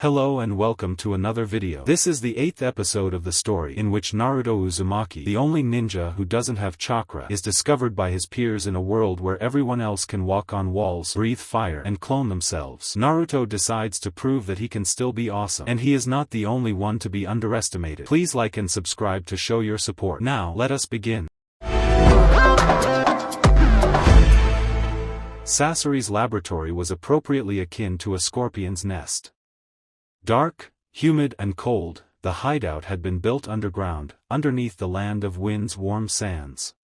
Hello and welcome to another video. This is the 8th episode of the story in which Naruto Uzumaki, the only ninja who doesn't have chakra, is discovered by his peers in a world where everyone else can walk on walls, breathe fire, and clone themselves. Naruto decides to prove that he can still be awesome, and he is not the only one to be underestimated. Please like and subscribe to show your support. Now, let us begin. Sasori's laboratory was appropriately akin to a scorpion's nest. Dark, humid and cold, the hideout had been built underground, underneath the land of wind's warm sands.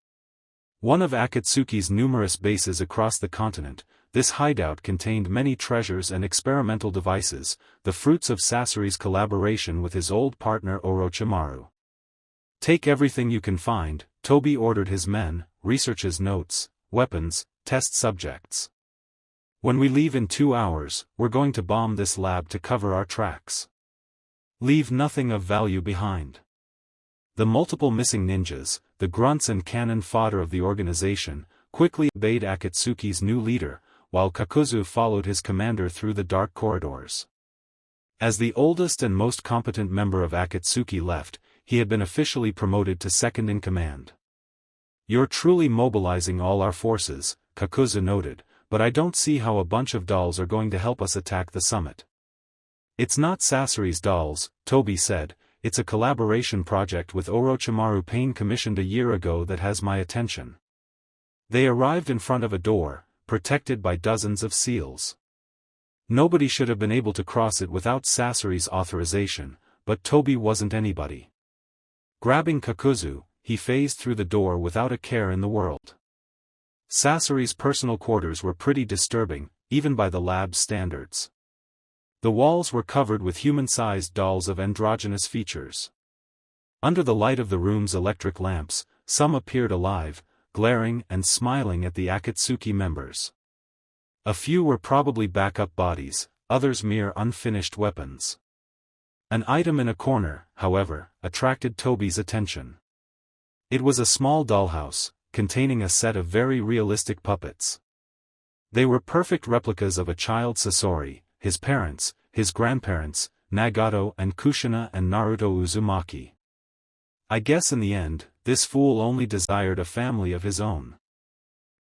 One of Akatsuki's numerous bases across the continent, this hideout contained many treasures and experimental devices, the fruits of Sasori's collaboration with his old partner Orochimaru. Take everything you can find, Tobi ordered his men, research his notes, weapons, test subjects. When we leave in 2 hours, we're going to bomb this lab to cover our tracks. Leave nothing of value behind. The multiple missing ninjas, the grunts and cannon fodder of the organization, quickly obeyed Akatsuki's new leader, while Kakuzu followed his commander through the dark corridors. As the oldest and most competent member of Akatsuki left, he had been officially promoted to second in command. "You're truly mobilizing all our forces," Kakuzu noted, "but I don't see how a bunch of dolls are going to help us attack the summit." "It's not Sasori's dolls," Tobi said, "it's a collaboration project with Orochimaru Pain commissioned a year ago that has my attention." They arrived in front of a door, protected by dozens of seals. Nobody should have been able to cross it without Sasori's authorization, but Tobi wasn't anybody. Grabbing Kakuzu, he phased through the door without a care in the world. Sasori's personal quarters were pretty disturbing, even by the lab's standards. The walls were covered with human-sized dolls of androgynous features. Under the light of the room's electric lamps, some appeared alive, glaring and smiling at the Akatsuki members. A few were probably backup bodies, others mere unfinished weapons. An item in a corner, however, attracted Tobi's attention. It was a small dollhouse, containing a set of very realistic puppets. They were perfect replicas of a child Sasori, his parents, his grandparents, Nagato and Kushina and Naruto Uzumaki. "I guess in the end, this fool only desired a family of his own."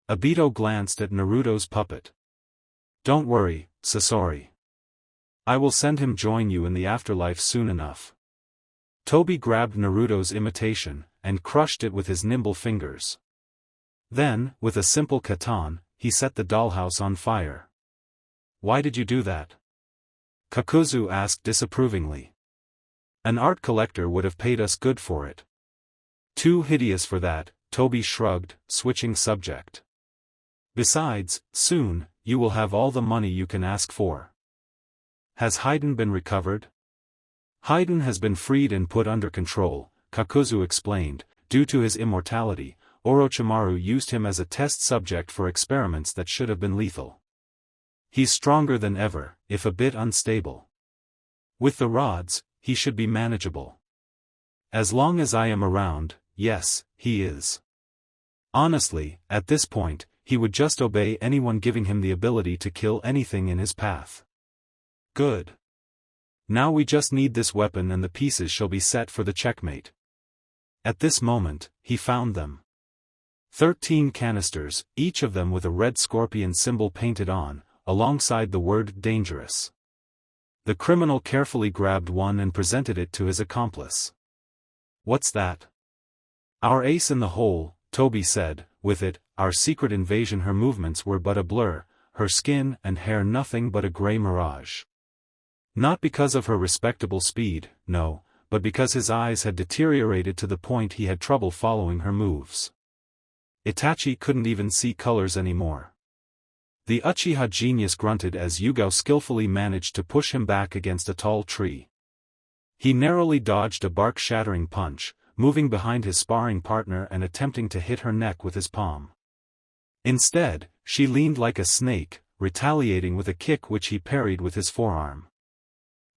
Obito glanced at Naruto's puppet. "Don't worry, Sasori. I will send him join you in the afterlife soon enough." Tobi grabbed Naruto's imitation, and crushed it with his nimble fingers. Then, with a simple katon, he set the dollhouse on fire. "Why did you do that?" Kakuzu asked disapprovingly. "An art collector would have paid us good for it." "Too hideous for that," Tobi shrugged, switching subject. "Besides, soon, you will have all the money you can ask for." "Has Haiden been recovered?" "Haiden has been freed and put under control," Kakuzu explained. "Due to his immortality, Orochimaru used him as a test subject for experiments that should have been lethal. He's stronger than ever, if a bit unstable. With the rods, he should be manageable. As long as I am around, yes, he is. Honestly, at this point, he would just obey anyone giving him the ability to kill anything in his path." "Good. Now we just need this weapon and the pieces shall be set for the checkmate." At this moment, he found them. 13 canisters, each of them with a red scorpion symbol painted on, alongside the word dangerous. The criminal carefully grabbed one and presented it to his accomplice. "What's that?" "Our ace in the hole," Tobi said. "With it, our secret invasion." Her movements were but a blur, her skin and hair nothing but a gray mirage. Not because of her respectable speed, no, but because his eyes had deteriorated to the point he had trouble following her moves. Itachi couldn't even see colors anymore. The Uchiha genius grunted as Yugao skillfully managed to push him back against a tall tree. He narrowly dodged a bark-shattering punch, moving behind his sparring partner and attempting to hit her neck with his palm. Instead, she leaned like a snake, retaliating with a kick which he parried with his forearm.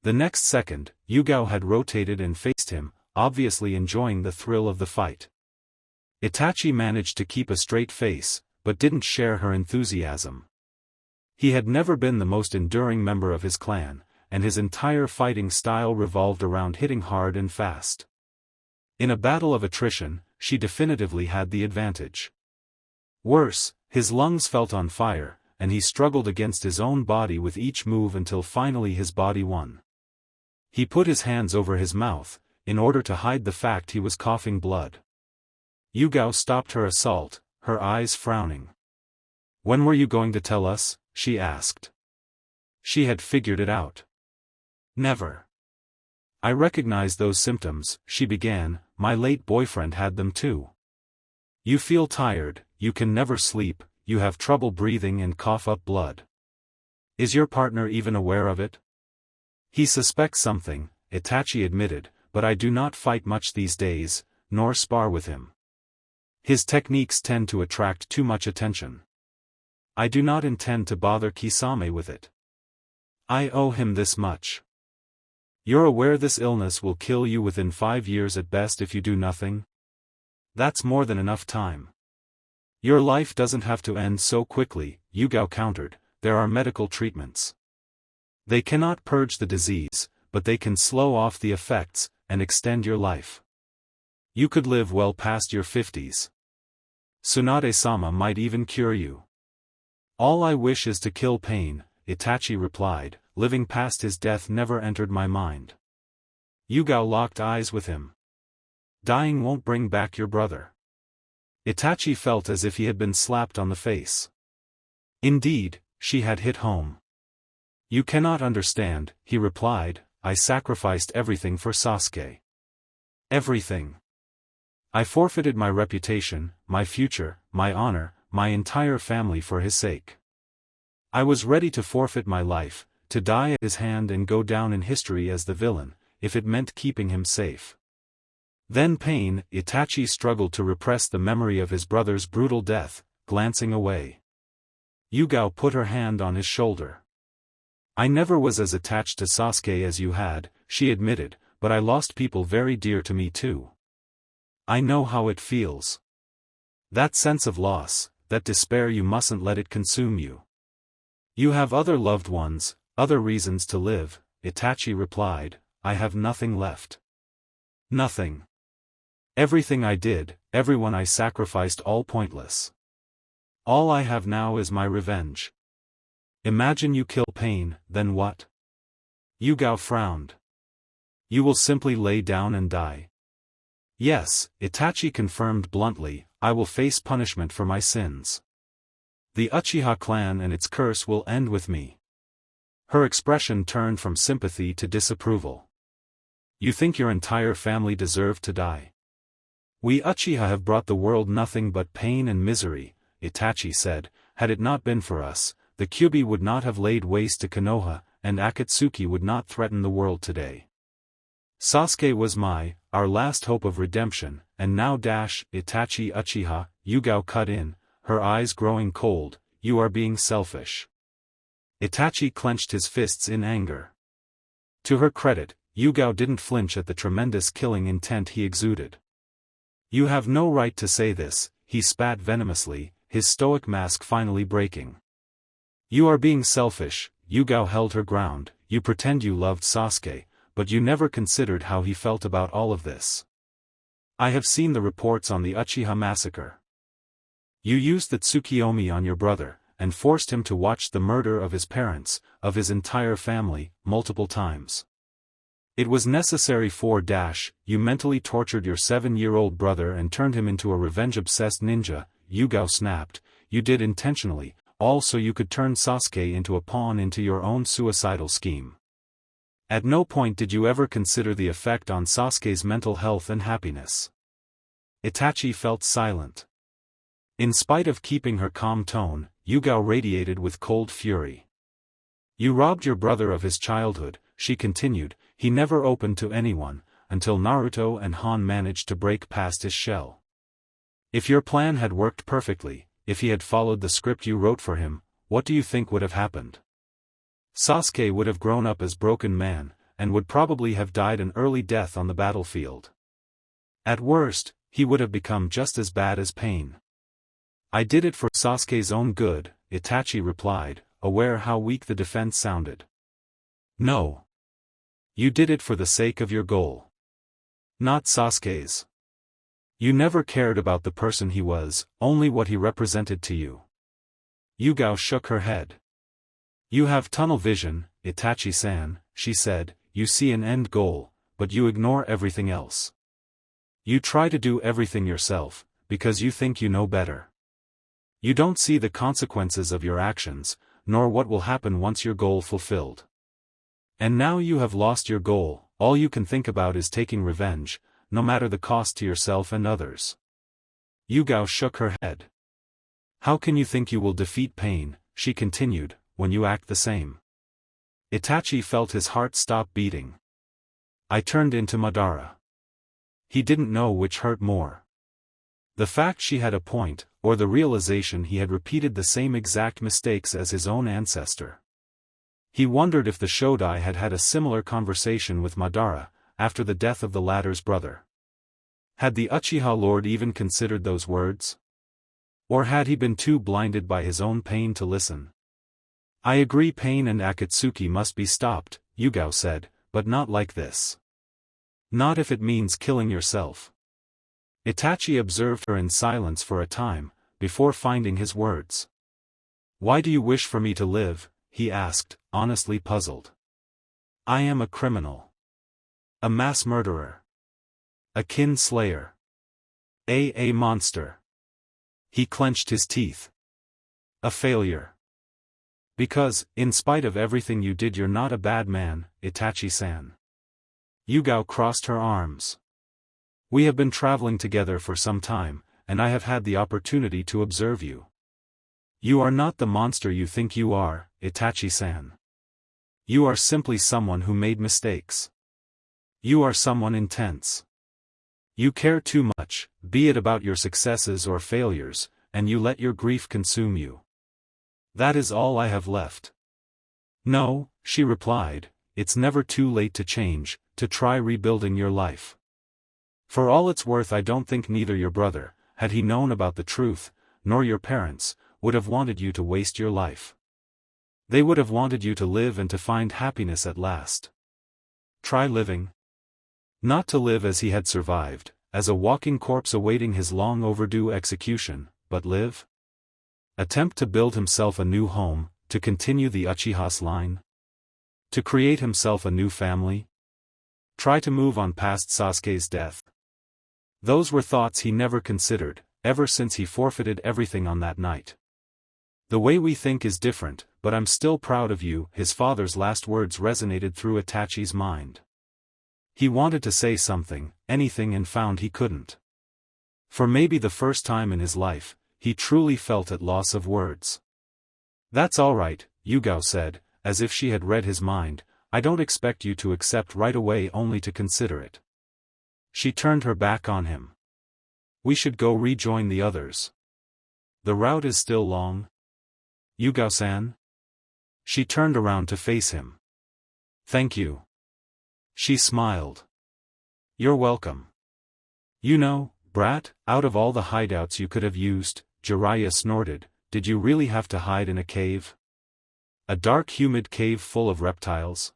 The next second, Yugao had rotated and faced him, obviously enjoying the thrill of the fight. Itachi managed to keep a straight face, but didn't share her enthusiasm. He had never been the most enduring member of his clan, and his entire fighting style revolved around hitting hard and fast. In a battle of attrition, she definitively had the advantage. Worse, his lungs felt on fire, and he struggled against his own body with each move until finally his body won. He put his hands over his mouth, in order to hide the fact he was coughing blood. Yugao stopped her assault, her eyes frowning. "When were you going to tell us?" she asked. She had figured it out. "Never. I recognize those symptoms," she began, "my late boyfriend had them too. You feel tired, you can never sleep, you have trouble breathing and cough up blood. Is your partner even aware of it?" "He suspects something," Itachi admitted, "but I do not fight much these days, nor spar with him. His techniques tend to attract too much attention. I do not intend to bother Kisame with it. I owe him this much. You're aware this illness will kill you within 5 years at best if you do nothing? That's more than enough time. Your life doesn't have to end so quickly," Yugao countered, "there are medical treatments. They cannot purge the disease, but they can slow off the effects, and extend your life. You could live well past your 50s. Tsunade-sama might even cure you." "All I wish is to kill pain," Itachi replied, "living past his death never entered my mind." Yugao locked eyes with him. "Dying won't bring back your brother." Itachi felt as if he had been slapped on the face. Indeed, she had hit home. "You cannot understand," he replied, "I sacrificed everything for Sasuke. Everything. I forfeited my reputation, my future, my honor, my entire family for his sake. I was ready to forfeit my life, to die at his hand and go down in history as the villain, if it meant keeping him safe." Then pain, Itachi struggled to repress the memory of his brother's brutal death, glancing away. Yugao put her hand on his shoulder. "I never was as attached to Sasuke as you had," she admitted, "but I lost people very dear to me too. I know how it feels. That sense of loss, that despair, you mustn't let it consume you. You have other loved ones, other reasons to live," Itachi replied. "I have nothing left. Nothing. Everything I did, everyone I sacrificed, all pointless. All I have now is my revenge." "Imagine you kill pain, then what?" Yugao frowned. "You will simply lay down and die." "Yes," Itachi confirmed bluntly, "I will face punishment for my sins. The Uchiha clan and its curse will end with me." Her expression turned from sympathy to disapproval. "You think your entire family deserved to die? We Uchiha have brought the world nothing but pain and misery," Itachi said. "Had it not been for us, the Kyuubi would not have laid waste to Konoha, and Akatsuki would not threaten the world today. Sasuke was our last hope of redemption, and now Itachi Uchiha," Yugao cut in, her eyes growing cold, "you are being selfish." Itachi clenched his fists in anger. To her credit, Yugao didn't flinch at the tremendous killing intent he exuded. "You have no right to say this," he spat venomously, his stoic mask finally breaking. "You are being selfish," Yugao held her ground. "You pretend you loved Sasuke, but you never considered how he felt about all of this. I have seen the reports on the Uchiha massacre. You used the Tsukiyomi on your brother, and forced him to watch the murder of his parents, of his entire family, multiple times. It was necessary for you mentally tortured your 7-year-old brother and turned him into a revenge-obsessed ninja," Yugao snapped. "You did intentionally, all so you could turn Sasuke into a pawn into your own suicidal scheme. At no point did you ever consider the effect on Sasuke's mental health and happiness." Itachi felt silent. In spite of keeping her calm tone, Yugao radiated with cold fury. "You robbed your brother of his childhood," she continued. "He never opened to anyone, until Naruto and Han managed to break past his shell. If your plan had worked perfectly, if he had followed the script you wrote for him, what do you think would have happened? Sasuke would have grown up as broken man, and would probably have died an early death on the battlefield. At worst, he would have become just as bad as Pain. I did it for Sasuke's own good," Itachi replied, aware how weak the defense sounded. No. You did it for the sake of your goal. Not Sasuke's. You never cared about the person he was, only what he represented to you. Yugao shook her head. You have tunnel vision, Itachi-san, she said. You see an end goal, but you ignore everything else. You try to do everything yourself, because you think you know better. You don't see the consequences of your actions, nor what will happen once your goal fulfilled. And now you have lost your goal, all you can think about is taking revenge, no matter the cost to yourself and others. Yugao shook her head. How can you think you will defeat pain, she continued, when you act the same? Itachi felt his heart stop beating. I turned into Madara. He didn't know which hurt more. The fact she had a point, or the realization he had repeated the same exact mistakes as his own ancestor. He wondered if the Shodai had had a similar conversation with Madara, after the death of the latter's brother. Had the Uchiha Lord even considered those words? Or had he been too blinded by his own pain to listen? I agree, pain and Akatsuki must be stopped, Yugao said, but not like this. Not if it means killing yourself. Itachi observed her in silence for a time, before finding his words. Why do you wish for me to live? He asked, honestly puzzled. I am a criminal. A mass murderer. A kin slayer. A monster. He clenched his teeth. A failure. Because, in spite of everything you did, you're not a bad man, Itachi-san. Yugao crossed her arms. We have been traveling together for some time, and I have had the opportunity to observe you. You are not the monster you think you are, Itachi-san. You are simply someone who made mistakes. You are someone intense. You care too much, be it about your successes or failures, and you let your grief consume you. That is all I have left. No, she replied, it's never too late to change, to try rebuilding your life. For all it's worth, I don't think neither your brother, had he known about the truth, nor your parents, would have wanted you to waste your life. They would have wanted you to live and to find happiness at last. Try living. Not to live as he had survived, as a walking corpse awaiting his long overdue execution, but live. Attempt to build himself a new home, to continue the Uchiha's line. To create himself a new family. Try to move on past Sasuke's death. Those were thoughts he never considered, ever since he forfeited everything on that night. The way we think is different, but I'm still proud of you, his father's last words resonated through Itachi's mind. He wanted to say something, anything, and found he couldn't. For maybe the first time in his life, he truly felt at loss of words. That's all right, Yugao said, as if she had read his mind, I don't expect you to accept right away, only to consider it. She turned her back on him. We should go rejoin the others. The route is still long. Yugao-san? She turned around to face him. Thank you. She smiled. You're welcome. You know, brat, out of all the hideouts you could have used, Jiraiya snorted, did you really have to hide in a cave? A dark humid cave full of reptiles?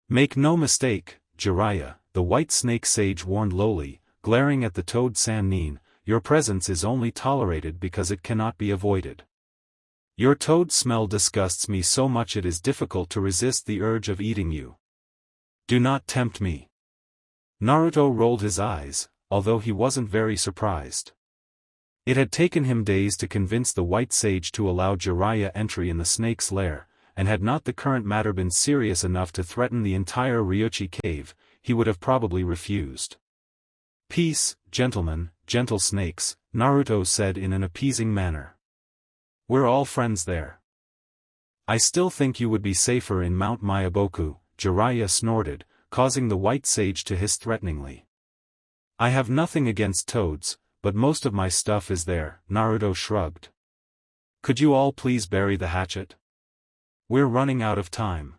Make no mistake, Jiraiya, the white snake sage warned lowly, glaring at the toad Sannin, your presence is only tolerated because it cannot be avoided. Your toad smell disgusts me so much it is difficult to resist the urge of eating you. Do not tempt me. Naruto rolled his eyes, although he wasn't very surprised. It had taken him days to convince the white sage to allow Jiraiya entry in the snake's lair, and had not the current matter been serious enough to threaten the entire Ryochi cave, he would have probably refused. Peace, gentlemen, gentle snakes, Naruto said in an appeasing manner. We're all friends there. I still think you would be safer in Mount Myaboku, Jiraiya snorted, causing the white sage to hiss threateningly. I have nothing against toads, but most of my stuff is there, Naruto shrugged. Could you all please bury the hatchet? We're running out of time.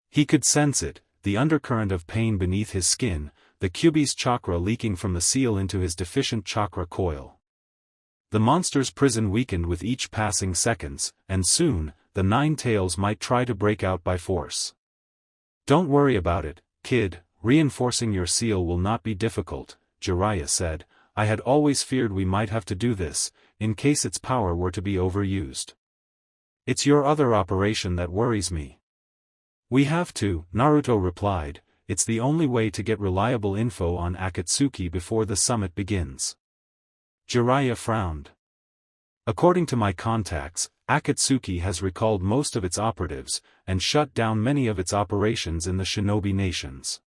He could sense it, the undercurrent of pain beneath his skin, the Kyuubi's chakra leaking from the seal into his deficient chakra coil. The monster's prison weakened with each passing seconds, and soon, the nine tails might try to break out by force. Don't worry about it, kid, reinforcing your seal will not be difficult, Jiraiya said. I had always feared we might have to do this, in case its power were to be overused. It's your other operation that worries me. We have to, Naruto replied, it's the only way to get reliable info on Akatsuki before the summit begins. Jiraiya frowned. According to my contacts, Akatsuki has recalled most of its operatives, and shut down many of its operations in the Shinobi nations.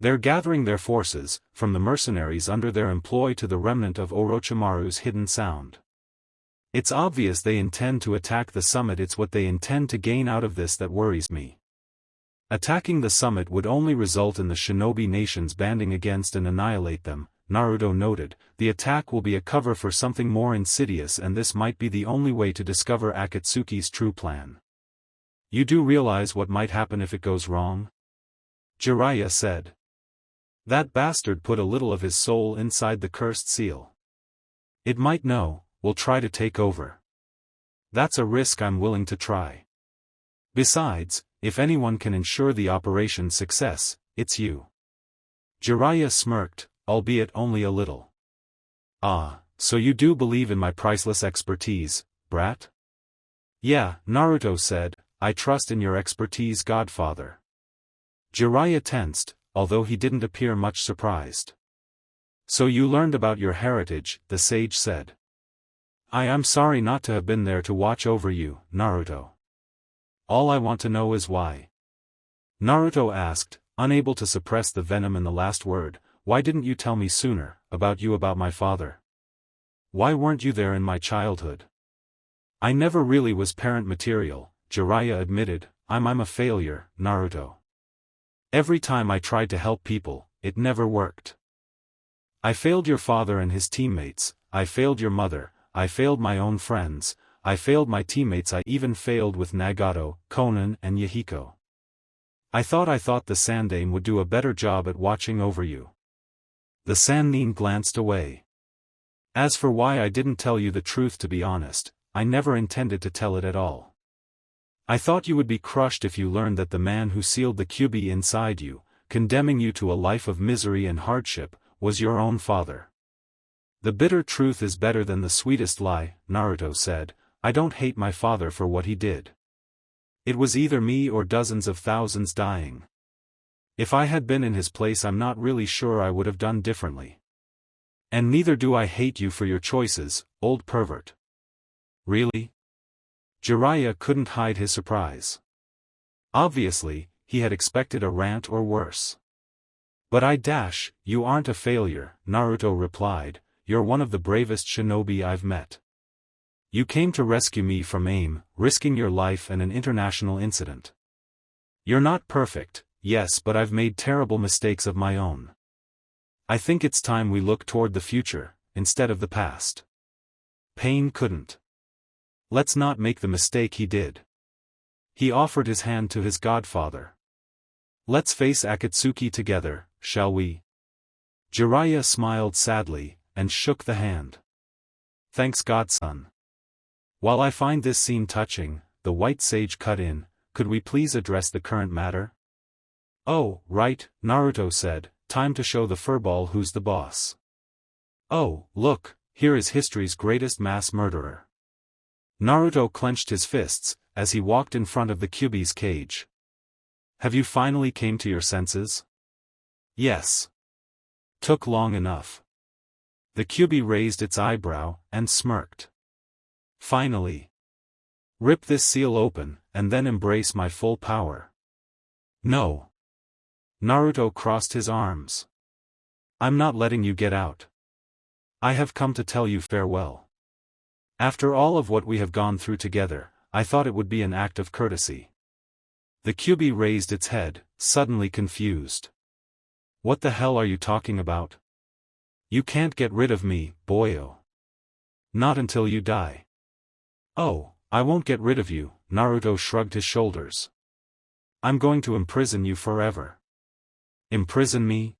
They're gathering their forces, from the mercenaries under their employ to the remnant of Orochimaru's hidden sound. It's obvious they intend to attack the summit. It's what they intend to gain out of this that worries me. Attacking the summit would only result in the Shinobi nations banding against and annihilate them, Naruto noted. The attack will be a cover for something more insidious, and this might be the only way to discover Akatsuki's true plan. You do realize what might happen if it goes wrong? Jiraiya said. That bastard put a little of his soul inside the cursed seal. It might know, will try to take over. That's a risk I'm willing to try. Besides, if anyone can ensure the operation's success, it's you. Jiraiya smirked, albeit only a little. Ah, so you do believe in my priceless expertise, brat? Yeah, Naruto said, I trust in your expertise, Godfather. Jiraiya tensed, although he didn't appear much surprised. So you learned about your heritage, the sage said. I am sorry not to have been there to watch over you, Naruto. All I want to know is why. Naruto asked, unable to suppress the venom in the last word. Why didn't you tell me sooner, about my father? Why weren't you there in my childhood? I never really was parent material, Jiraiya admitted. I'm a failure, Naruto. Every time I tried to help people, it never worked. I failed your father and his teammates, I failed your mother, I failed my own friends, I failed my teammates, I even failed with Nagato, Konan and Yahiko. I thought the Sandaime would do a better job at watching over you. The Sannin glanced away. As for why I didn't tell you the truth, to be honest, I never intended to tell it at all. I thought you would be crushed if you learned that the man who sealed the Kyuubi inside you, condemning you to a life of misery and hardship, was your own father. The bitter truth is better than the sweetest lie, Naruto said. I don't hate my father for what he did. It was either me or dozens of thousands dying. If I had been in his place, I'm not really sure I would have done differently. And neither do I hate you for your choices, old pervert. Really? Jiraiya couldn't hide his surprise. Obviously, he had expected a rant or worse. But you aren't a failure, Naruto replied. You're one of the bravest shinobi I've met. You came to rescue me from aim, risking your life and an international incident. You're not perfect, yes, but I've made terrible mistakes of my own. I think it's time we look toward the future, instead of the past. Pain couldn't. Let's not make the mistake he did. He offered his hand to his godfather. Let's face Akatsuki together, shall we? Jiraiya smiled sadly, and shook the hand. Thanks, godson. While I find this scene touching, the white sage cut in, could we please address the current matter? Oh, right, Naruto said, time to show the furball who's the boss. Oh, look, here is history's greatest mass murderer. Naruto clenched his fists, as he walked in front of the Kyuubi's cage. Have you finally came to your senses? Yes. Took long enough. The Kyuubi raised its eyebrow, and smirked. Finally. Rip this seal open, and then embrace my full power. No. Naruto crossed his arms. I'm not letting you get out. I have come to tell you farewell. After all of what we have gone through together, I thought it would be an act of courtesy. The Kyuubi raised its head, suddenly confused. What the hell are you talking about? You can't get rid of me, boyo. Not until you die. Oh, I won't get rid of you, Naruto shrugged his shoulders. I'm going to imprison you forever. Imprison me?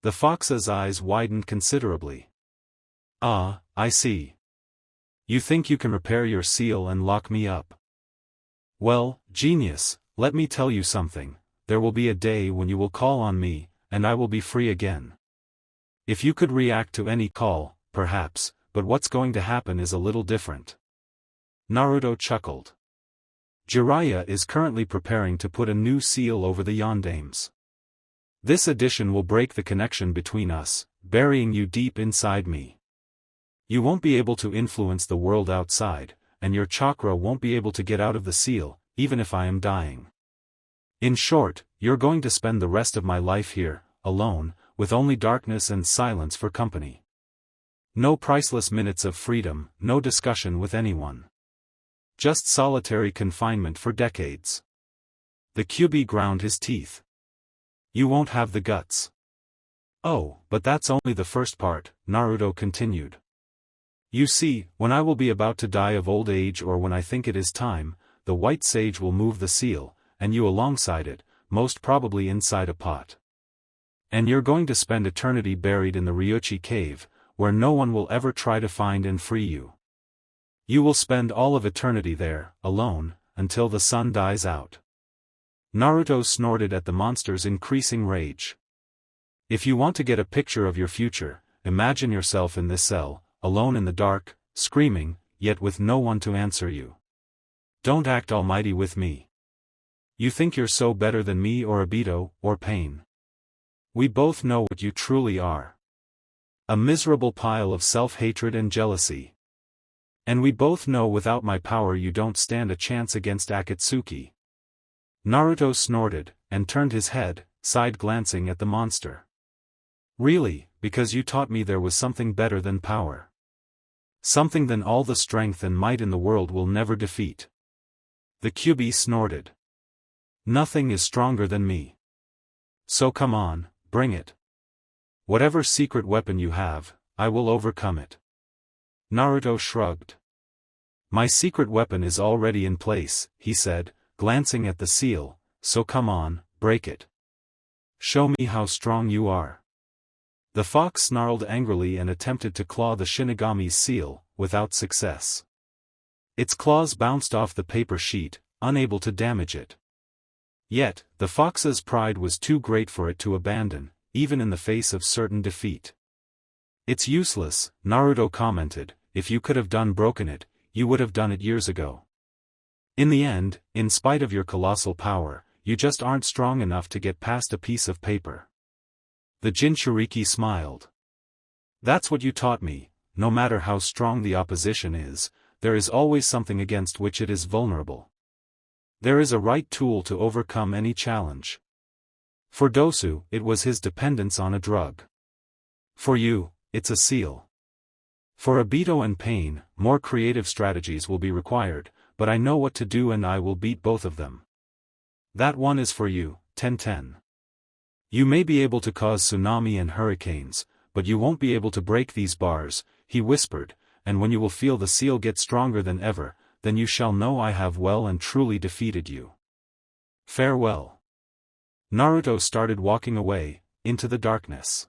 The fox's eyes widened considerably. Ah, I see. You think you can repair your seal and lock me up? Well, genius, let me tell you something. there will be a day when you will call on me, and I will be free again. If you could react to any call, perhaps, but what's going to happen is a little different." Naruto chuckled. "Jiraiya is currently preparing to put a new seal over the Yondames. This addition will break the connection between us, burying you deep inside me. You won't be able to influence the world outside, and your chakra won't be able to get out of the seal, even if I am dying. In short, you're going to spend the rest of my life here, alone, with only darkness and silence for company. No priceless minutes of freedom, no discussion with anyone. Just solitary confinement for decades." The Kyuubi ground his teeth. "You won't have the guts." "Oh, but that's only the first part," Naruto continued. "You see, when I will be about to die of old age or when I think it is time, the white sage will move the seal, and you alongside it, most probably inside a pot. And you're going to spend eternity buried in the Ryuchi cave, where no one will ever try to find and free you. You will spend all of eternity there, alone, until the sun dies out." Naruto snorted at the monster's increasing rage. "If you want to get a picture of your future, imagine yourself in this cell, alone in the dark, screaming, yet with no one to answer you. Don't act almighty with me. You think you're so better than me or Obito, or Pain. We both know what you truly are. A miserable pile of self-hatred and jealousy. And we both know without my power you don't stand a chance against Akatsuki." Naruto snorted, and turned his head, side-glancing at the monster. "Really, because you taught me there was something better than power. Something than all the strength and might in the world will never defeat." The Kyuubi snorted. "Nothing is stronger than me. So come on, bring it. Whatever secret weapon you have, I will overcome it." Naruto shrugged. "My secret weapon is already in place," he said, glancing at the seal, "so come on, break it. Show me how strong you are." The fox snarled angrily and attempted to claw the Shinigami's seal, without success. Its claws bounced off the paper sheet, unable to damage it. Yet, the fox's pride was too great for it to abandon, even in the face of certain defeat. "It's useless," Naruto commented, "if you could have broken it, you would have done it years ago. In the end, in spite of your colossal power, you just aren't strong enough to get past a piece of paper." The Jinchuriki smiled. "That's what you taught me, no matter how strong the opposition is, there is always something against which it is vulnerable. There is a right tool to overcome any challenge. For Dosu, it was his dependence on a drug. For you, it's a seal. For Obito and Pain, more creative strategies will be required, but I know what to do and I will beat both of them. That one is for you, Tenten. You may be able to cause tsunami and hurricanes, but you won't be able to break these bars," he whispered, "and when you will feel the seal get stronger than ever, then you shall know I have well and truly defeated you. Farewell." Naruto started walking away, into the darkness.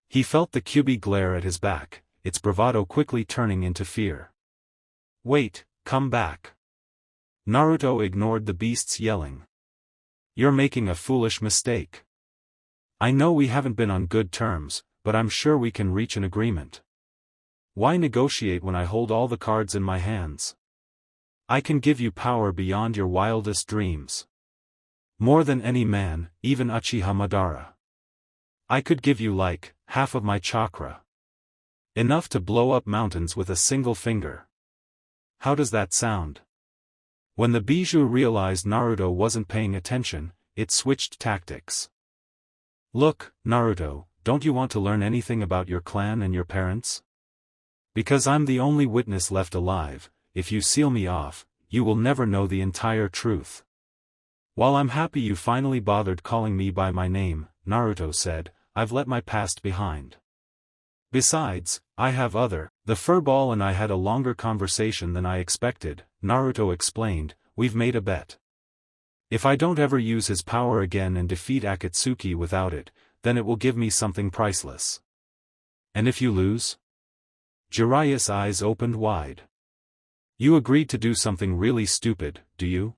He felt the Kyuubi glare at his back, its bravado quickly turning into fear. "Wait, come back." Naruto ignored the beast's yelling. "You're making a foolish mistake. I know we haven't been on good terms, but I'm sure we can reach an agreement. Why negotiate when I hold all the cards in my hands? I can give you power beyond your wildest dreams. More than any man, even Uchiha Madara. I could give you half of my chakra. Enough to blow up mountains with a single finger. How does that sound?" When the Bijou realized Naruto wasn't paying attention, it switched tactics. "Look, Naruto, don't you want to learn anything about your clan and your parents? Because I'm the only witness left alive, if you seal me off, you will never know the entire truth. While I'm happy you finally bothered calling me by my name," Naruto said, "I've let my past behind. Besides, I have the furball and I had a longer conversation than I expected," Naruto explained, "we've made a bet. If I don't ever use his power again and defeat Akatsuki without it, then it will give me something priceless. And if you lose?" Jiraiya's eyes opened wide. "You agreed to do something really stupid, do you?"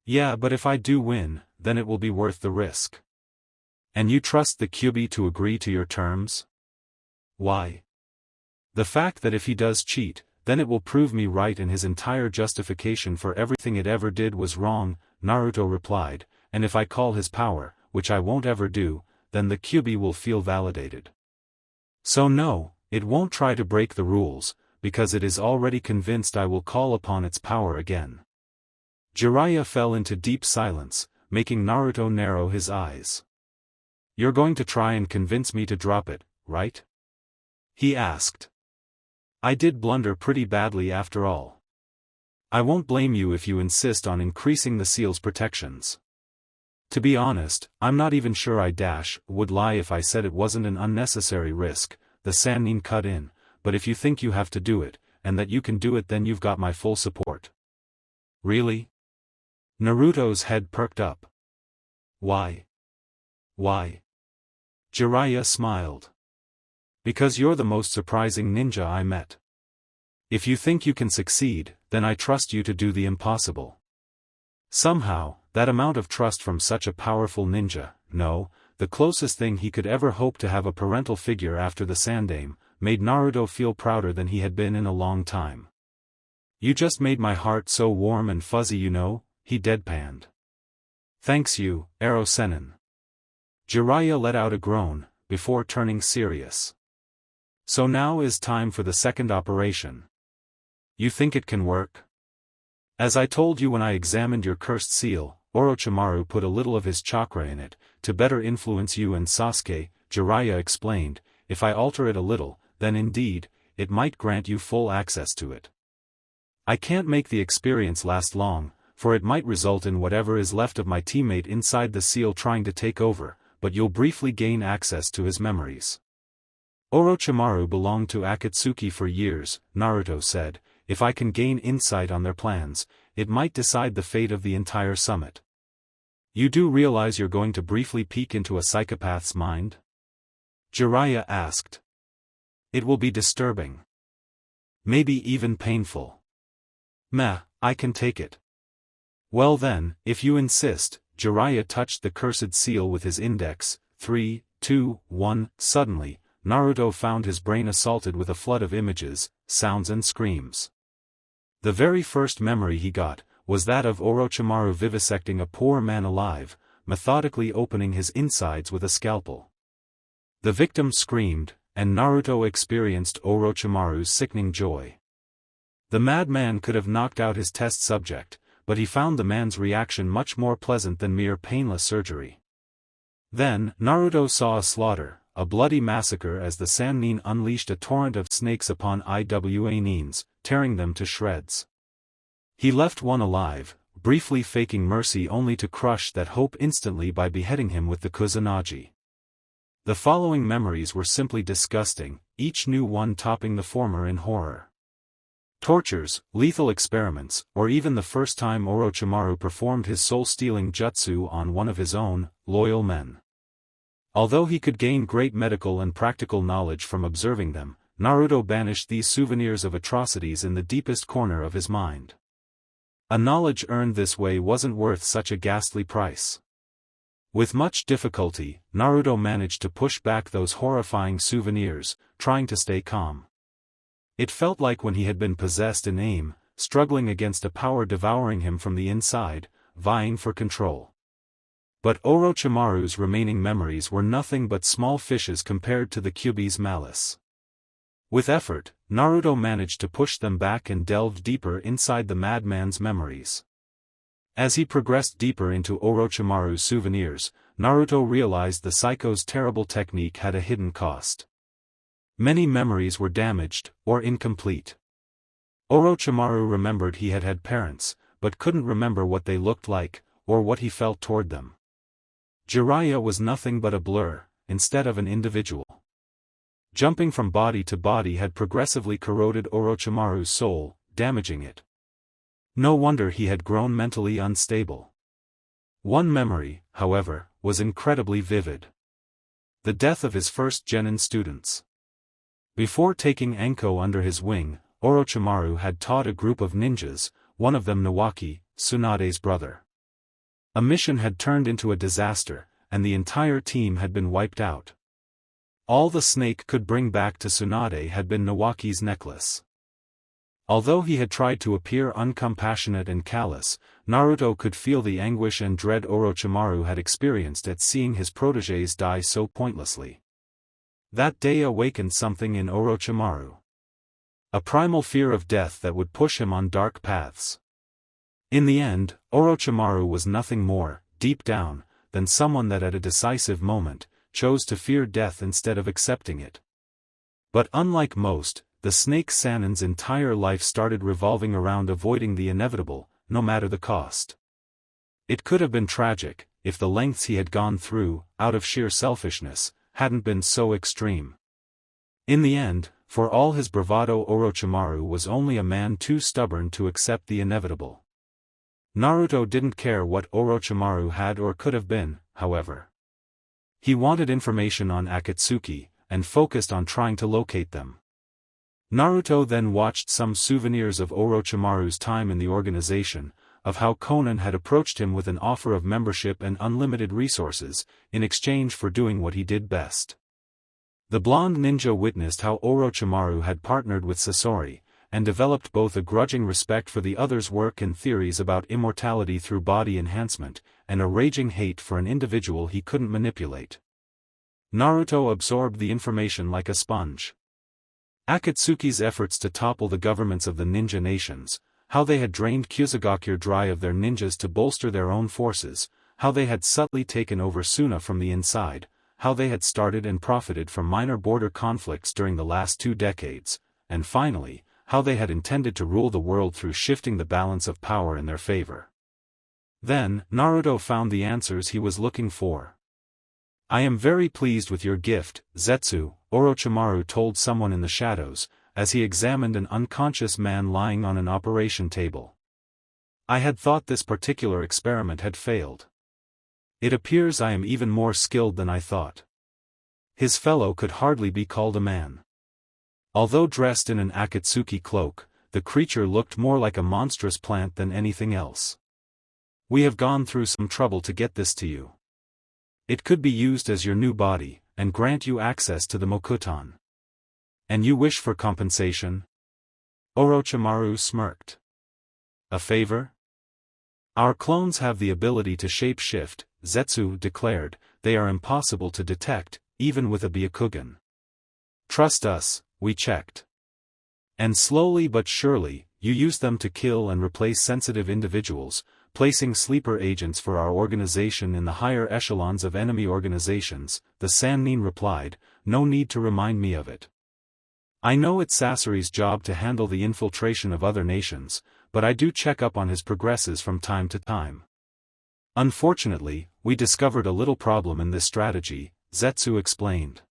"Yeah, but if I do win, then it will be worth the risk. And you trust the Kyuubi to agree to your terms? Why? The fact that if he does cheat, then it will prove me right and his entire justification for everything it ever did was wrong, Naruto replied, and if I call his power, which I won't ever do, then the Kyuubi will feel validated. So no, it won't try to break the rules, because it is already convinced I will call upon its power again. Jiraiya fell into deep silence, making Naruto narrow his eyes. You're going to try and convince me to drop it, right? He asked. I did blunder pretty badly after all. I won't blame you if you insist on increasing the seal's protections. To be honest, I'm not even sure I would lie if I said it wasn't an unnecessary risk, the Sannin cut in, but if you think you have to do it, and that you can do it then you've got my full support. Really? Naruto's head perked up. Why? Why? Jiraiya smiled. Because you're the most surprising ninja I met. If you think you can succeed, then I trust you to do the impossible. Somehow, that amount of trust from such a powerful ninja, no, the closest thing he could ever hope to have a parental figure after the Sandaime, made Naruto feel prouder than he had been in a long time. You just made my heart so warm and fuzzy, you know, he deadpanned. Thanks you, Ero Sennin. Jiraiya let out a groan, before turning serious. So now is time for the second operation. You think it can work? As I told you when I examined your cursed seal, Orochimaru put a little of his chakra in it, to better influence you and Sasuke, Jiraiya explained. If I alter it a little, then indeed, it might grant you full access to it. I can't make the experience last long, for it might result in whatever is left of my teammate inside the seal trying to take over, but you'll briefly gain access to his memories. Orochimaru belonged to Akatsuki for years, Naruto said. If I can gain insight on their plans, it might decide the fate of the entire summit. You do realize you're going to briefly peek into a psychopath's mind? Jiraiya asked. It will be disturbing. Maybe even painful. Meh, I can take it. Well then, if you insist, Jiraiya touched the cursed seal with his index. 3, 2, 1, suddenly, Naruto found his brain assaulted with a flood of images, sounds and screams. The very first memory he got, was that of Orochimaru vivisecting a poor man alive, methodically opening his insides with a scalpel. The victim screamed, and Naruto experienced Orochimaru's sickening joy. The madman could have knocked out his test subject, but he found the man's reaction much more pleasant than mere painless surgery. Then, Naruto saw a slaughter, a bloody massacre as the Sannin unleashed a torrent of snakes upon Iwa Nines, tearing them to shreds. He left one alive, briefly faking mercy only to crush that hope instantly by beheading him with the Kusanagi. The following memories were simply disgusting, each new one topping the former in horror. Tortures, lethal experiments, or even the first time Orochimaru performed his soul-stealing jutsu on one of his own, loyal men. Although he could gain great medical and practical knowledge from observing them, Naruto banished these souvenirs of atrocities in the deepest corner of his mind. A knowledge earned this way wasn't worth such a ghastly price. With much difficulty, Naruto managed to push back those horrifying souvenirs, trying to stay calm. It felt like when he had been possessed in aim, struggling against a power devouring him from the inside, vying for control. But Orochimaru's remaining memories were nothing but small fishes compared to the Kyuubi's malice. With effort, Naruto managed to push them back and delved deeper inside the madman's memories. As he progressed deeper into Orochimaru's souvenirs, Naruto realized the psycho's terrible technique had a hidden cost. Many memories were damaged, or incomplete. Orochimaru remembered he had had parents, but couldn't remember what they looked like, or what he felt toward them. Jiraiya was nothing but a blur, instead of an individual. Jumping from body to body had progressively corroded Orochimaru's soul, damaging it. No wonder he had grown mentally unstable. One memory, however, was incredibly vivid. The death of his first genin students. Before taking Anko under his wing, Orochimaru had taught a group of ninjas, one of them Nawaki, Tsunade's brother. A mission had turned into a disaster, and the entire team had been wiped out. All the snake could bring back to Tsunade had been Nawaki's necklace. Although he had tried to appear uncompassionate and callous, Naruto could feel the anguish and dread Orochimaru had experienced at seeing his protégés die so pointlessly. That day awakened something in Orochimaru. A primal fear of death that would push him on dark paths. In the end, Orochimaru was nothing more, deep down, than someone that at a decisive moment, chose to fear death instead of accepting it. But unlike most, the Snake Sanin's entire life started revolving around avoiding the inevitable, no matter the cost. It could have been tragic, if the lengths he had gone through, out of sheer selfishness, hadn't been so extreme. In the end, for all his bravado, Orochimaru was only a man too stubborn to accept the inevitable. Naruto didn't care what Orochimaru had or could have been, however. He wanted information on Akatsuki, and focused on trying to locate them. Naruto then watched some souvenirs of Orochimaru's time in the organization, of how Konan had approached him with an offer of membership and unlimited resources, in exchange for doing what he did best. The blonde ninja witnessed how Orochimaru had partnered with Sasori, and developed both a grudging respect for the other's work and theories about immortality through body enhancement, and a raging hate for an individual he couldn't manipulate. Naruto absorbed the information like a sponge. Akatsuki's efforts to topple the governments of the ninja nations, how they had drained Kyusugakure dry of their ninjas to bolster their own forces, how they had subtly taken over Suna from the inside, how they had started and profited from minor border conflicts during the last 2 decades, and finally, how they had intended to rule the world through shifting the balance of power in their favor. Then, Naruto found the answers he was looking for. "I am very pleased with your gift, Zetsu," Orochimaru told someone in the shadows, as he examined an unconscious man lying on an operation table. "I had thought this particular experiment had failed. It appears I am even more skilled than I thought." His fellow could hardly be called a man. Although dressed in an Akatsuki cloak, the creature looked more like a monstrous plant than anything else. "We have gone through some trouble to get this to you. It could be used as your new body, and grant you access to the Mokuton. And you wish for compensation?" Orochimaru smirked. "A favor?" "Our clones have the ability to shape-shift," Zetsu declared. "They are impossible to detect, even with a Byakugan. Trust us, we checked. And slowly but surely, you use them to kill and replace sensitive individuals, placing sleeper agents for our organization in the higher echelons of enemy organizations," the Sannin replied. "No need to remind me of it. I know it's Sasori's job to handle the infiltration of other nations, but I do check up on his progresses from time to time. Unfortunately, we discovered a little problem in this strategy," Zetsu explained.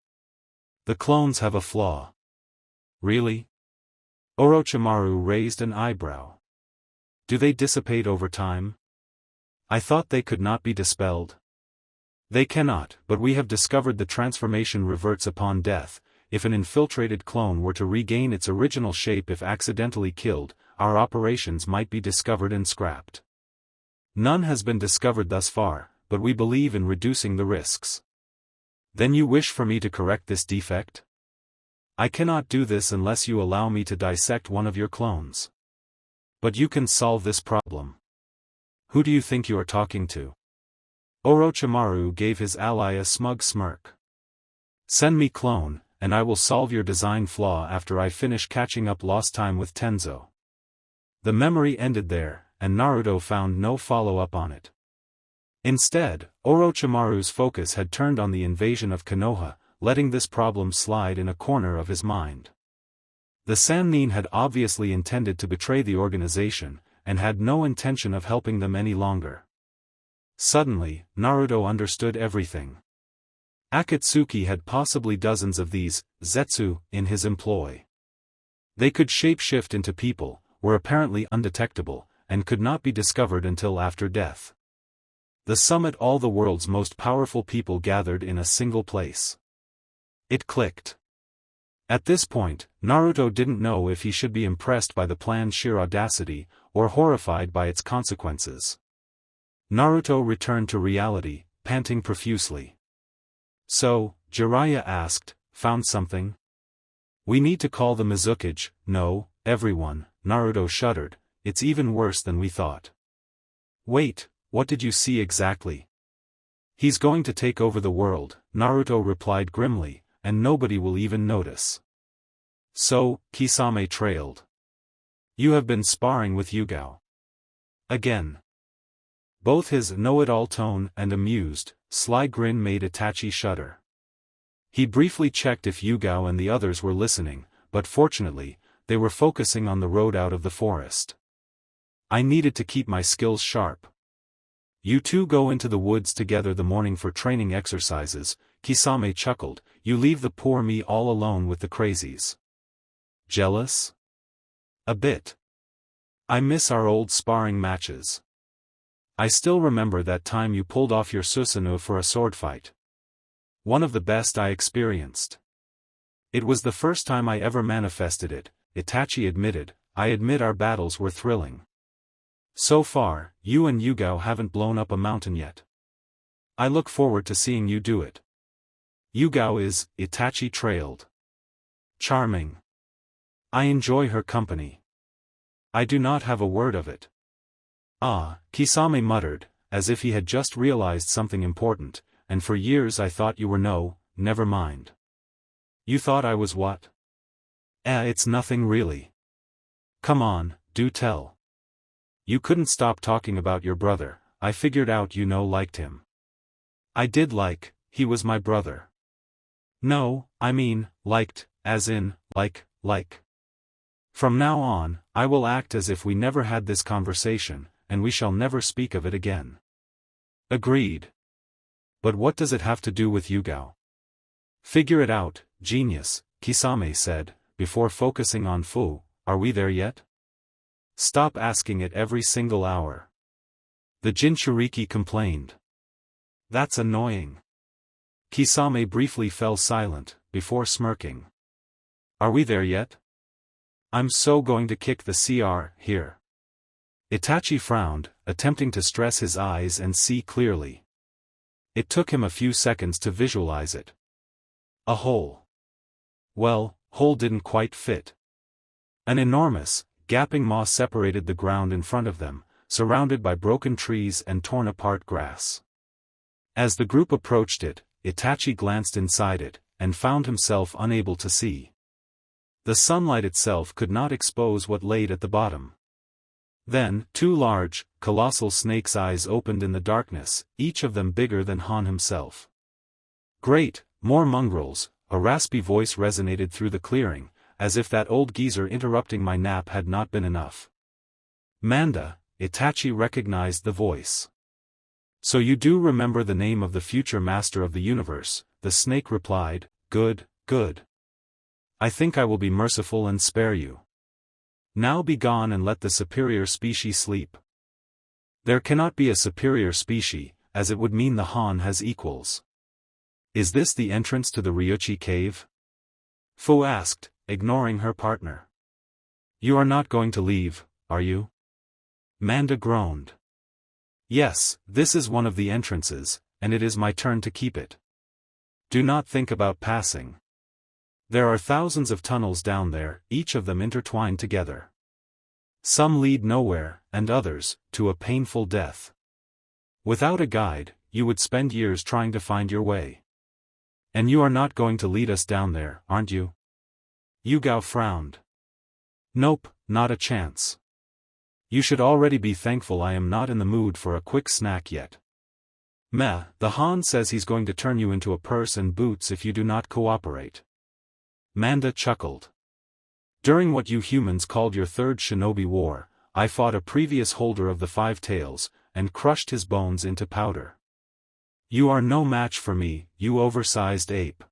"The clones have a flaw." "Really?" Orochimaru raised an eyebrow. "Do they dissipate over time? I thought they could not be dispelled." "They cannot, but we have discovered the transformation reverts upon death. If an infiltrated clone were to regain its original shape if accidentally killed, our operations might be discovered and scrapped. None has been discovered thus far, but we believe in reducing the risks." "Then you wish for me to correct this defect?" "I cannot do this unless you allow me to dissect one of your clones." "But you can solve this problem. Who do you think you are talking to?" Orochimaru gave his ally a smug smirk. "Send me clone, and I will solve your design flaw after I finish catching up lost time with Tenzo." The memory ended there, and Naruto found no follow-up on it. Instead, Orochimaru's focus had turned on the invasion of Konoha, letting this problem slide in a corner of his mind. The Sannin had obviously intended to betray the organization, and had no intention of helping them any longer. Suddenly, Naruto understood everything. Akatsuki had possibly dozens of these, Zetsu, in his employ. They could shape-shift into people, were apparently undetectable, and could not be discovered until after death. The summit, all the world's most powerful people gathered in a single place. It clicked. At this point, Naruto didn't know if he should be impressed by the plan's sheer audacity, or horrified by its consequences. Naruto returned to reality, panting profusely. So, Jiraiya asked, found something? We need to call the Mizukage. No, everyone, Naruto shuddered, it's even worse than we thought. Wait, what did you see exactly? He's going to take over the world, Naruto replied grimly, and nobody will even notice. So, Kisame trailed. You have been sparring with Yugao. Again. Both his know-it-all tone and amused, sly grin made Itachi shudder. He briefly checked if Yugao and the others were listening, but fortunately, they were focusing on the road out of the forest. I needed to keep my skills sharp. You two go into the woods together the morning for training exercises, Kisame chuckled, you leave the poor me all alone with the crazies. Jealous? A bit. I miss our old sparring matches. I still remember that time you pulled off your Susanoo for a sword fight. One of the best I experienced. It was the first time I ever manifested it, Itachi admitted. I admit our battles were thrilling. So far, you and Yugao haven't blown up a mountain yet. I look forward to seeing you do it. Yugao is, Itachi trailed. Charming. I enjoy her company. I do not have a word of it. Ah, Kisame muttered, as if he had just realized something important, and for years I thought you were never mind. You thought I was what? It's nothing really. Come on, do tell. You couldn't stop talking about your brother, I figured out you liked him. I did like, he was my brother. No, I mean, liked, as in, like. From now on, I will act as if we never had this conversation, and we shall never speak of it again. Agreed. But what does it have to do with Yugao? Figure it out, genius, Kisame said, before focusing on Fu. Are we there yet? Stop asking it every single hour. The Jinchuriki complained. That's annoying. Kisame briefly fell silent, before smirking. Are we there yet? I'm so going to kick the CR, here. Itachi frowned, attempting to stress his eyes and see clearly. It took him a few seconds to visualize it. A hole. Well, hole didn't quite fit. An enormous, gaping maw separated the ground in front of them, surrounded by broken trees and torn-apart grass. As the group approached it, Itachi glanced inside it, and found himself unable to see. The sunlight itself could not expose what lay at the bottom. Then, two large, colossal snake's eyes opened in the darkness, each of them bigger than Han himself. Great, more mongrels, a raspy voice resonated through the clearing, as if that old geezer interrupting my nap had not been enough. Manda, Itachi recognized the voice. So you do remember the name of the future master of the universe, the snake replied, good. I think I will be merciful and spare you. Now be gone and let the superior species sleep. There cannot be a superior species, as it would mean the Han has equals. Is this the entrance to the Ryuchi cave? Fu asked, ignoring her partner. You are not going to leave, are you? Manda groaned. Yes, this is one of the entrances, and it is my turn to keep it. Do not think about passing. There are thousands of tunnels down there, each of them intertwined together. Some lead nowhere, and others, to a painful death. Without a guide, you would spend years trying to find your way. And you are not going to lead us down there, aren't you? Yugao frowned. Nope, not a chance. You should already be thankful I am not in the mood for a quick snack yet. Meh, the Han says he's going to turn you into a purse and boots if you do not cooperate. Manda chuckled. During what you humans called your third Shinobi War, I fought a previous holder of the 5 tails, and crushed his bones into powder. You are no match for me, you oversized ape.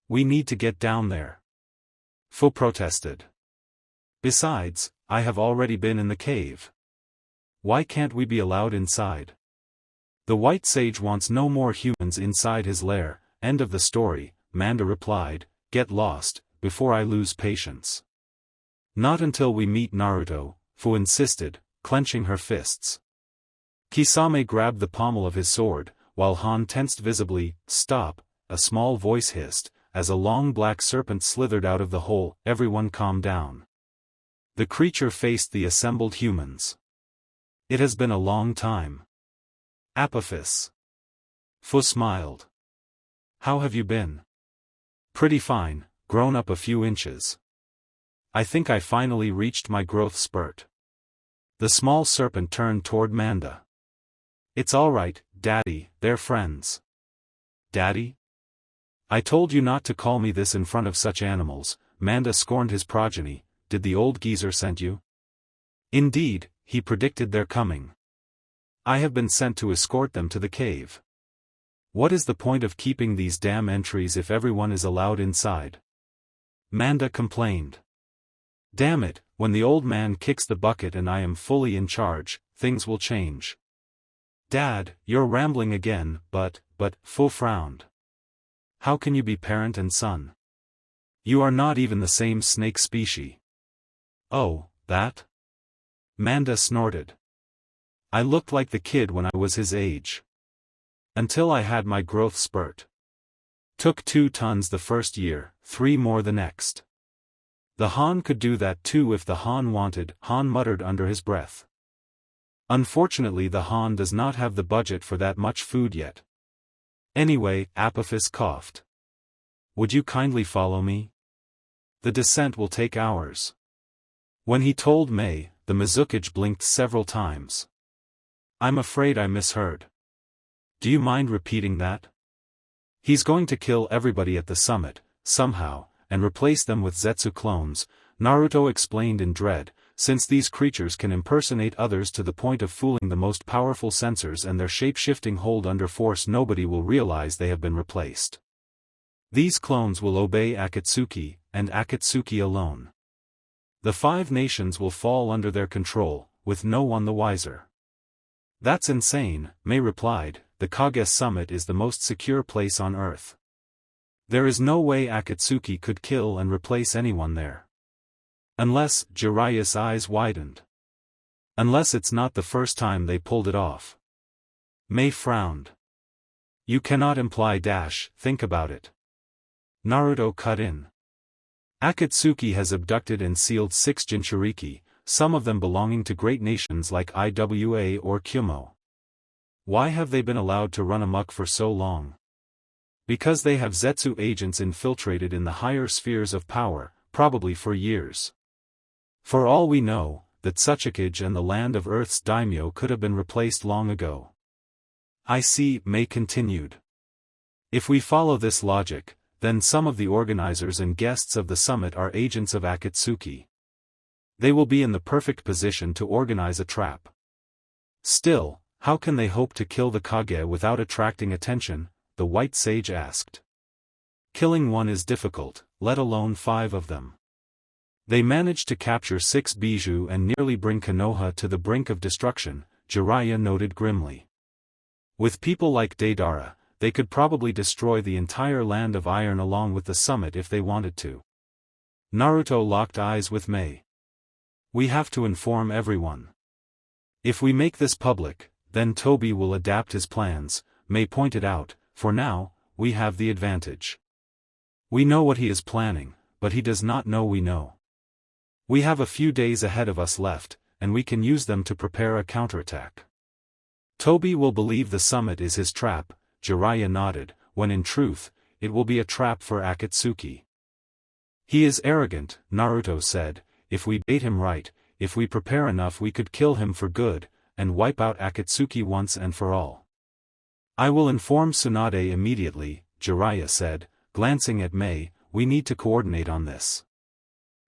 We need to get down there. Fu protested. Besides, I have already been in the cave. Why can't we be allowed inside? The White Sage wants no more humans inside his lair. End of the story, Manda replied, get lost, before I lose patience. Not until we meet Naruto, Fu insisted, clenching her fists. Kisame grabbed the pommel of his sword, while Han tensed visibly. "Stop," a small voice hissed, as a long black serpent slithered out of the hole. "Everyone calm down." The creature faced the assembled humans. "It has been a long time." Apophis. Fu smiled. "How have you been?" "Pretty fine, grown up a few inches. I think I finally reached my growth spurt." The small serpent turned toward Manda. "It's alright, Daddy, they're friends." "Daddy? I told you not to call me this in front of such animals." Manda scorned his progeny. "Did the old geezer send you?" "Indeed, he predicted their coming. I have been sent to escort them to the cave." "What is the point of keeping these damn entries if everyone is allowed inside?" Manda complained. "Damn it, when the old man kicks the bucket and I am fully in charge, things will change." "Dad, you're rambling again, but, Fu frowned. How can you be parent and son? You are not even the same snake species." "Oh, that?" Manda snorted. "I looked like the kid when I was his age. Until I had my growth spurt. Took 2 tons the first year, 3 more the next." "The Han could do that too if the Han wanted," Han muttered under his breath. "Unfortunately the Han does not have the budget for that much food yet. Anyway," Apophis coughed. "Would you kindly follow me? The descent will take hours." When he told Mei, the Mizukage blinked several times. "I'm afraid I misheard. Do you mind repeating that?" "He's going to kill everybody at the summit, somehow, and replace them with Zetsu clones," Naruto explained in dread. "Since these creatures can impersonate others to the point of fooling the most powerful sensors and their shape-shifting hold under force, nobody will realize they have been replaced. These clones will obey Akatsuki, and Akatsuki alone. The 5 nations will fall under their control, with no one the wiser." "That's insane," Mei replied. "The Kage summit is the most secure place on Earth. There is no way Akatsuki could kill and replace anyone there. Unless," Jiraiya's eyes widened. "Unless it's not the first time they pulled it off." Mei frowned. "You cannot imply think about it." Naruto cut in. "Akatsuki has abducted and sealed 6 Jinchuriki, some of them belonging to great nations like Iwa or Kyumo. Why have they been allowed to run amok for so long? Because they have Zetsu agents infiltrated in the higher spheres of power, probably for years. For all we know, the Tsuchikage and the land of Earth's daimyo could have been replaced long ago." "I see," Mei continued. "If we follow this logic, then some of the organizers and guests of the summit are agents of Akatsuki. They will be in the perfect position to organize a trap. Still, how can they hope to kill the Kage without attracting attention?" the white sage asked. "Killing one is difficult, let alone 5 of them. They managed to capture 6 Bijou and nearly bring Konoha to the brink of destruction," Jiraiya noted grimly. "With people like Deidara, they could probably destroy the entire land of iron along with the summit if they wanted to." Naruto locked eyes with Mei. "We have to inform everyone. If we make this public, then Toby will adapt his plans," Mei pointed out. "For now, we have the advantage. We know what he is planning, but he does not know we know. We have a few days ahead of us left, and we can use them to prepare a counterattack. Toby will believe the summit is his trap," Jiraiya nodded, "when in truth, it will be a trap for Akatsuki." "He is arrogant," Naruto said. "If we bait him right, if we prepare enough, we could kill him for good, and wipe out Akatsuki once and for all." "I will inform Tsunade immediately," Jiraiya said, glancing at Mei. "We need to coordinate on this.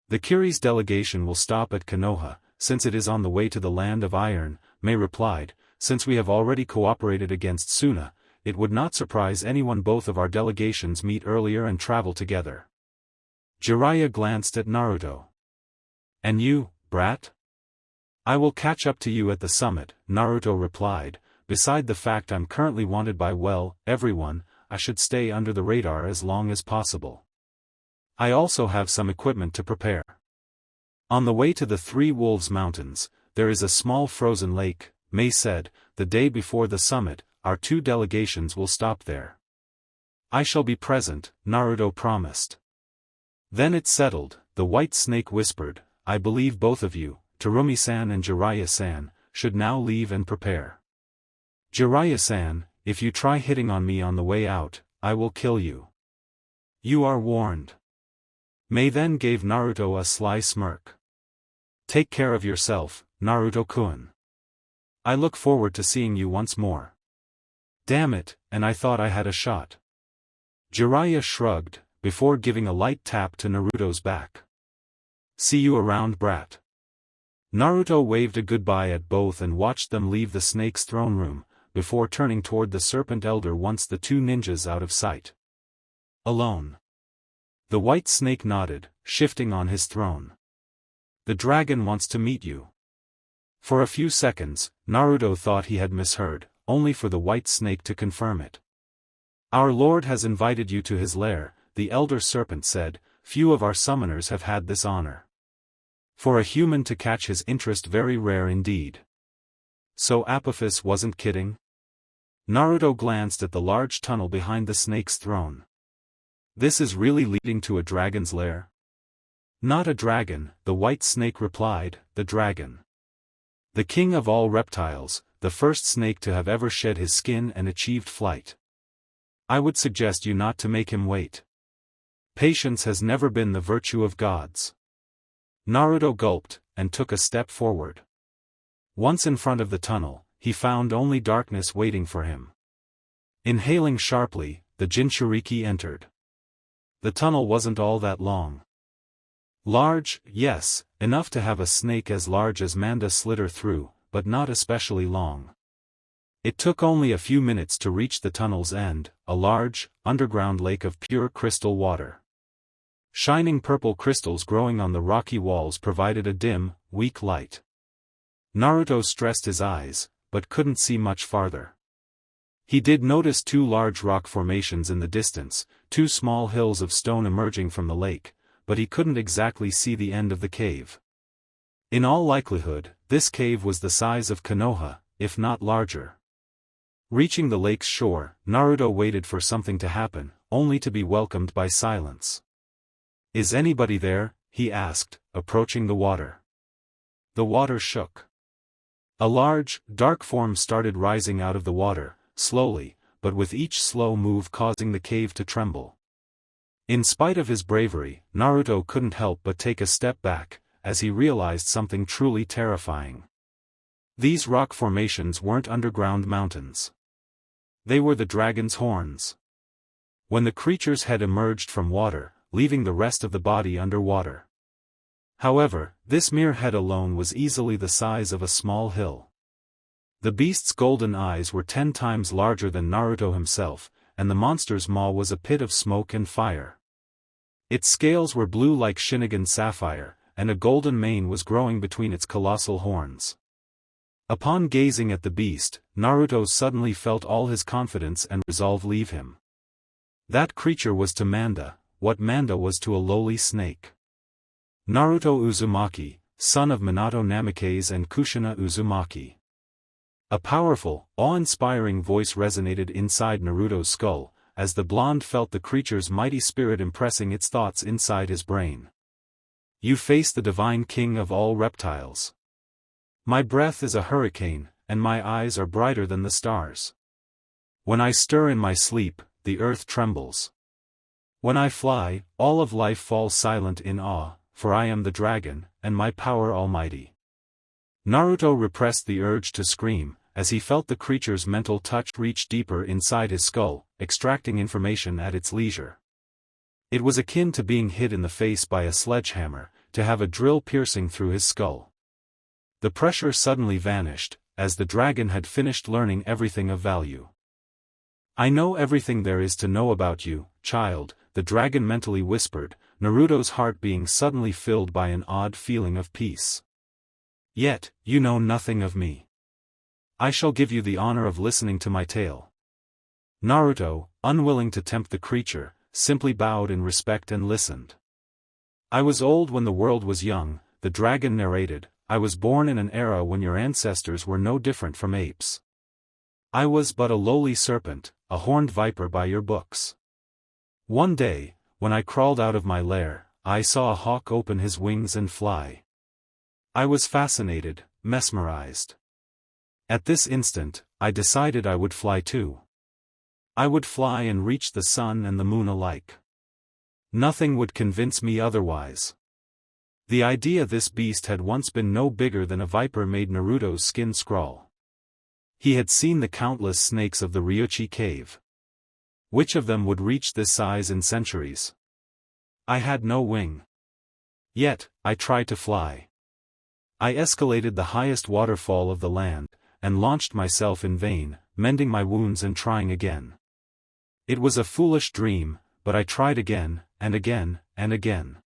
The Kiri's delegation will stop at Konoha, since it is on the way to the land of iron," Mei replied. "Since we have already cooperated against Suna, it would not surprise anyone both of our delegations meet earlier and travel together." Jiraiya glanced at Naruto. "And you, brat?" "I will catch up to you at the summit," Naruto replied. "Beside the fact I'm currently wanted by everyone, I should stay under the radar as long as possible. I also have some equipment to prepare." On the way to the 3 Wolves Mountains, there is a small frozen lake, Mei said. the day before the summit, our 2 delegations will stop there. I shall be present, Naruto promised. Then it's settled, the white snake whispered. I believe both of you, Terumi-san and Jiraiya-san, should now leave and prepare. Jiraiya-san, if you try hitting on me on the way out, I will kill you. You are warned. Mei then gave Naruto a sly smirk. Take care of yourself, Naruto-kun. I look forward to seeing you once more. Damn it, and I thought I had a shot. Jiraiya shrugged, before giving a light tap to Naruto's back. See you around, brat. Naruto waved a goodbye at both and watched them leave the snake's throne room, before turning toward the serpent elder once the 2 ninjas out of sight. Alone. The white snake nodded, shifting on his throne. The dragon wants to meet you. For a few seconds, Naruto thought he had misheard, only for the white snake to confirm it. Our lord has invited you to his lair, the elder serpent said. Few of our summoners have had this honor. For a human to catch his interest, very rare indeed. So Apophis wasn't kidding? Naruto glanced at the large tunnel behind the snake's throne. This is really leading to a dragon's lair? Not a dragon, the white snake replied, the dragon. The king of all reptiles, the first snake to have ever shed his skin and achieved flight. I would suggest you not to make him wait. Patience has never been the virtue of gods. Naruto gulped, and took a step forward. Once in front of the tunnel, he found only darkness waiting for him. Inhaling sharply, the Jinchuriki entered. The tunnel wasn't all that long. Large, yes, enough to have a snake as large as Manda slither through, but not especially long. It took only a few minutes to reach the tunnel's end, a large, underground lake of pure crystal water. Shining purple crystals growing on the rocky walls provided a dim, weak light. Naruto stressed his eyes, but couldn't see much farther. He did notice 2 large rock formations in the distance, 2 small hills of stone emerging from the lake, but he couldn't exactly see the end of the cave. In all likelihood, this cave was the size of Konoha, if not larger. Reaching the lake's shore, Naruto waited for something to happen, only to be welcomed by silence. Is anybody there? He asked, approaching the water. The water shook. A large, dark form started rising out of the water, slowly, but with each slow move causing the cave to tremble. In spite of his bravery, Naruto couldn't help but take a step back, as he realized something truly terrifying. These rock formations weren't underground mountains. They were the dragon's horns. When the creature's head emerged from water, leaving the rest of the body underwater. However, this mere head alone was easily the size of a small hill. The beast's golden eyes were 10 times larger than Naruto himself, and the monster's maw was a pit of smoke and fire. Its scales were blue like Shinigami sapphire, and a golden mane was growing between its colossal horns. Upon gazing at the beast, Naruto suddenly felt all his confidence and resolve leave him. That creature was to Manda, what Manda was to a lowly snake. Naruto Uzumaki, son of Minato Namikaze and Kushina Uzumaki. A powerful, awe-inspiring voice resonated inside Naruto's skull, as the blonde felt the creature's mighty spirit impressing its thoughts inside his brain. You face the divine king of all reptiles. My breath is a hurricane, and my eyes are brighter than the stars. When I stir in my sleep, the earth trembles. When I fly, all of life falls silent in awe, for I am the dragon, and my power almighty. Naruto repressed the urge to scream, as he felt the creature's mental touch reach deeper inside his skull, extracting information at its leisure. It was akin to being hit in the face by a sledgehammer, to have a drill piercing through his skull. The pressure suddenly vanished, as the dragon had finished learning everything of value. I know everything there is to know about you, child, the dragon mentally whispered, Naruto's heart being suddenly filled by an odd feeling of peace. Yet, you know nothing of me. I shall give you the honor of listening to my tale. Naruto, unwilling to tempt the creature, simply bowed in respect and listened. I was old when the world was young, the dragon narrated. I was born in an era when your ancestors were no different from apes. I was but a lowly serpent, a horned viper by your books. One day, when I crawled out of my lair, I saw a hawk open his wings and fly. I was fascinated, mesmerized. At this instant, I decided I would fly too. I would fly and reach the sun and the moon alike. Nothing would convince me otherwise. The idea this beast had once been no bigger than a viper made Naruto's skin crawl. He had seen the countless snakes of the Ryuchi cave. Which of them would reach this size in centuries? I had no wing. Yet, I tried to fly. I escalated the highest waterfall of the land, and launched myself in vain, mending my wounds and trying again. It was a foolish dream, but I tried again, and again, and again.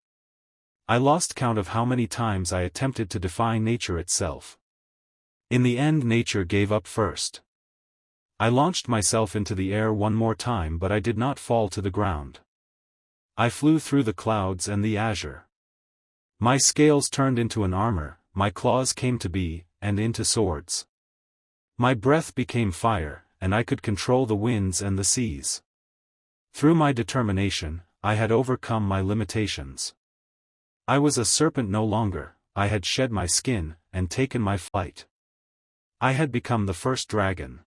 I lost count of how many times I attempted to defy nature itself. In the end, nature gave up first. I launched myself into the air one more time, but I did not fall to the ground. I flew through the clouds and the azure. My scales turned into an armor, my claws came to be, and into swords. My breath became fire, and I could control the winds and the seas. Through my determination, I had overcome my limitations. I was a serpent no longer, I had shed my skin, and taken my flight. I had become the first dragon.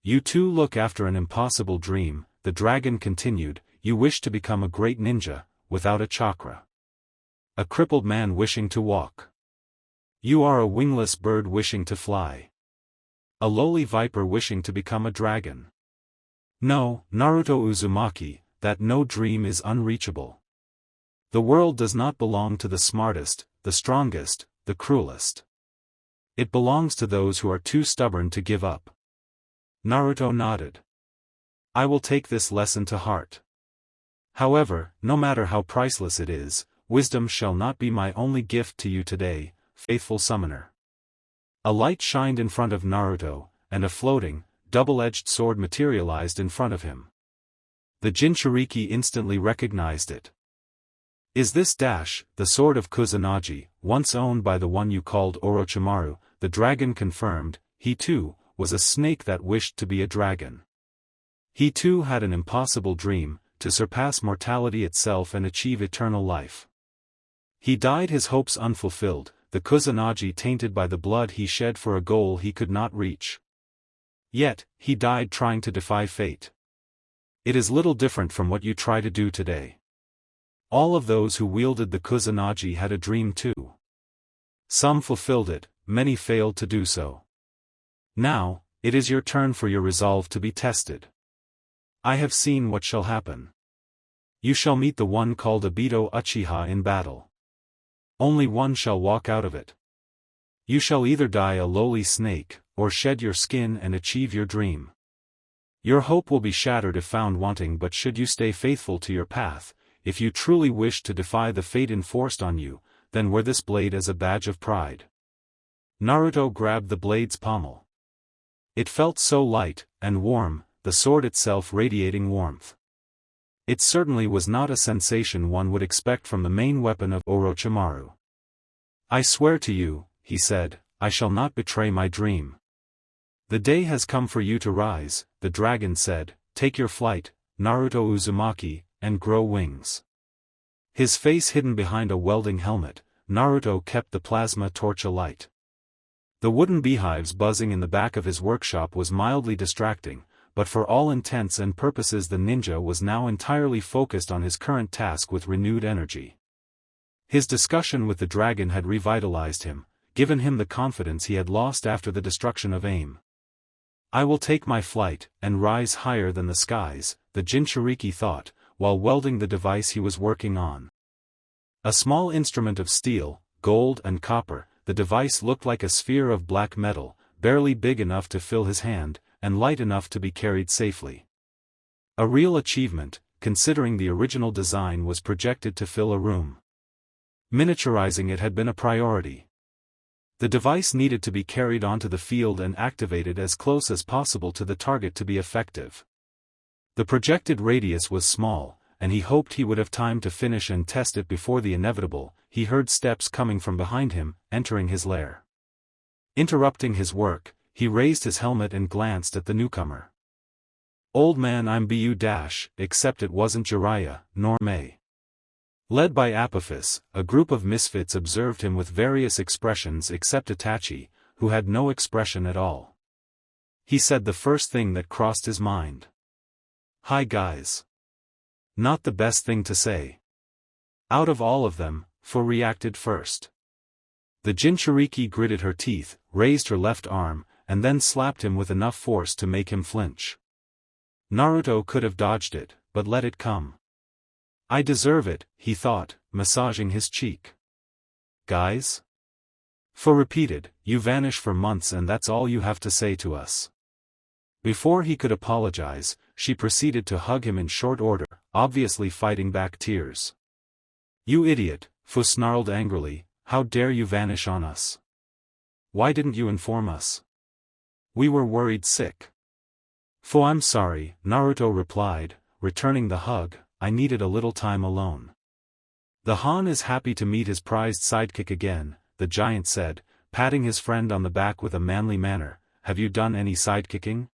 You too look after an impossible dream, the dragon continued, you wish to become a great ninja, without a chakra. A crippled man wishing to walk. You are a wingless bird wishing to fly. A lowly viper wishing to become a dragon. No, Naruto Uzumaki, that no dream is unreachable. The world does not belong to the smartest, the strongest, the cruelest. It belongs to those who are too stubborn to give up. Naruto nodded. I will take this lesson to heart. However, no matter how priceless it is, wisdom shall not be my only gift to you today, faithful summoner. A light shined in front of Naruto, and a floating, double-edged sword materialized in front of him. The Jinchuriki instantly recognized it. Is this the sword of Kusanagi, once owned by the one you called Orochimaru? The dragon confirmed, he too, was a snake that wished to be a dragon. He too had an impossible dream, to surpass mortality itself and achieve eternal life. He died his hopes unfulfilled, the Kusanagi tainted by the blood he shed for a goal he could not reach. Yet, he died trying to defy fate. It is little different from what you try to do today. All of those who wielded the Kusanagi had a dream too. Some fulfilled it, many failed to do so. Now, it is your turn for your resolve to be tested. I have seen what shall happen. You shall meet the one called Obito Uchiha in battle. Only one shall walk out of it. You shall either die a lowly snake, or shed your skin and achieve your dream. Your hope will be shattered if found wanting, but should you stay faithful to your path, if you truly wish to defy the fate enforced on you, then wear this blade as a badge of pride. Naruto grabbed the blade's pommel. It felt so light, and warm, the sword itself radiating warmth. It certainly was not a sensation one would expect from the main weapon of Orochimaru. I swear to you, he said, I shall not betray my dream. The day has come for you to rise, the dragon said, take your flight, Naruto Uzumaki, and grow wings. His face hidden behind a welding helmet, Naruto kept the plasma torch alight. The wooden beehives buzzing in the back of his workshop was mildly distracting, but for all intents and purposes the ninja was now entirely focused on his current task with renewed energy. His discussion with the dragon had revitalized him, given him the confidence he had lost after the destruction of AIM. I will take my flight, and rise higher than the skies, the Jinchuriki thought, while welding the device he was working on. A small instrument of steel, gold and copper, the device looked like a sphere of black metal, barely big enough to fill his hand, and light enough to be carried safely. A real achievement, considering the original design was projected to fill a room. Miniaturizing it had been a priority. The device needed to be carried onto the field and activated as close as possible to the target to be effective. The projected radius was small, and he hoped he would have time to finish and test it before the inevitable. He heard steps coming from behind him, entering his lair. Interrupting his work, he raised his helmet and glanced at the newcomer. "Old man, I'm Bu dash," except it wasn't Jiraiya, nor Mei. Led by Apophis, a group of misfits observed him with various expressions except Itachi, who had no expression at all. He said the first thing that crossed his mind. "Hi guys." Not the best thing to say. Out of all of them, Fu reacted first. The Jinchuriki gritted her teeth, raised her left arm, and then slapped him with enough force to make him flinch. Naruto could have dodged it, but let it come. "I deserve it," he thought, massaging his cheek. "Guys?" Fu repeated, "You vanish for months and that's all you have to say to us." Before he could apologize, she proceeded to hug him in short order, obviously fighting back tears. "You idiot," Fu snarled angrily, "how dare you vanish on us? Why didn't you inform us? We were worried sick." "Fu, I'm sorry," Naruto replied, returning the hug, "I needed a little time alone." "The Han is happy to meet his prized sidekick again," the giant said, patting his friend on the back with a manly manner. "Have you done any sidekicking?"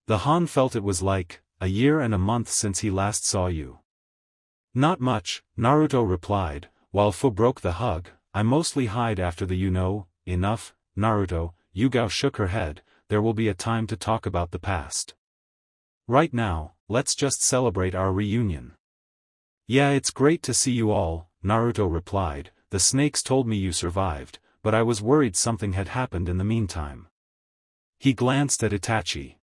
The Han felt it was like a year and a month since he last saw you. "Not much," Naruto replied, while Fu broke the hug. "I mostly hide after the enough, Naruto." Yugao shook her head. "There will be a time to talk about the past. Right now, let's just celebrate our reunion." "Yeah, it's great to see you all," Naruto replied. "The snakes told me you survived, but I was worried something had happened in the meantime." He glanced at Itachi.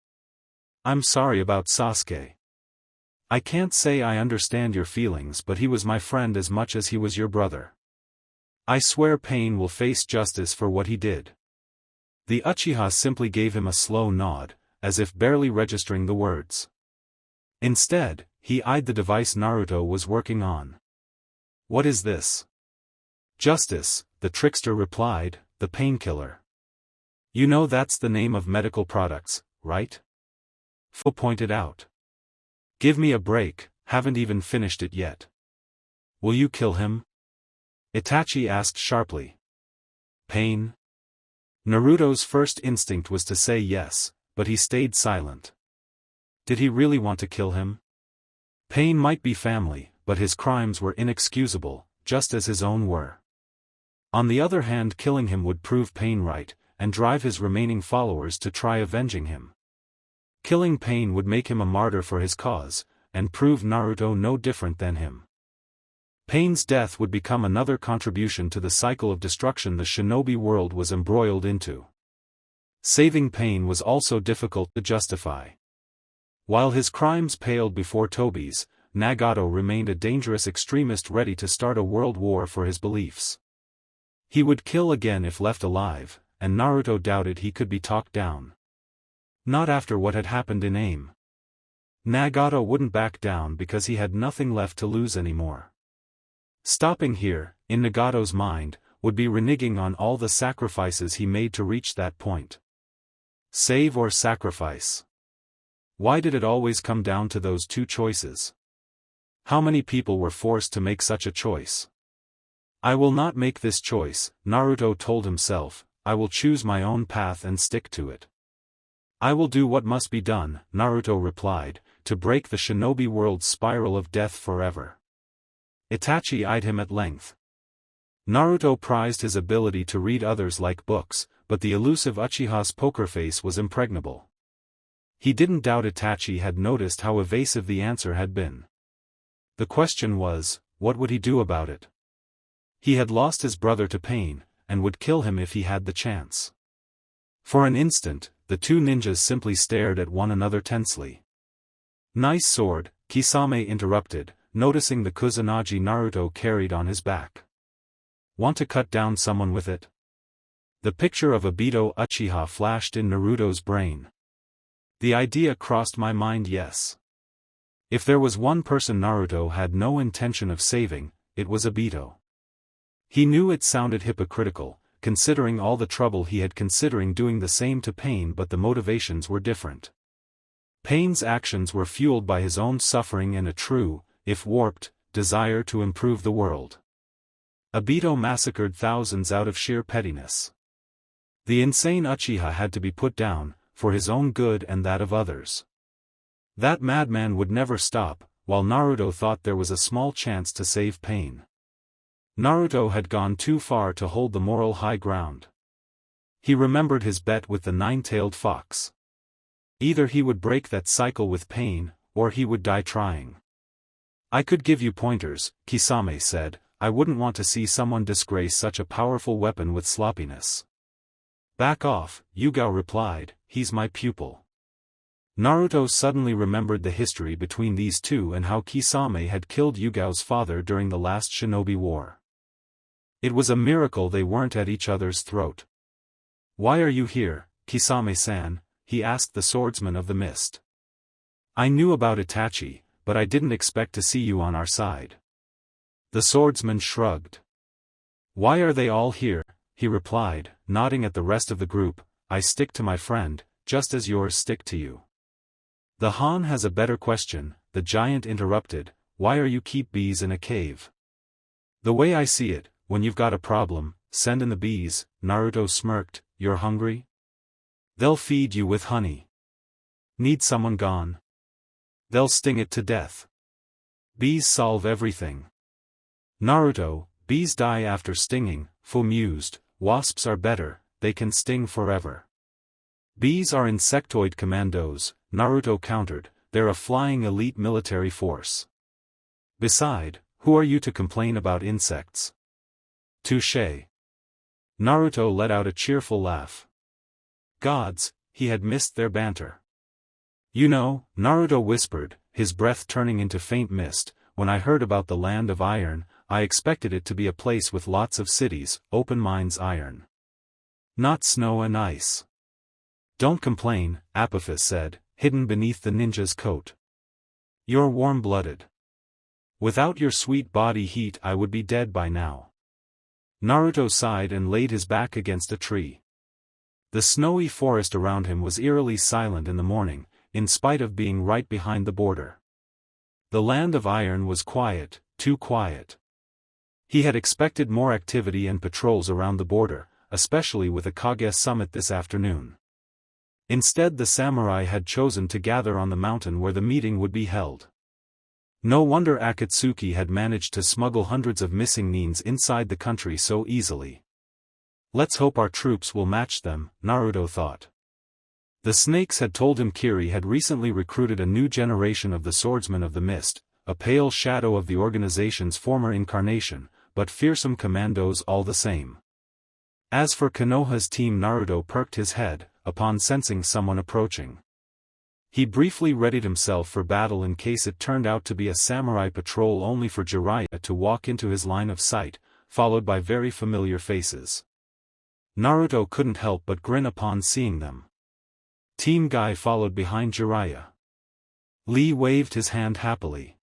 "I'm sorry about Sasuke. I can't say I understand your feelings, but he was my friend as much as he was your brother. I swear Pain will face justice for what he did." The Uchiha simply gave him a slow nod, as if barely registering the words. Instead, he eyed the device Naruto was working on. "What is this?" "Justice," the trickster replied, "the painkiller. You know that's the name of medical products, right?" Fu pointed out. "Give me a break, haven't even finished it yet." "Will you kill him?" Itachi asked sharply. "Pain?" Naruto's first instinct was to say yes, but he stayed silent. Did he really want to kill him? Pain might be family, but his crimes were inexcusable, just as his own were. On the other hand, killing him would prove Pain right, and drive his remaining followers to try avenging him. Killing Pain would make him a martyr for his cause, and prove Naruto no different than him. Pain's death would become another contribution to the cycle of destruction the Shinobi world was embroiled into. Saving Pain was also difficult to justify. While his crimes paled before Tobi's, Nagato remained a dangerous extremist ready to start a world war for his beliefs. He would kill again if left alive, and Naruto doubted he could be talked down. Not after what had happened in AIM. Nagato wouldn't back down because he had nothing left to lose anymore. Stopping here, in Nagato's mind, would be reneging on all the sacrifices he made to reach that point. Save or sacrifice? Why did it always come down to those two choices? How many people were forced to make such a choice? "I will not make this choice," Naruto told himself. "I will choose my own path and stick to it." "I will do what must be done," Naruto replied, "to break the Shinobi world's spiral of death forever." Itachi eyed him at length. Naruto prized his ability to read others like books, but the elusive Uchiha's poker face was impregnable. He didn't doubt Itachi had noticed how evasive the answer had been. The question was, what would he do about it? He had lost his brother to Pain, and would kill him if he had the chance. For an instant, the two ninjas simply stared at one another tensely. "Nice sword," Kisame interrupted, noticing the Kusanagi Naruto carried on his back. "Want to cut down someone with it?" The picture of Obito Uchiha flashed in Naruto's brain. The idea crossed my mind, yes. If there was one person Naruto had no intention of saving, it was Obito. He knew it sounded hypocritical, considering all the trouble he had considering doing the same to Pain, but the motivations were different. Pain's actions were fueled by his own suffering and a true, if warped, desire to improve the world. Obito massacred thousands out of sheer pettiness. The insane Uchiha had to be put down, for his own good and that of others. That madman would never stop, while Naruto thought there was a small chance to save Pain. Naruto had gone too far to hold the moral high ground. He remembered his bet with the nine-tailed fox. Either he would break that cycle with Pain, or he would die trying. I could give you pointers, Kisame said. I wouldn't want to see someone disgrace such a powerful weapon with sloppiness. Back off, Yugao replied, he's my pupil. Naruto suddenly remembered the history between these two and how Kisame had killed Yugao's father during the last Shinobi War. It was a miracle they weren't at each other's throat. Why are you here, Kisame-san? He asked the swordsman of the mist. I knew about Itachi, but I didn't expect to see you on our side. The swordsman shrugged. Why are they all here? He replied, nodding at the rest of the group. I stick to my friend, just as yours stick to you. The Han has a better question, the giant interrupted. Why are you keep bees in a cave? The way I see it, when you've got a problem, send in the bees. Naruto smirked. You're hungry? They'll feed you with honey. Need someone gone? They'll sting it to death. Bees solve everything. Naruto, bees die after stinging, Fu mused. Wasps are better, they can sting forever. Bees are insectoid commandos, Naruto countered. They're a flying elite military force. Beside, who are you to complain about insects? Touché. Naruto let out a cheerful laugh. Gods, he had missed their banter. You know, Naruto whispered, his breath turning into faint mist, when I heard about the land of iron, I expected it to be a place with lots of cities, open mines iron. Not snow and ice. Don't complain, Apophis said, hidden beneath the ninja's coat. You're warm-blooded. Without your sweet body heat I would be dead by now. Naruto sighed and laid his back against a tree. The snowy forest around him was eerily silent in the morning, in spite of being right behind the border. The land of iron was quiet, too quiet. He had expected more activity and patrols around the border, especially with a Hokage summit this afternoon. Instead the samurai had chosen to gather on the mountain where the meeting would be held. No wonder Akatsuki had managed to smuggle hundreds of missing nins inside the country so easily. Let's hope our troops will match them, Naruto thought. The snakes had told him Kiri had recently recruited a new generation of the Swordsmen of the Mist, a pale shadow of the organization's former incarnation, but fearsome commandos all the same. As for Konoha's team, Naruto perked his head, upon sensing someone approaching. He briefly readied himself for battle in case it turned out to be a samurai patrol, only for Jiraiya to walk into his line of sight, followed by very familiar faces. Naruto couldn't help but grin upon seeing them. Team Guy followed behind Jiraiya. Lee waved his hand happily.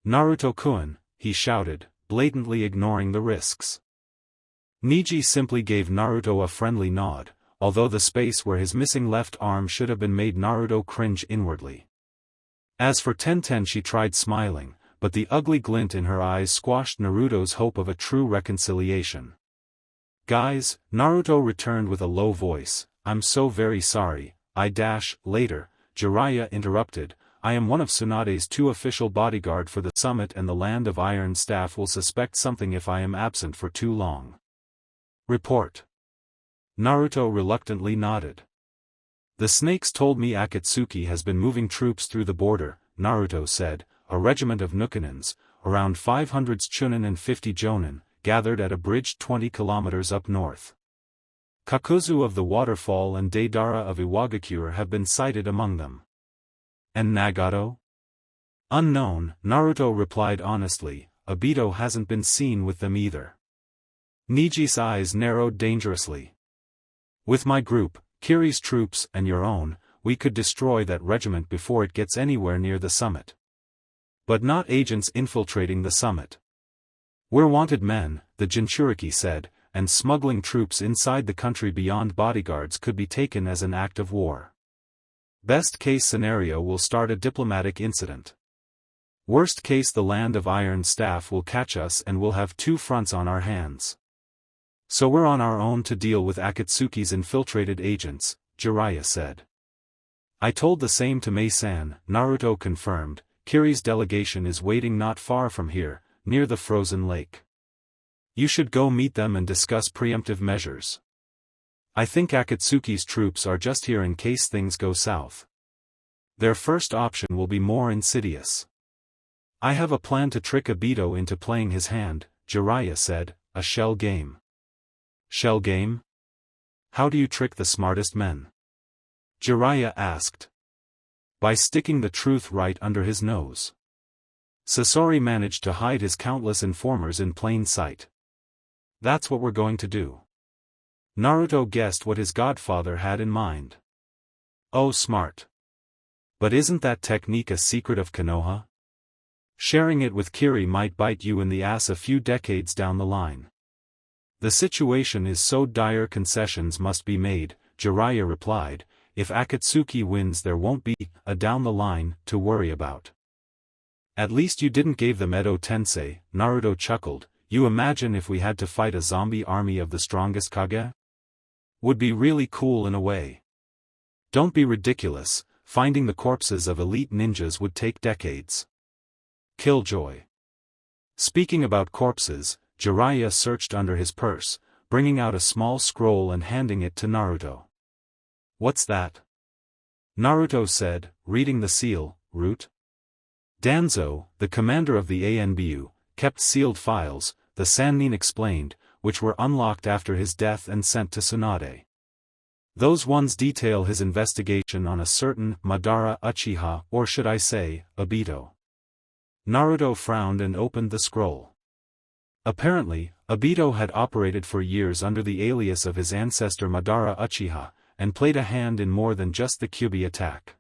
Naruto-kun, he shouted, blatantly ignoring the risks. Neji simply gave Naruto a friendly nod, although the space where his missing left arm should have been made Naruto cringe inwardly. As for Tenten, she tried smiling, but the ugly glint in her eyes squashed Naruto's hope of a true reconciliation. Guys, Naruto returned with a low voice, I'm so very sorry. Later, Jiraiya interrupted, I am one of Tsunade's 2 official bodyguard for the summit, and the Land of Iron staff will suspect something if I am absent for too long. Report. Naruto reluctantly nodded. The snakes told me Akatsuki has been moving troops through the border, Naruto said. A regiment of Nukanins, around 500 Chunin and 50 Jonin, gathered at a bridge 20 kilometers up north. Kakuzu of the Waterfall and Deidara of Iwagakure have been sighted among them. And Nagato? Unknown, Naruto replied honestly. Obito hasn't been seen with them either. Niji's eyes narrowed dangerously. With my group, Kiri's troops and your own, we could destroy that regiment before it gets anywhere near the summit. But not agents infiltrating the summit. We're wanted men, the Jinchuriki said, and smuggling troops inside the country beyond bodyguards could be taken as an act of war. Best case scenario, will start a diplomatic incident. Worst case, the Land of Iron staff will catch us and we'll have 2 fronts on our hands. So we're on our own to deal with Akatsuki's infiltrated agents, Jiraiya said. I told the same to Mei-san, Naruto confirmed. Kiri's delegation is waiting not far from here, near the frozen lake. You should go meet them and discuss preemptive measures. I think Akatsuki's troops are just here in case things go south. Their first option will be more insidious. I have a plan to trick Obito into playing his hand, Jiraiya said, a shell game. Shell game? How do you trick the smartest men? Jiraiya asked. By sticking the truth right under his nose. Sasori managed to hide his countless informers in plain sight. That's what we're going to do. Naruto guessed what his godfather had in mind. Oh, smart. But isn't that technique a secret of Konoha? Sharing it with Kiri might bite you in the ass a few decades down the line. The situation is so dire, concessions must be made, Jiraiya replied. If Akatsuki wins, there won't be a down the line to worry about. At least you didn't give them Edo Tensei, Naruto chuckled. You imagine if we had to fight a zombie army of the strongest Kage? Would be really cool in a way. Don't be ridiculous, finding the corpses of elite ninjas would take decades. Killjoy. Speaking about corpses, Jiraiya searched under his purse, bringing out a small scroll and handing it to Naruto. What's that? Naruto said, reading the seal. Root? Danzo, the commander of the ANBU, kept sealed files, the Sannin explained, which were unlocked after his death and sent to Tsunade. Those ones detail his investigation on a certain Madara Uchiha, or should I say, Obito. Naruto frowned and opened the scroll. Apparently, Obito had operated for years under the alias of his ancestor Madara Uchiha, and played a hand in more than just the Kyuubi attack.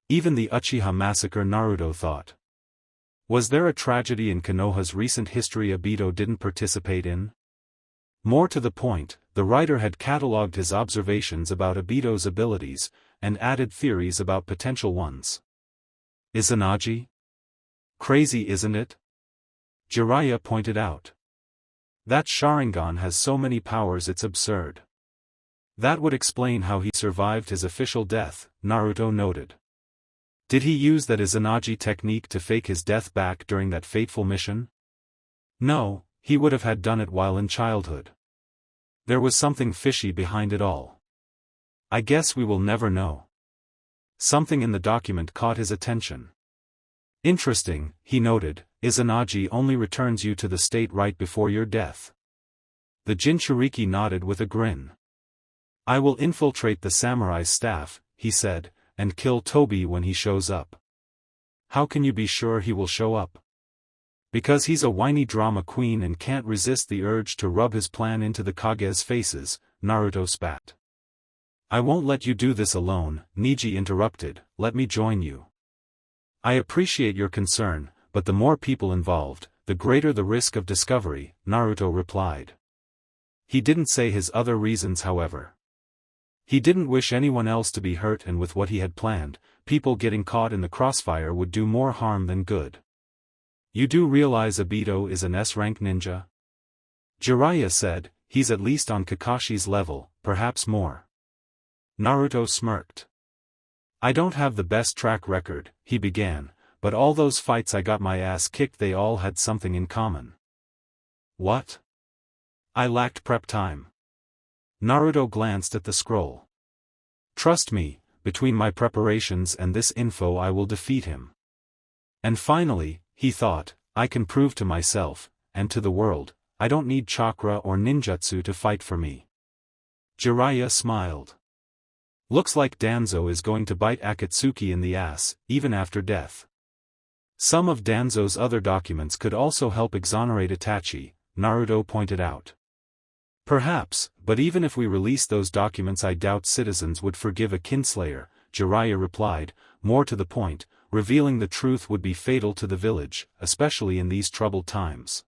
Even the Uchiha massacre, Naruto thought. Was there a tragedy in Konoha's recent history Obito didn't participate in? More to the point, the writer had catalogued his observations about Obito's abilities, and added theories about potential ones. Izanagi? Crazy, isn't it? Jiraiya pointed out. That Sharingan has so many powers it's absurd. That would explain how he survived his official death, Naruto noted. Did he use that Izanagi technique to fake his death back during that fateful mission? No, he would have had done it while in childhood. There was something fishy behind it all. I guess we will never know. Something in the document caught his attention. Interesting, he noted, Izanagi only returns you to the state right before your death. The Jinchuriki nodded with a grin. I will infiltrate the samurai's staff, he said, and kill Tobi when he shows up. How can you be sure he will show up? Because he's a whiny drama queen and can't resist the urge to rub his plan into the Kage's faces, Naruto spat. I won't let you do this alone, Neji interrupted, let me join you. I appreciate your concern, but the more people involved, the greater the risk of discovery, Naruto replied. He didn't say his other reasons, however. He didn't wish anyone else to be hurt, and with what he had planned, people getting caught in the crossfire would do more harm than good. You do realize Obito is an S-rank ninja? Jiraiya said, he's at least on Kakashi's level, perhaps more. Naruto smirked. I don't have the best track record, he began, but all those fights I got my ass kicked, they all had something in common. What? I lacked prep time. Naruto glanced at the scroll. Trust me, between my preparations and this info I will defeat him. And finally, he thought, I can prove to myself, and to the world, I don't need chakra or ninjutsu to fight for me. Jiraiya smiled. Looks like Danzo is going to bite Akatsuki in the ass, even after death. Some of Danzo's other documents could also help exonerate Itachi, Naruto pointed out. Perhaps, but even if we release those documents I doubt citizens would forgive a kinslayer, Jiraiya replied, more to the point, revealing the truth would be fatal to the village, especially in these troubled times.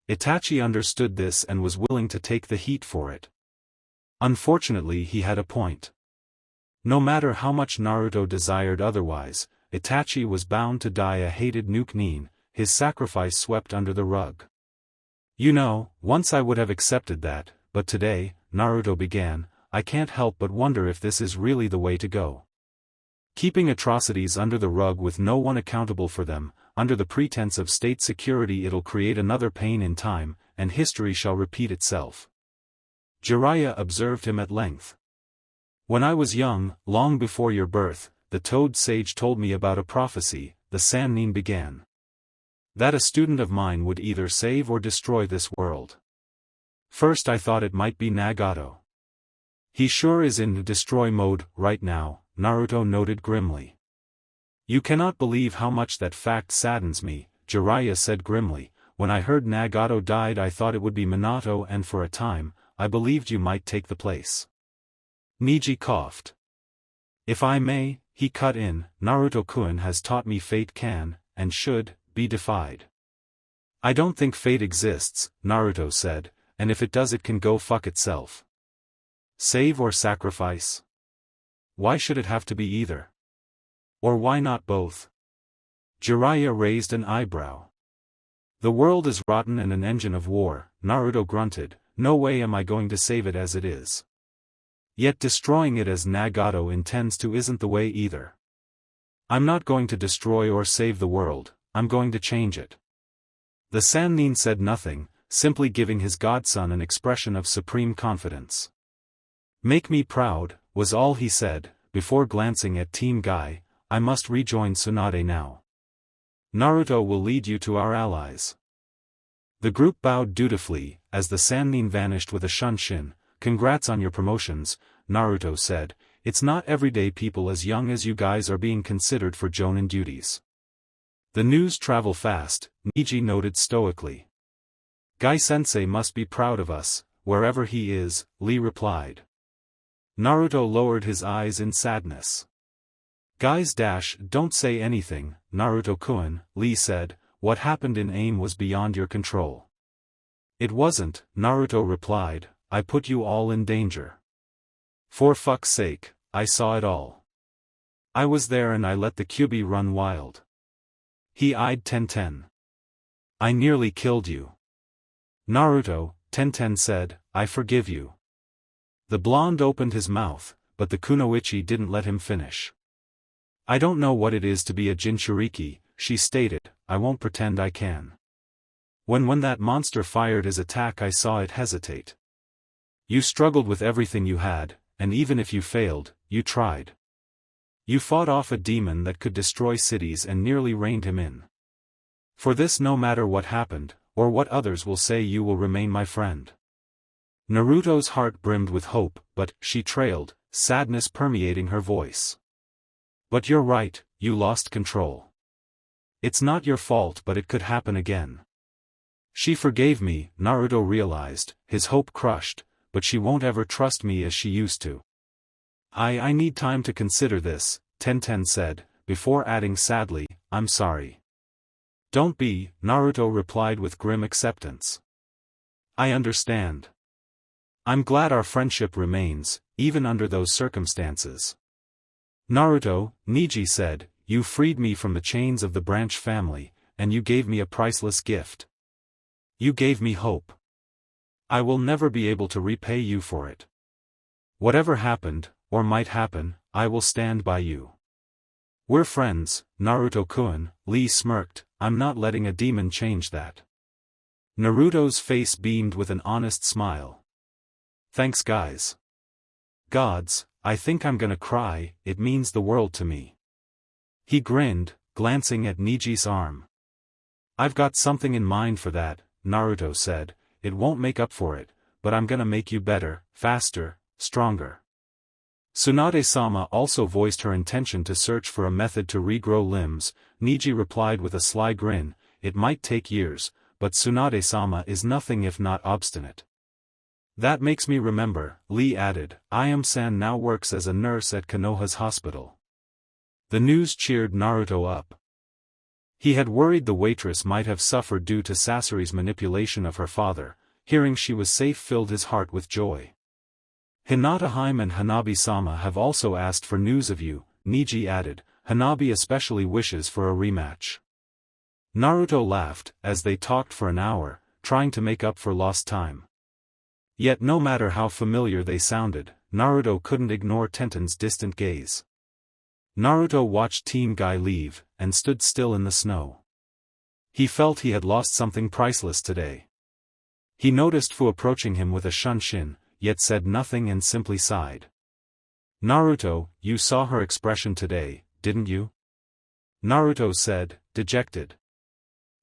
Itachi understood this and was willing to take the heat for it. Unfortunately, he had a point. No matter how much Naruto desired otherwise, Itachi was bound to die a hated nuke nin, his sacrifice swept under the rug. You know, once I would have accepted that, but today, Naruto began, I can't help but wonder if this is really the way to go. Keeping atrocities under the rug with no one accountable for them, under the pretense of state security, it'll create another pain in time, and history shall repeat itself. Jiraiya observed him at length. When I was young, long before your birth, the Toad Sage told me about a prophecy, the Sannin began. That a student of mine would either save or destroy this world. First I thought it might be Nagato. He sure is in destroy mode right now, Naruto noted grimly. You cannot believe how much that fact saddens me, Jiraiya said grimly. When I heard Nagato died I thought it would be Minato, and for a time, I believed you might take the place. Neji coughed. If I may, he cut in, Naruto-kun has taught me fate can, and should, be defied. I don't think fate exists, Naruto said, and if it does it can go fuck itself. Save or sacrifice? Why should it have to be either? Or why not both? Jiraiya raised an eyebrow. The world is rotten and an engine of war, Naruto grunted, no way am I going to save it as it is. Yet destroying it as Nagato intends to isn't the way either. I'm not going to destroy or save the world, I'm going to change it. The Sannin said nothing, simply giving his godson an expression of supreme confidence. Make me proud, was all he said, before glancing at Team Guy. I must rejoin Tsunade now. Naruto will lead you to our allies. The group bowed dutifully, as the Sannin vanished with a shunshin. Congrats on your promotions, Naruto said, it's not everyday people as young as you guys are being considered for jonin duties. The news travel fast, Neji noted stoically. Guy-sensei must be proud of us, wherever he is, Lee replied. Naruto lowered his eyes in sadness. Guys don't say anything, Naruto-kun, Lee said, what happened in AIM was beyond your control. It wasn't, Naruto replied, I put you all in danger. For fuck's sake, I saw it all. I was there and I let the Kyuubi run wild. He eyed Tenten. I nearly killed you. Naruto, Tenten said, I forgive you. The blonde opened his mouth, but the kunoichi didn't let him finish. I don't know what it is to be a Jinchuriki, she stated, I won't pretend I can. When that monster fired his attack I saw it hesitate. You struggled with everything you had, and even if you failed, you tried. You fought off a demon that could destroy cities and nearly reined him in. For this, no matter what happened, or what others will say, you will remain my friend. Naruto's heart brimmed with hope, but, she trailed, sadness permeating her voice. But you're right, you lost control. It's not your fault, but it could happen again. She forgave me, Naruto realized, his hope crushed, but she won't ever trust me as she used to. I need time to consider this, Tenten said, before adding sadly, I'm sorry. Don't be, Naruto replied with grim acceptance. I understand. I'm glad our friendship remains, even under those circumstances. Naruto, Neji said, you freed me from the chains of the Branch family, and you gave me a priceless gift. You gave me hope. I will never be able to repay you for it. Whatever happened, or might happen, I will stand by you. We're friends, Naruto-kun, Lee smirked, I'm not letting a demon change that. Naruto's face beamed with an honest smile. Thanks guys. Gods, I think I'm gonna cry, it means the world to me. He grinned, glancing at Neji's arm. I've got something in mind for that, Naruto said, it won't make up for it, but I'm gonna make you better, faster, stronger. Tsunade-sama also voiced her intention to search for a method to regrow limbs. Neji replied with a sly grin, it might take years, but Tsunade-sama is nothing if not obstinate. That makes me remember, Lee added, Ayame-san now works as a nurse at Konoha's hospital. The news cheered Naruto up. He had worried the waitress might have suffered due to Sasori's manipulation of her father. Hearing she was safe filled his heart with joy. Hinata-hime and Hanabi-sama have also asked for news of you, Neji added. Hanabi especially wishes for a rematch. Naruto laughed. As they talked for an hour, trying to make up for lost time. Yet no matter how familiar they sounded, Naruto couldn't ignore Tenten's distant gaze. Naruto watched Team Guy leave, and stood still in the snow. He felt he had lost something priceless today. He noticed Fu approaching him with a shunshin, yet said nothing and simply sighed. Naruto, you saw her expression today, didn't you? Naruto said, dejected.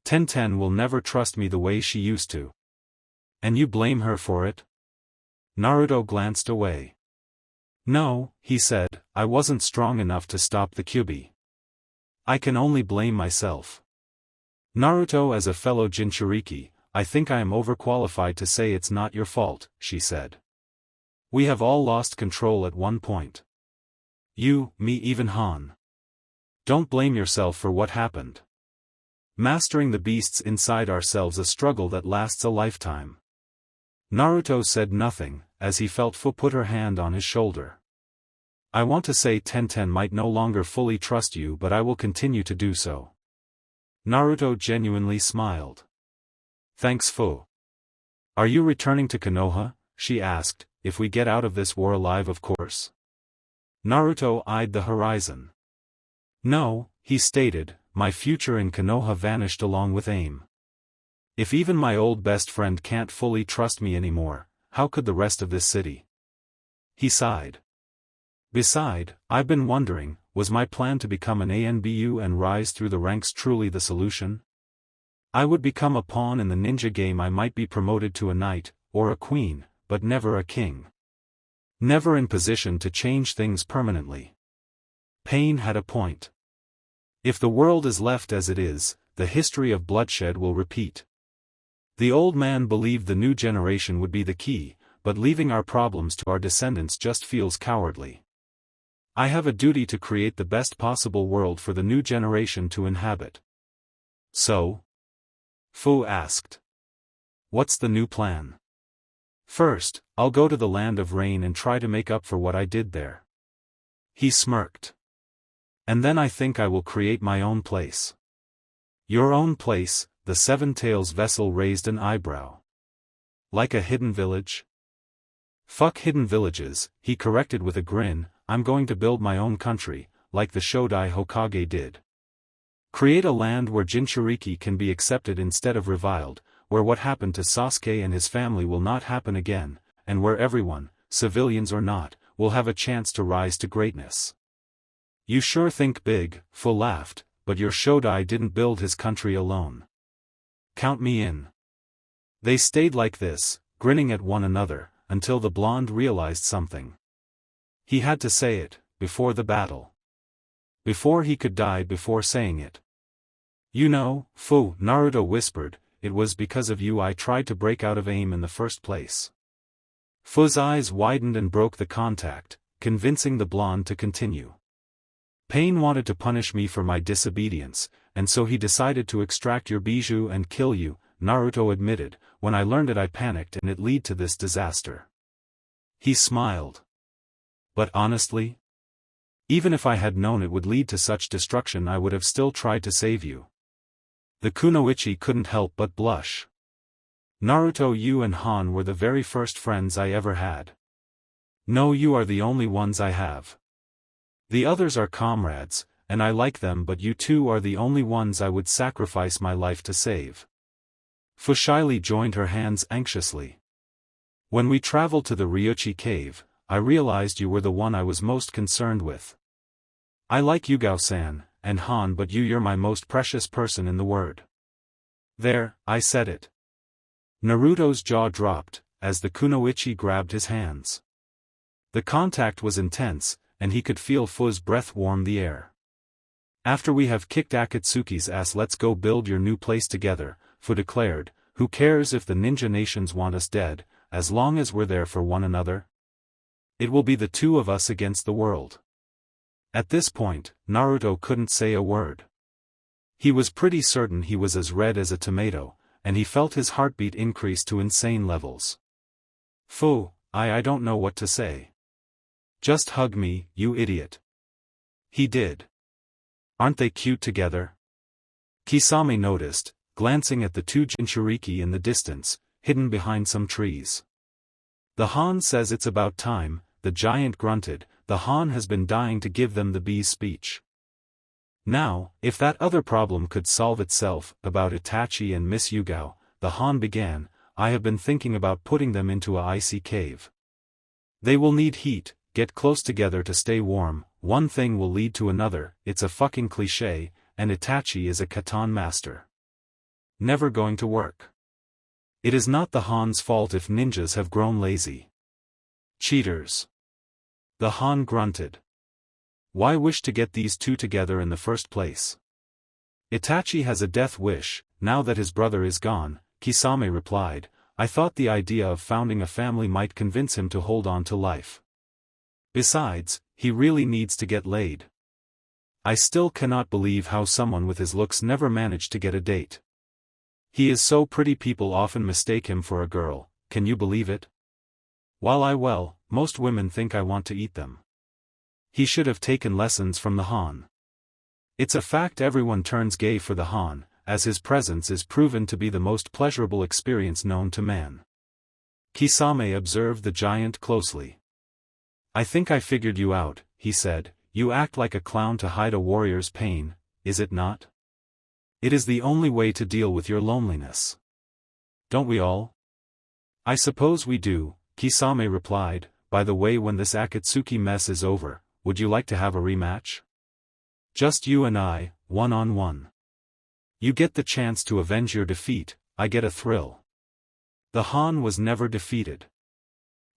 Tenten will never trust me the way she used to. And you blame her for it? Naruto glanced away. No, he said, I wasn't strong enough to stop the Kyuubi. I can only blame myself. Naruto, as a fellow Jinchuriki, I think I am overqualified to say it's not your fault, she said. We have all lost control at one point. You, me, even Han. Don't blame yourself for what happened. Mastering the beasts inside ourselves, a struggle that lasts a lifetime. Naruto said nothing, as he felt Fu put her hand on his shoulder. I want to say Tenten might no longer fully trust you, but I will continue to do so. Naruto genuinely smiled. Thanks, Fu. Are you returning to Konoha? She asked, if we get out of this war alive, of course. Naruto eyed the horizon. No, he stated, my future in Konoha vanished along with aim. If even my old best friend can't fully trust me anymore, how could the rest of this city? He sighed. Beside, I've been wondering, was my plan to become an ANBU and rise through the ranks truly the solution? I would become a pawn in the ninja game. I might be promoted to a knight, or a queen, but never a king. Never in position to change things permanently. Pain had a point. If the world is left as it is, the history of bloodshed will repeat. The old man believed the new generation would be the key, but leaving our problems to our descendants just feels cowardly. I have a duty to create the best possible world for the new generation to inhabit. So? Fu asked. What's the new plan? First, I'll go to the land of rain and try to make up for what I did there. He smirked. And then I think I will create my own place. Your own place? The Seven Tails vessel raised an eyebrow. Like a hidden village? Fuck hidden villages, he corrected with a grin, I'm going to build my own country, like the Shodai Hokage did. Create a land where Jinchuriki can be accepted instead of reviled, where what happened to Sasuke and his family will not happen again, and where everyone, civilians or not, will have a chance to rise to greatness. You sure think big, Fu laughed, but your Shodai didn't build his country alone. Count me in. They stayed like this, grinning at one another, until the blonde realized something. He had to say it, before the battle. Before he could die before saying it. You know, Fu, Naruto whispered, it was because of you I tried to break out of AIM in the first place. Fu's eyes widened and broke the contact, convincing the blonde to continue. Pain wanted to punish me for my disobedience, and so he decided to extract your bijou and kill you, Naruto admitted. When I learned it I panicked and it led to this disaster. He smiled. But honestly? Even if I had known it would lead to such destruction I would have still tried to save you. The kunoichi couldn't help but blush. Naruto, you and Han were the very first friends I ever had. No, you are the only ones I have. The others are comrades, and I like them, but you two are the only ones I would sacrifice my life to save. Fu shyly joined her hands anxiously. When we traveled to the Ryuchi cave, I realized you were the one I was most concerned with. I like Yugao-san, and Han, but you're my most precious person in the world. There, I said it. Naruto's jaw dropped, as the kunoichi grabbed his hands. The contact was intense, and he could feel Fu's breath warm the air. After we have kicked Akatsuki's ass, let's go build your new place together, Fu declared. Who cares if the ninja nations want us dead, as long as we're there for one another? It will be the two of us against the world. At this point, Naruto couldn't say a word. He was pretty certain he was as red as a tomato, and he felt his heartbeat increase to insane levels. Fu, I don't know what to say. Just hug me, you idiot. He did. Aren't they cute together? Kisame noticed, glancing at the two Jinchuriki in the distance, hidden behind some trees. "The Han says it's about time," the giant grunted. "The Han has been dying to give them the bee's speech. Now, if that other problem could solve itself," about Itachi and Miss Yugao, the Han began, "I have been thinking about putting them into a icy cave. They will need heat, get close together to stay warm, one thing will lead to another, it's a fucking cliché, and Itachi is a katan master. Never going to work. It is not the Han's fault if ninjas have grown lazy. Cheaters." The Han grunted. "Why wish to get these two together in the first place?" "Itachi has a death wish, now that his brother is gone," Kisame replied. "I thought the idea of founding a family might convince him to hold on to life. Besides, he really needs to get laid. I still cannot believe how someone with his looks never managed to get a date. He is so pretty people often mistake him for a girl, can you believe it? Well, most women think I want to eat them. He should have taken lessons from the Han. It's a fact everyone turns gay for the Han, as his presence is proven to be the most pleasurable experience known to man." Kisame observed the giant closely. "I think I figured you out," he said. "You act like a clown to hide a warrior's pain, is it not? It is the only way to deal with your loneliness. Don't we all?" "I suppose we do," Kisame replied. "By the way, when this Akatsuki mess is over, would you like to have a rematch? Just you and I, one-on-one. You get the chance to avenge your defeat, I get a thrill." The Han was never defeated.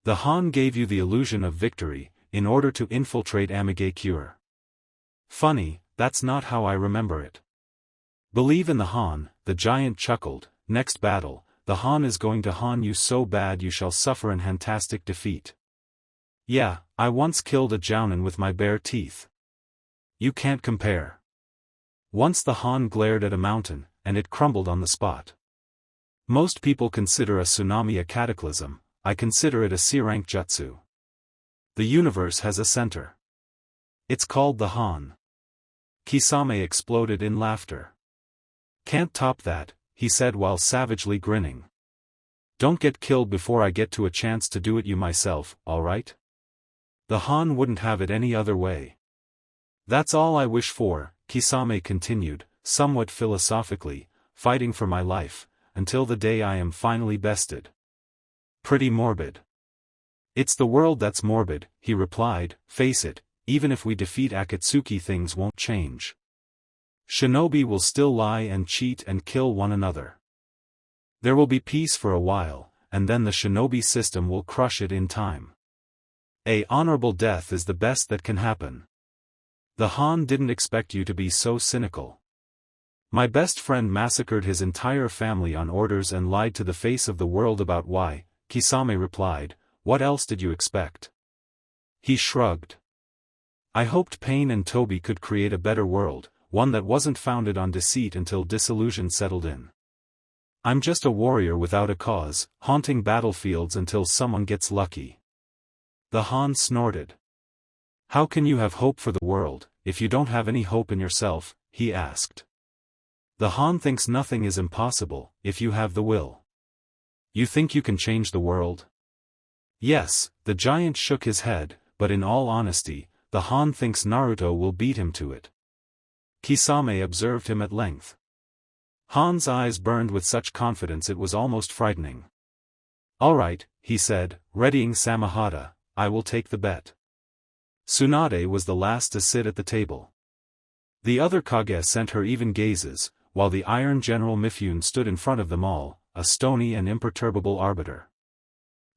The Han gave you the illusion of victory, in order to infiltrate Amigakure. Funny, that's not how I remember it. Believe in the Han, the giant chuckled. Next battle, the Han is going to Han you so bad you shall suffer an fantastic defeat. Yeah, I once killed a Jounin with my bare teeth. You can't compare. Once the Han glared at a mountain, and it crumbled on the spot. Most people consider a tsunami a cataclysm, I consider it a C-rank jutsu. The universe has a center. It's called the Han. Kisame exploded in laughter. "Can't top that," he said while savagely grinning. "Don't get killed before I get to a chance to do it you myself, alright? The Han wouldn't have it any other way. That's all I wish for," Kisame continued, somewhat philosophically, "fighting for my life, until the day I am finally bested." Pretty morbid. "It's the world that's morbid," he replied. "Face it, even if we defeat Akatsuki things won't change. Shinobi will still lie and cheat and kill one another. There will be peace for a while, and then the Shinobi system will crush it in time. A honorable death is the best that can happen. The Han didn't expect you to be so cynical. My best friend massacred his entire family on orders and lied to the face of the world about why," Kisame replied. "What else did you expect?" He shrugged. "I hoped Pain and Toby could create a better world, one that wasn't founded on deceit until disillusion settled in. I'm just a warrior without a cause, haunting battlefields until someone gets lucky." The Han snorted. "How can you have hope for the world, if you don't have any hope in yourself?" he asked. The Han thinks nothing is impossible, if you have the will. You think you can change the world? Yes, the giant shook his head, but in all honesty, the Han thinks Naruto will beat him to it. Kisame observed him at length. Han's eyes burned with such confidence it was almost frightening. "All right," he said, readying Samahata, "I will take the bet." Tsunade was the last to sit at the table. The other Kage sent her even gazes, while the Iron General Mifune stood in front of them all, a stony and imperturbable arbiter.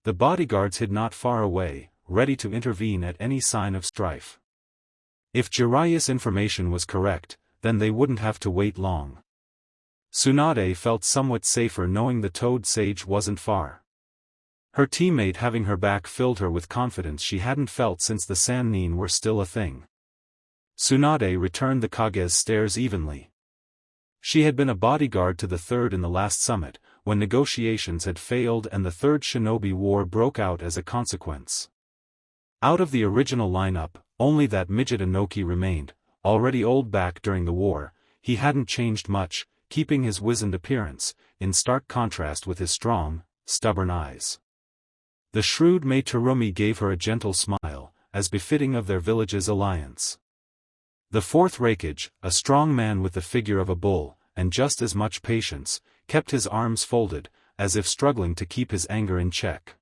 The bodyguards hid not far away, ready to intervene at any sign of strife. If Jiraiya's information was correct, then they wouldn't have to wait long. Tsunade felt somewhat safer knowing the Toad Sage wasn't far. Her teammate having her back filled her with confidence she hadn't felt since the Sannin were still a thing. Tsunade returned the Kage's stares evenly. She had been a bodyguard to the third in the last summit, when negotiations had failed and the Third Shinobi War broke out as a consequence. Out of the original lineup, only that midget Inoki remained, already old back during the war. He hadn't changed much. keeping his wizened appearance, in stark contrast with his strong, stubborn eyes. The shrewd Mai Terumi gave her a gentle smile, as befitting of their village's alliance. The fourth Hokage, a strong man with the figure of a bull, and just as much patience, kept his arms folded, as if struggling to keep his anger in check.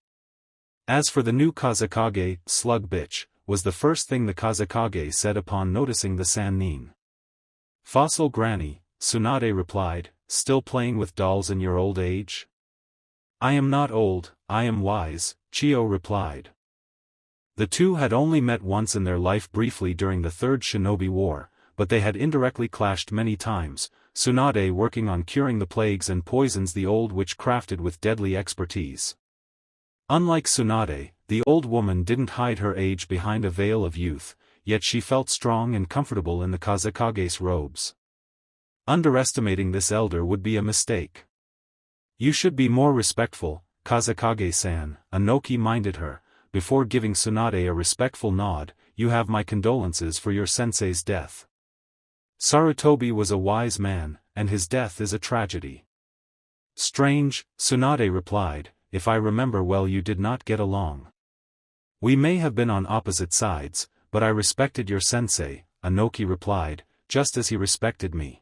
As for the new Kazekage, slug bitch, was the first thing the Kazekage said upon noticing the Sannin. Fossil granny, Tsunade replied, still playing with dolls in your old age? I am not old, I am wise, Chiyo replied. The two had only met once in their life briefly during the Third Shinobi War, but they had indirectly clashed many times, Tsunade working on curing the plagues and poisons the old witch crafted with deadly expertise. Unlike Tsunade, the old woman didn't hide her age behind a veil of youth, yet she felt strong and comfortable in the Kazekage's robes. Underestimating this elder would be a mistake. You should be more respectful, Kazekage-san, Anoki minded her, before giving Tsunade a respectful nod. You have my condolences for your sensei's death. Sarutobi was a wise man, and his death is a tragedy. Strange, Tsunade replied, if I remember well you did not get along. We may have been on opposite sides, but I respected your sensei, Anoki replied, just as he respected me.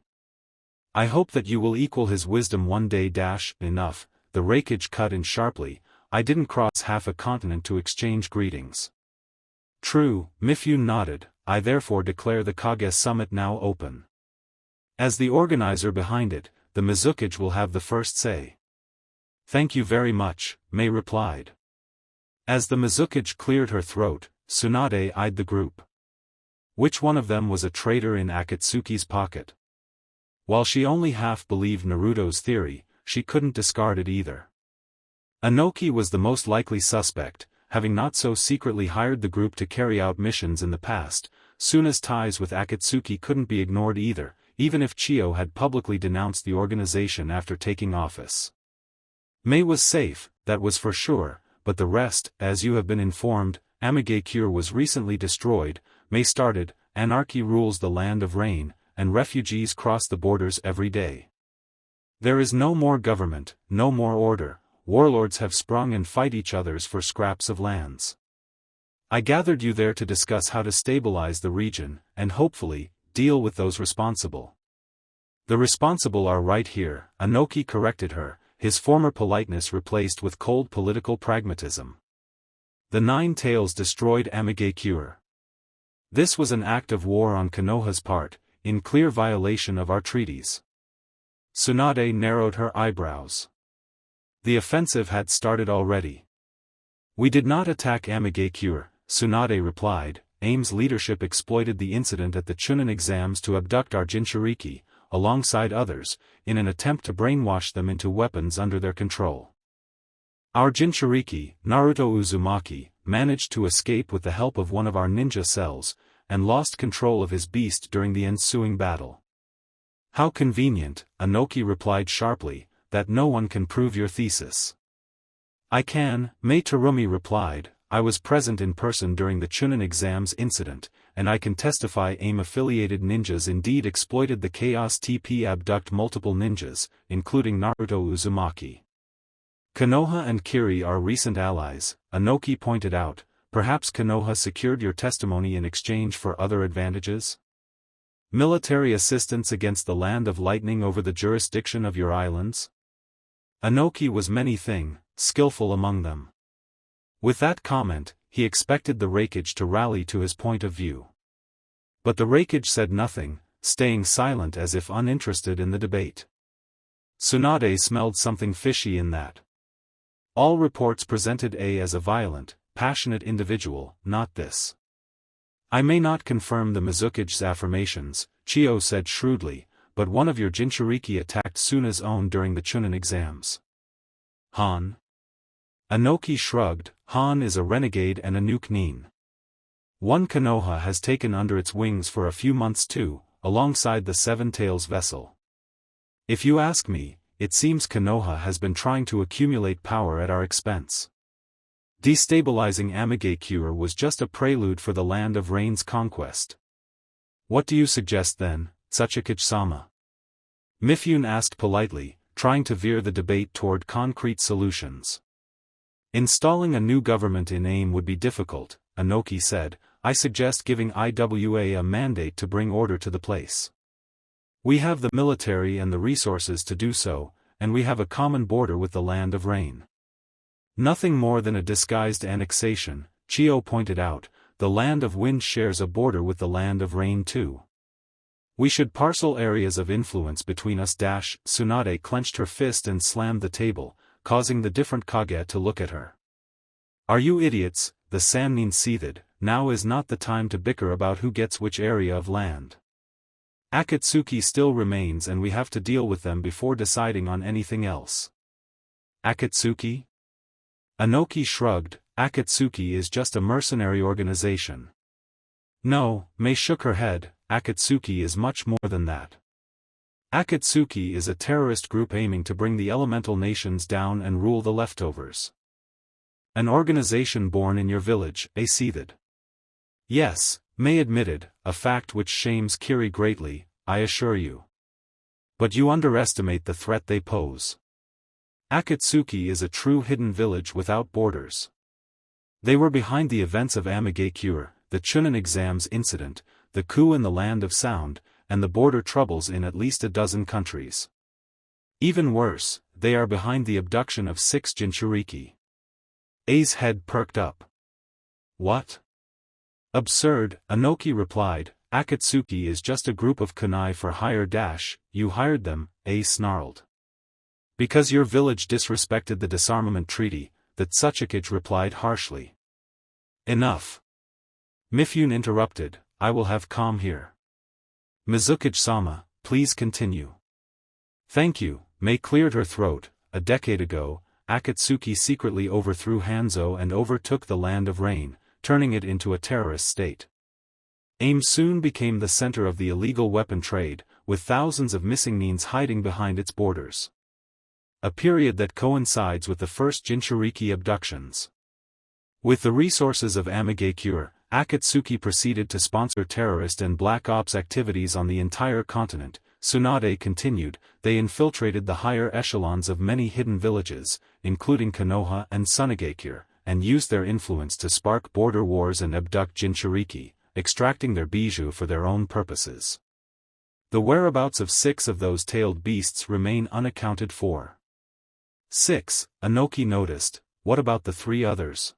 I hope that you will equal his wisdom one day. Enough, the Hokage cut in sharply, I didn't cross half a continent to exchange greetings. True, Mifune nodded, I therefore declare the Kage summit now open. As the organizer behind it, the Mizukage will have the first say. Thank you very much, Mai replied. As the Mizukage cleared her throat, Tsunade eyed the group. Which one of them was a traitor in Akatsuki's pocket? While she only half believed Naruto's theory, she couldn't discard it either. Anoki was the most likely suspect, having not so secretly hired the group to carry out missions in the past. Suna's ties with Akatsuki couldn't be ignored either, even if Chiyo had publicly denounced the organization after taking office. Mai was safe, that was for sure, but the rest, as you have been informed, Amigakure was recently destroyed, Mai started, anarchy rules the land of rain, and refugees cross the borders every day. There is no more government, no more order, warlords have sprung and fight each others for scraps of lands. I gathered you there to discuss how to stabilize the region, and hopefully, deal with those responsible. The responsible are right here, Anoki corrected her, his former politeness replaced with cold political pragmatism. The Nine Tails destroyed Amigakure. This was an act of war on Konoha's part, in clear violation of our treaties. Tsunade narrowed her eyebrows. The offensive had started already. We did not attack Amigakure, Tsunade replied. Aim's leadership exploited the incident at the Chunin exams to abduct our Jinchuriki, alongside others, in an attempt to brainwash them into weapons under their control. Our Jinchuriki, Naruto Uzumaki, managed to escape with the help of one of our ninja cells, and lost control of his beast during the ensuing battle. How convenient, Anoki replied sharply, that no one can prove your thesis. I can, Mai Terumi replied, I was present in person during the Chunin exams incident, and I can testify AIM-affiliated ninjas indeed exploited the chaos TP abduct multiple ninjas, including Naruto Uzumaki. Konoha and Kiri are recent allies, Anoki pointed out. Perhaps Konoha secured your testimony in exchange for other advantages? Military assistance against the Land of Lightning over the jurisdiction of your islands? Anoki was many-thing, skillful among them. With that comment, he expected the Hokage to rally to his point of view. But the Hokage said nothing, staying silent as if uninterested in the debate. Tsunade smelled something fishy in that. All reports presented A as a violent, passionate individual, not this. I may not confirm the Mizukage's affirmations, Chiyo said shrewdly, but one of your Jinchuriki attacked Suna's own during the Chunin exams. Han? Anoki shrugged. Han is a renegade and a nuke nin. One Konoha has taken under its wings for a few months too, alongside the Seven Tails vessel. If you ask me, it seems Konoha has been trying to accumulate power at our expense. Destabilizing Amigakure was just a prelude for the Land of Rain's conquest. What do you suggest then, Tsuchikage-sama? Mifune asked politely, trying to veer the debate toward concrete solutions. Installing a new government in AIM would be difficult, Anoki said. I suggest giving IWA a mandate to bring order to the place. We have the military and the resources to do so, and we have a common border with the Land of Rain. Nothing more than a disguised annexation, Chio pointed out. The Land of Wind shares a border with the Land of Rain too. We should parcel areas of influence between us. Tsunade clenched her fist and slammed the table, causing the different Kage to look at her. Are you idiots? The Sannin seethed. Now is not the time to bicker about who gets which area of land. Akatsuki still remains and we have to deal with them before deciding on anything else. Akatsuki? Anoki shrugged. Akatsuki is just a mercenary organization. No, Mei shook her head. Akatsuki is much more than that. Akatsuki is a terrorist group aiming to bring the elemental nations down and rule the leftovers. An organization born in your village, A seethed. Yes, Mei admitted, a fact which shames Kiri greatly, I assure you. But you underestimate the threat they pose. Akatsuki is a true hidden village without borders. They were behind the events of Amigakure, the Chunin exams incident, the coup in the Land of Sound, and the border troubles in at least a dozen countries. Even worse, they are behind the abduction of 6 Jinchuriki. A's head perked up. What? Absurd, Anoki replied. Akatsuki is just a group of kunai for hire. You hired them, A snarled. Because your village disrespected the disarmament treaty, the Tsuchikage replied harshly. Enough. Mifune interrupted, I will have calm here. Mizukage-sama, please continue. Thank you, Mei cleared her throat. A decade ago, Akatsuki secretly overthrew Hanzo and overtook the Land of Rain, turning it into a terrorist state. AIM soon became the center of the illegal weapon trade, with thousands of missing nins hiding behind its borders. A period that coincides with the first Jinchuriki abductions. With the resources of Amigakure, Akatsuki proceeded to sponsor terrorist and black ops activities on the entire continent. Tsunade continued, they infiltrated the higher echelons of many hidden villages, including Konoha and Sunagakure, and used their influence to spark border wars and abduct Jinchuriki, extracting their bijou for their own purposes. The whereabouts of 6 of those tailed beasts remain unaccounted for. 6, Anoki noticed. What about the 3 others?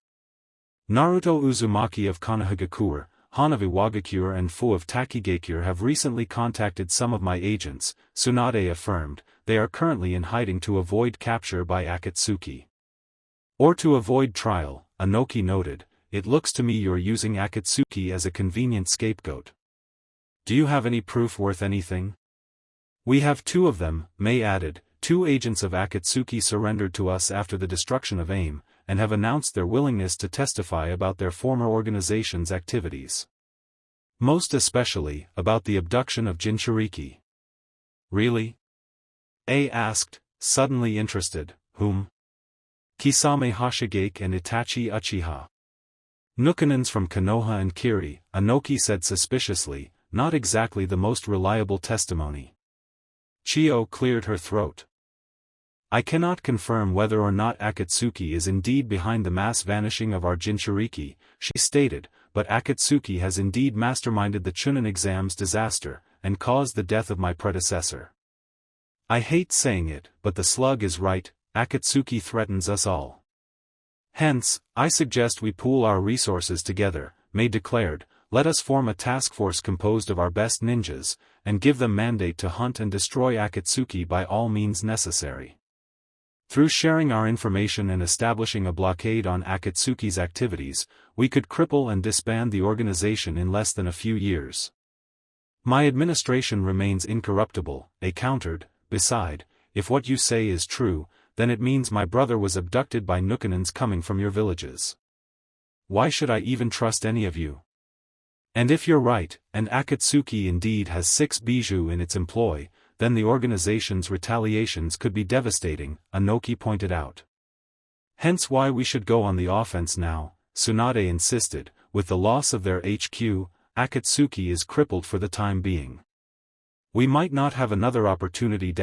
Naruto Uzumaki of Konohagakure, Han of Iwagakure and Fu of Takigakure have recently contacted some of my agents, Tsunade affirmed. They are currently in hiding to avoid capture by Akatsuki. Or to avoid trial, Anoki noted. It looks to me you're using Akatsuki as a convenient scapegoat. Do you have any proof worth anything? We have 2 of them, Mei added. 2 agents of Akatsuki surrendered to us after the destruction of AIM, and have announced their willingness to testify about their former organization's activities. Most especially, about the abduction of Jinchuriki. Really? A asked, suddenly interested. Whom? Kisame Hashigake and Itachi Uchiha. Nukanins from Konoha and Kiri, Anoki said suspiciously, not exactly the most reliable testimony. Chio cleared her throat. I cannot confirm whether or not Akatsuki is indeed behind the mass vanishing of our Jinchuriki, she stated, but Akatsuki has indeed masterminded the Chunin exams disaster, and caused the death of my predecessor. I hate saying it, but the slug is right. Akatsuki threatens us all. Hence, I suggest we pool our resources together, Mei declared. Let us form a task force composed of our best ninjas, and give them mandate to hunt and destroy Akatsuki by all means necessary. Through sharing our information and establishing a blockade on Akatsuki's activities, we could cripple and disband the organization in less than a few years. My administration remains incorruptible, they countered. Beside, if what you say is true, then it means my brother was abducted by Nukanins coming from your villages. Why should I even trust any of you? And if you're right, and Akatsuki indeed has 6 bijou in its employ, then the organization's retaliations could be devastating, Anoki pointed out. Hence why we should go on the offense now, Tsunade insisted. With the loss of their HQ, Akatsuki is crippled for the time being. We might not have another opportunity.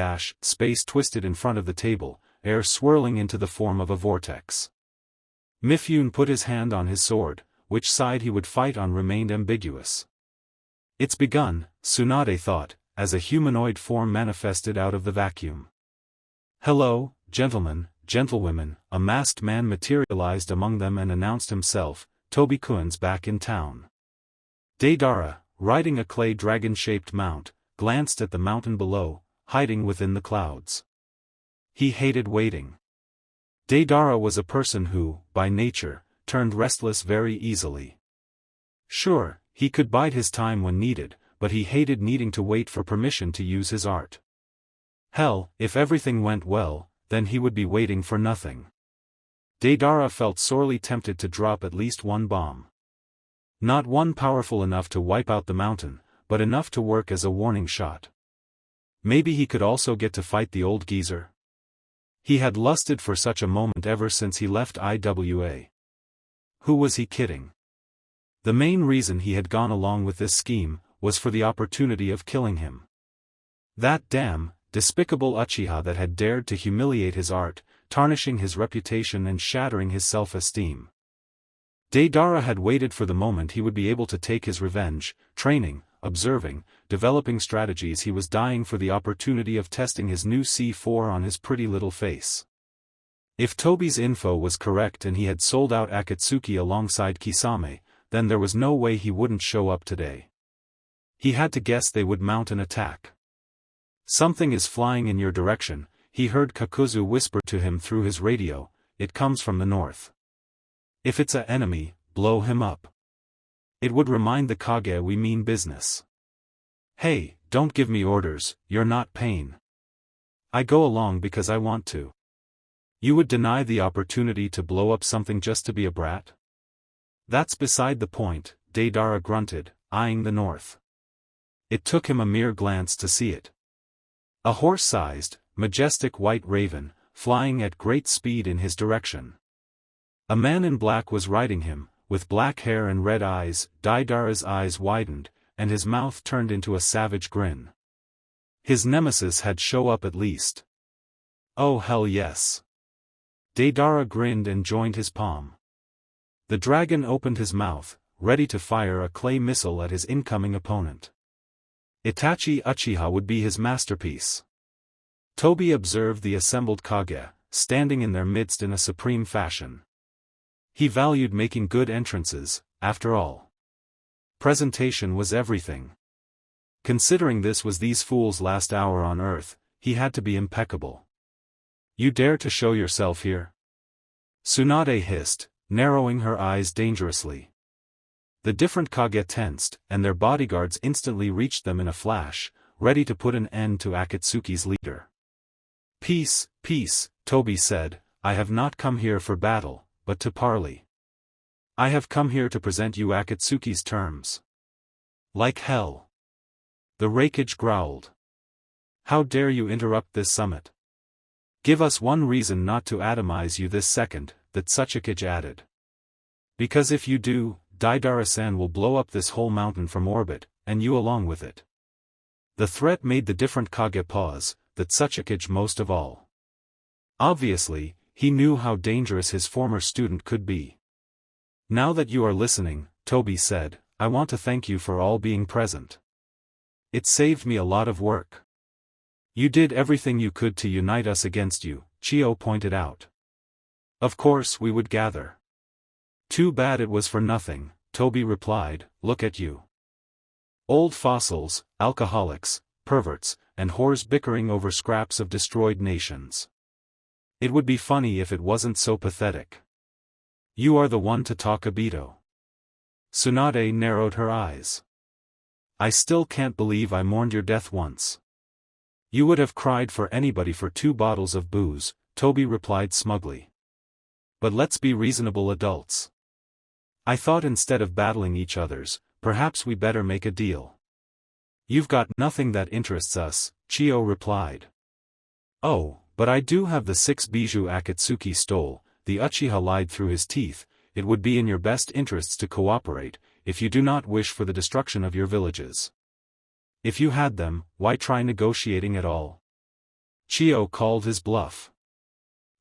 Space twisted in front of the table, air swirling into the form of a vortex. Mifune put his hand on his sword. Which side he would fight on remained ambiguous. It's begun, Tsunade thought, as a humanoid form manifested out of the vacuum. Hello, gentlemen, gentlewomen, a masked man materialized among them and announced himself, Tobi-kun's back in town. Deidara, riding a clay dragon-shaped mount, glanced at the mountain below, hiding within the clouds. He hated waiting. Deidara was a person who, by nature, turned restless very easily. Sure, he could bide his time when needed, but he hated needing to wait for permission to use his art. Hell, if everything went well, then he would be waiting for nothing. Deidara felt sorely tempted to drop at least one bomb. Not one powerful enough to wipe out the mountain, but enough to work as a warning shot. Maybe he could also get to fight the old geezer. He had lusted for such a moment ever since he left IWA. Who was he kidding? The main reason he had gone along with this scheme was for the opportunity of killing him. That damn, despicable Uchiha that had dared to humiliate his art, tarnishing his reputation and shattering his self-esteem. Deidara had waited for the moment he would be able to take his revenge, training, observing, developing strategies. He was dying for the opportunity of testing his new C4 on his pretty little face. If Tobi's info was correct and he had sold out Akatsuki alongside Kisame, then there was no way he wouldn't show up today. He had to guess they would mount an attack. Something is flying in your direction, he heard Kakuzu whisper to him through his radio. It comes from the north. If it's a enemy, blow him up. It would remind the Kage we mean business. Hey, don't give me orders, you're not Pain. I go along because I want to. You would deny the opportunity to blow up something just to be a brat? That's beside the point, Deidara grunted, eyeing the north. It took him a mere glance to see it. A horse-sized, majestic white raven, flying at great speed in his direction. A man in black was riding him, with black hair and red eyes. Deidara's eyes widened, and his mouth turned into a savage grin. His nemesis had shown up at least. Oh hell yes. Deidara grinned and joined his palm. The dragon opened his mouth, ready to fire a clay missile at his incoming opponent. Itachi Uchiha would be his masterpiece. Tobi observed the assembled Kage, standing in their midst in a supreme fashion. He valued making good entrances, after all. Presentation was everything. Considering this was these fools' last hour on Earth, he had to be impeccable. You dare to show yourself here? Tsunade hissed, narrowing her eyes dangerously. The different Kage tensed, and their bodyguards instantly reached them in a flash, ready to put an end to Akatsuki's leader. Peace, peace, Tobi said, I have not come here for battle, but to parley. I have come here to present you Akatsuki's terms. Like hell. The Raikage growled. How dare you interrupt this summit? Give us one reason not to atomize you this second, that Tsuchikage added. Because if you do, Deidara-san will blow up this whole mountain from orbit, and you along with it. The threat made the different Kage pause, that Tsuchikage most of all. Obviously, he knew how dangerous his former student could be. Now that you are listening, Tobi said, I want to thank you for all being present. It saved me a lot of work. You did everything you could to unite us against you, Chio pointed out. Of course we would gather. Too bad it was for nothing, Tobi replied, look at you. Old fossils, alcoholics, perverts, and whores bickering over scraps of destroyed nations. It would be funny if it wasn't so pathetic. You are the one to talk Obito. Tsunade narrowed her eyes. I still can't believe I mourned your death once. You would have cried for anybody for 2 bottles of booze, Tobi replied smugly. But let's be reasonable adults. I thought instead of battling each other's, perhaps we better make a deal. You've got nothing that interests us, Chio replied. Oh, but I do have the 6 bijou Akatsuki stole, the Uchiha lied through his teeth. It would be in your best interests to cooperate, if you do not wish for the destruction of your villages. If you had them, why try negotiating at all? Chio called his bluff.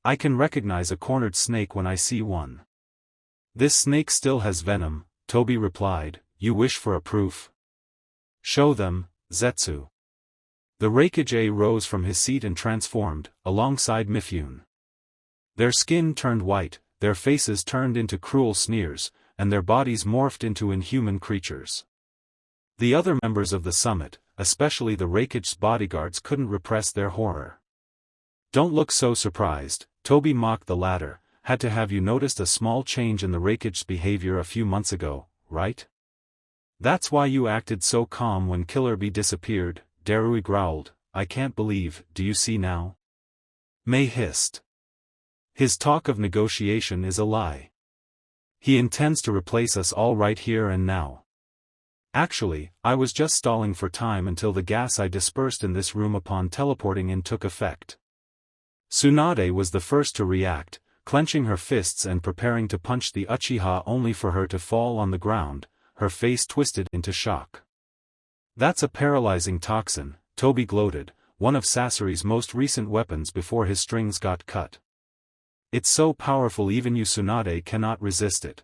I can recognize a cornered snake when I see one. This snake still has venom, Toby replied. You wish for a proof? Show them, Zetsu. The Raikage rose from his seat and transformed, alongside Mifune. Their skin turned white, their faces turned into cruel sneers, and their bodies morphed into inhuman creatures. The other members of the summit, especially the Raikage's bodyguards, couldn't repress their horror. Don't look so surprised, Toby mocked the latter. Had to have you noticed a small change in the Raikage's behavior a few months ago, right? That's why you acted so calm when Killer Bee disappeared, Darui growled. I can't believe, do you see now? Mei hissed. His talk of negotiation is a lie. He intends to replace us all right here and now. Actually, I was just stalling for time until the gas I dispersed in this room upon teleporting in took effect. Tsunade was the first to react, clenching her fists and preparing to punch the Uchiha only for her to fall on the ground, her face twisted into shock. That's a paralyzing toxin, Toby gloated, one of Sasori's most recent weapons before his strings got cut. It's so powerful even you Tsunade cannot resist it.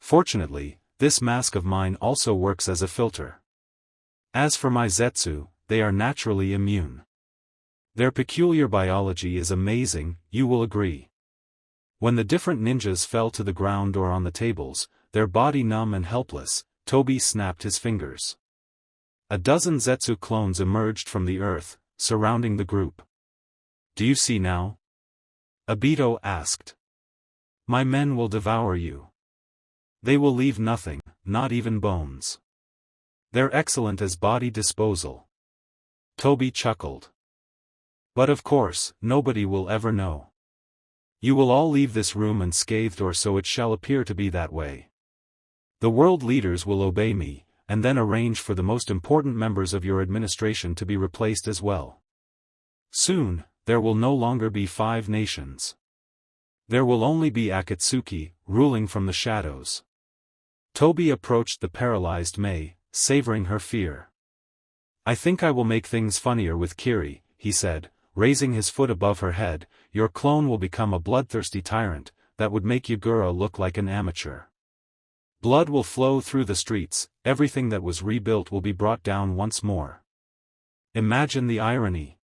Fortunately, this mask of mine also works as a filter. As for my Zetsu, they are naturally immune. Their peculiar biology is amazing, you will agree. When the different ninjas fell to the ground or on the tables, their body numb and helpless, Toby snapped his fingers. A dozen Zetsu clones emerged from the earth, surrounding the group. Do you see now? Obito asked. My men will devour you. They will leave nothing, not even bones. They're excellent as body disposal. Toby chuckled. But of course, nobody will ever know. You will all leave this room unscathed, or so it shall appear to be that way. The world leaders will obey me, and then arrange for the most important members of your administration to be replaced as well. Soon, there will no longer be 5 nations. There will only be Akatsuki, ruling from the shadows. Toby approached the paralyzed Mei, savoring her fear. I think I will make things funnier with Kiri, he said, raising his foot above her head. Your clone will become a bloodthirsty tyrant, that would make Yagura look like an amateur. Blood will flow through the streets, everything that was rebuilt will be brought down once more. Imagine the irony.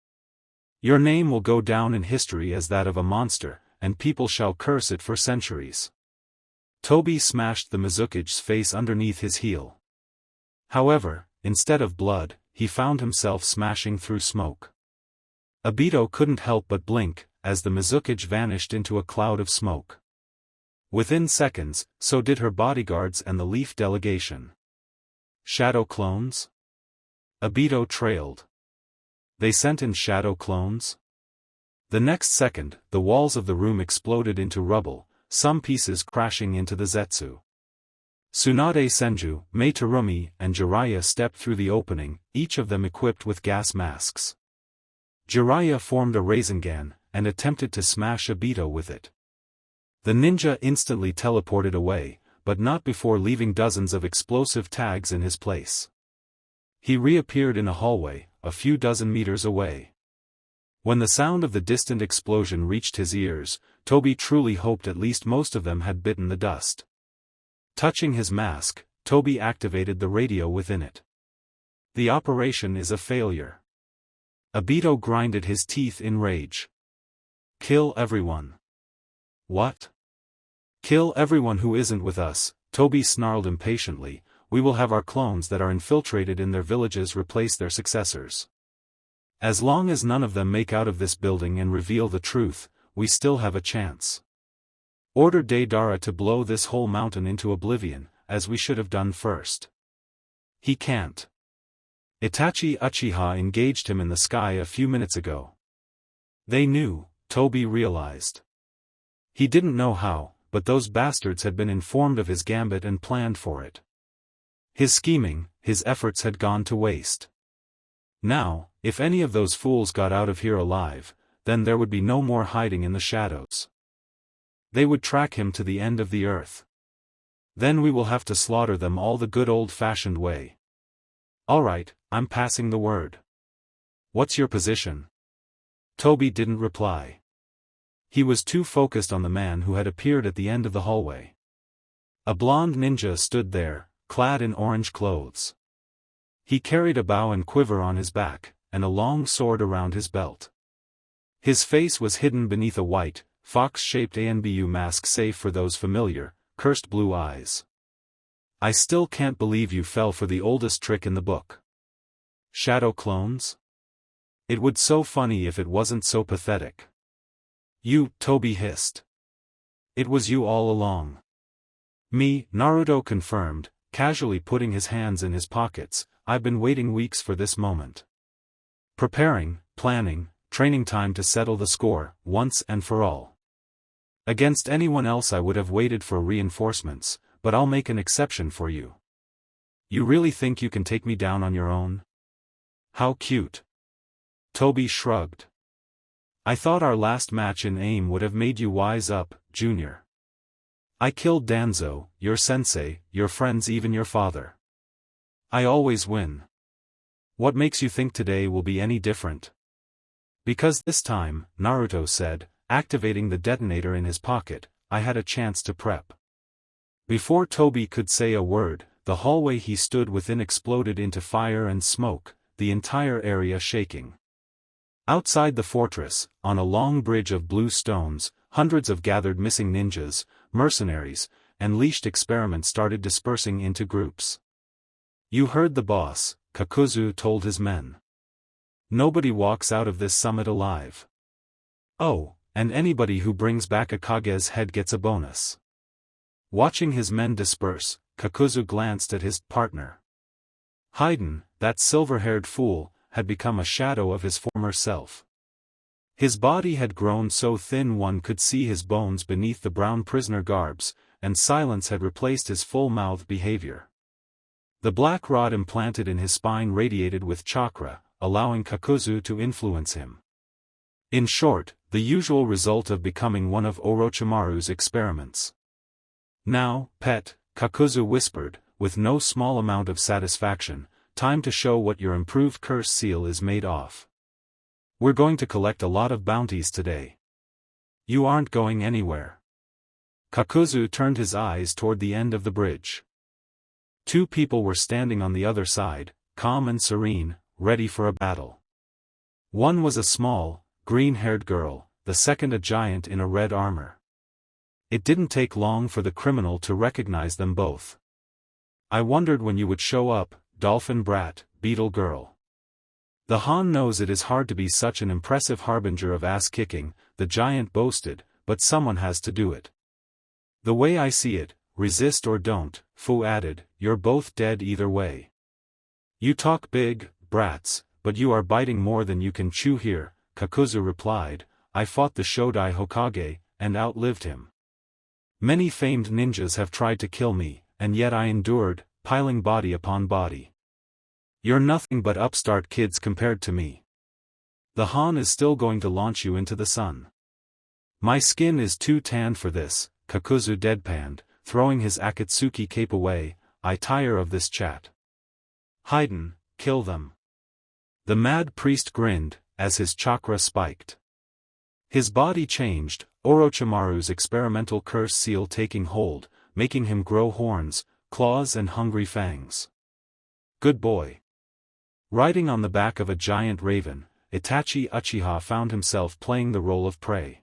Your name will go down in history as that of a monster, and people shall curse it for centuries. Toby smashed the Mizukige's face underneath his heel. However, instead of blood, he found himself smashing through smoke. Obito couldn't help but blink, as the Mizukige vanished into a cloud of smoke. Within seconds, so did her bodyguards and the Leaf delegation. Shadow clones? Obito trailed. They sent in shadow clones? The next second, the walls of the room exploded into rubble, some pieces crashing into the Zetsu. Tsunade Senju, Mei Terumi, and Jiraiya stepped through the opening, each of them equipped with gas masks. Jiraiya formed a Rasengan, and attempted to smash Obito with it. The ninja instantly teleported away, but not before leaving dozens of explosive tags in his place. He reappeared in a hallway, a few dozen meters away. When the sound of the distant explosion reached his ears, Toby truly hoped at least most of them had bitten the dust. Touching his mask, Toby activated the radio within it. The operation is a failure. Obito grinded his teeth in rage. Kill everyone. What? Kill everyone who isn't with us, Toby snarled impatiently. We will have our clones that are infiltrated in their villages replace their successors. As long as none of them make out of this building and reveal the truth, we still have a chance. Order Deidara to blow this whole mountain into oblivion, as we should have done first. He can't. Itachi Uchiha engaged him in the sky a few minutes ago. They knew, Toby realized. He didn't know how, but those bastards had been informed of his gambit and planned for it. His scheming, his efforts had gone to waste. Now, if any of those fools got out of here alive, then there would be no more hiding in the shadows. They would track him to the end of the earth. Then we will have to slaughter them all the good old-fashioned way. Alright, I'm passing the word. What's your position? Toby didn't reply. He was too focused on the man who had appeared at the end of the hallway. A blonde ninja stood there, clad in orange clothes. He carried a bow and quiver on his back, and a long sword around his belt. His face was hidden beneath a white, fox-shaped ANBU mask save for those familiar, cursed blue eyes. I still can't believe you fell for the oldest trick in the book. Shadow clones? It would so funny if it wasn't so pathetic. You, Toby hissed. It was you all along. Me, Naruto confirmed, casually putting his hands in his pockets. I've been waiting weeks for this moment. Preparing, planning, training time to settle the score, once and for all. Against anyone else I would have waited for reinforcements, but I'll make an exception for you. You really think you can take me down on your own? How cute. Toby shrugged. I thought our last match in AIM would have made you wise up, Junior. I killed Danzo, your sensei, your friends, even your father. I always win. What makes you think today will be any different? Because this time, Naruto said, activating the detonator in his pocket, I had a chance to prep. Before Toby could say a word, the hallway he stood within exploded into fire and smoke, the entire area shaking. Outside the fortress, on a long bridge of blue stones, hundreds of gathered missing ninjas, mercenaries, and leashed experiments started dispersing into groups. You heard the boss, Kakuzu told his men. Nobody walks out of this summit alive. Oh, and anybody who brings back a Kage's head gets a bonus. Watching his men disperse, Kakuzu glanced at his partner. Haydn, that silver-haired fool, had become a shadow of his former self. His body had grown so thin one could see his bones beneath the brown prisoner garbs, and silence had replaced his full-mouthed behavior. The black rod implanted in his spine radiated with chakra, allowing Kakuzu to influence him. In short, the usual result of becoming one of Orochimaru's experiments. Now, pet, Kakuzu whispered, with no small amount of satisfaction, time to show what your improved curse seal is made of. We're going to collect a lot of bounties today. You aren't going anywhere. Kakuzu turned his eyes toward the end of the bridge. Two people were standing on the other side, calm and serene, ready for a battle. One was a small, green-haired girl, the second a giant in a red armor. It didn't take long for the criminal to recognize them both. I wondered when you would show up, dolphin brat, beetle girl. The Han knows it is hard to be such an impressive harbinger of ass-kicking, the giant boasted, but someone has to do it. The way I see it, resist or don't, Fu added, you're both dead either way. You talk big, brats, but you are biting more than you can chew here, Kakuzu replied. I fought the Shodai Hokage, and outlived him. Many famed ninjas have tried to kill me, and yet I endured, piling body upon body. You're nothing but upstart kids compared to me. The Han is still going to launch you into the sun. My skin is too tanned for this, Kakuzu deadpanned, throwing his Akatsuki cape away. I tire of this chat. Haydn, kill them. The mad priest grinned, as his chakra spiked. His body changed, Orochimaru's experimental curse seal taking hold, making him grow horns, claws and hungry fangs. Good boy. Riding on the back of a giant raven, Itachi Uchiha found himself playing the role of prey.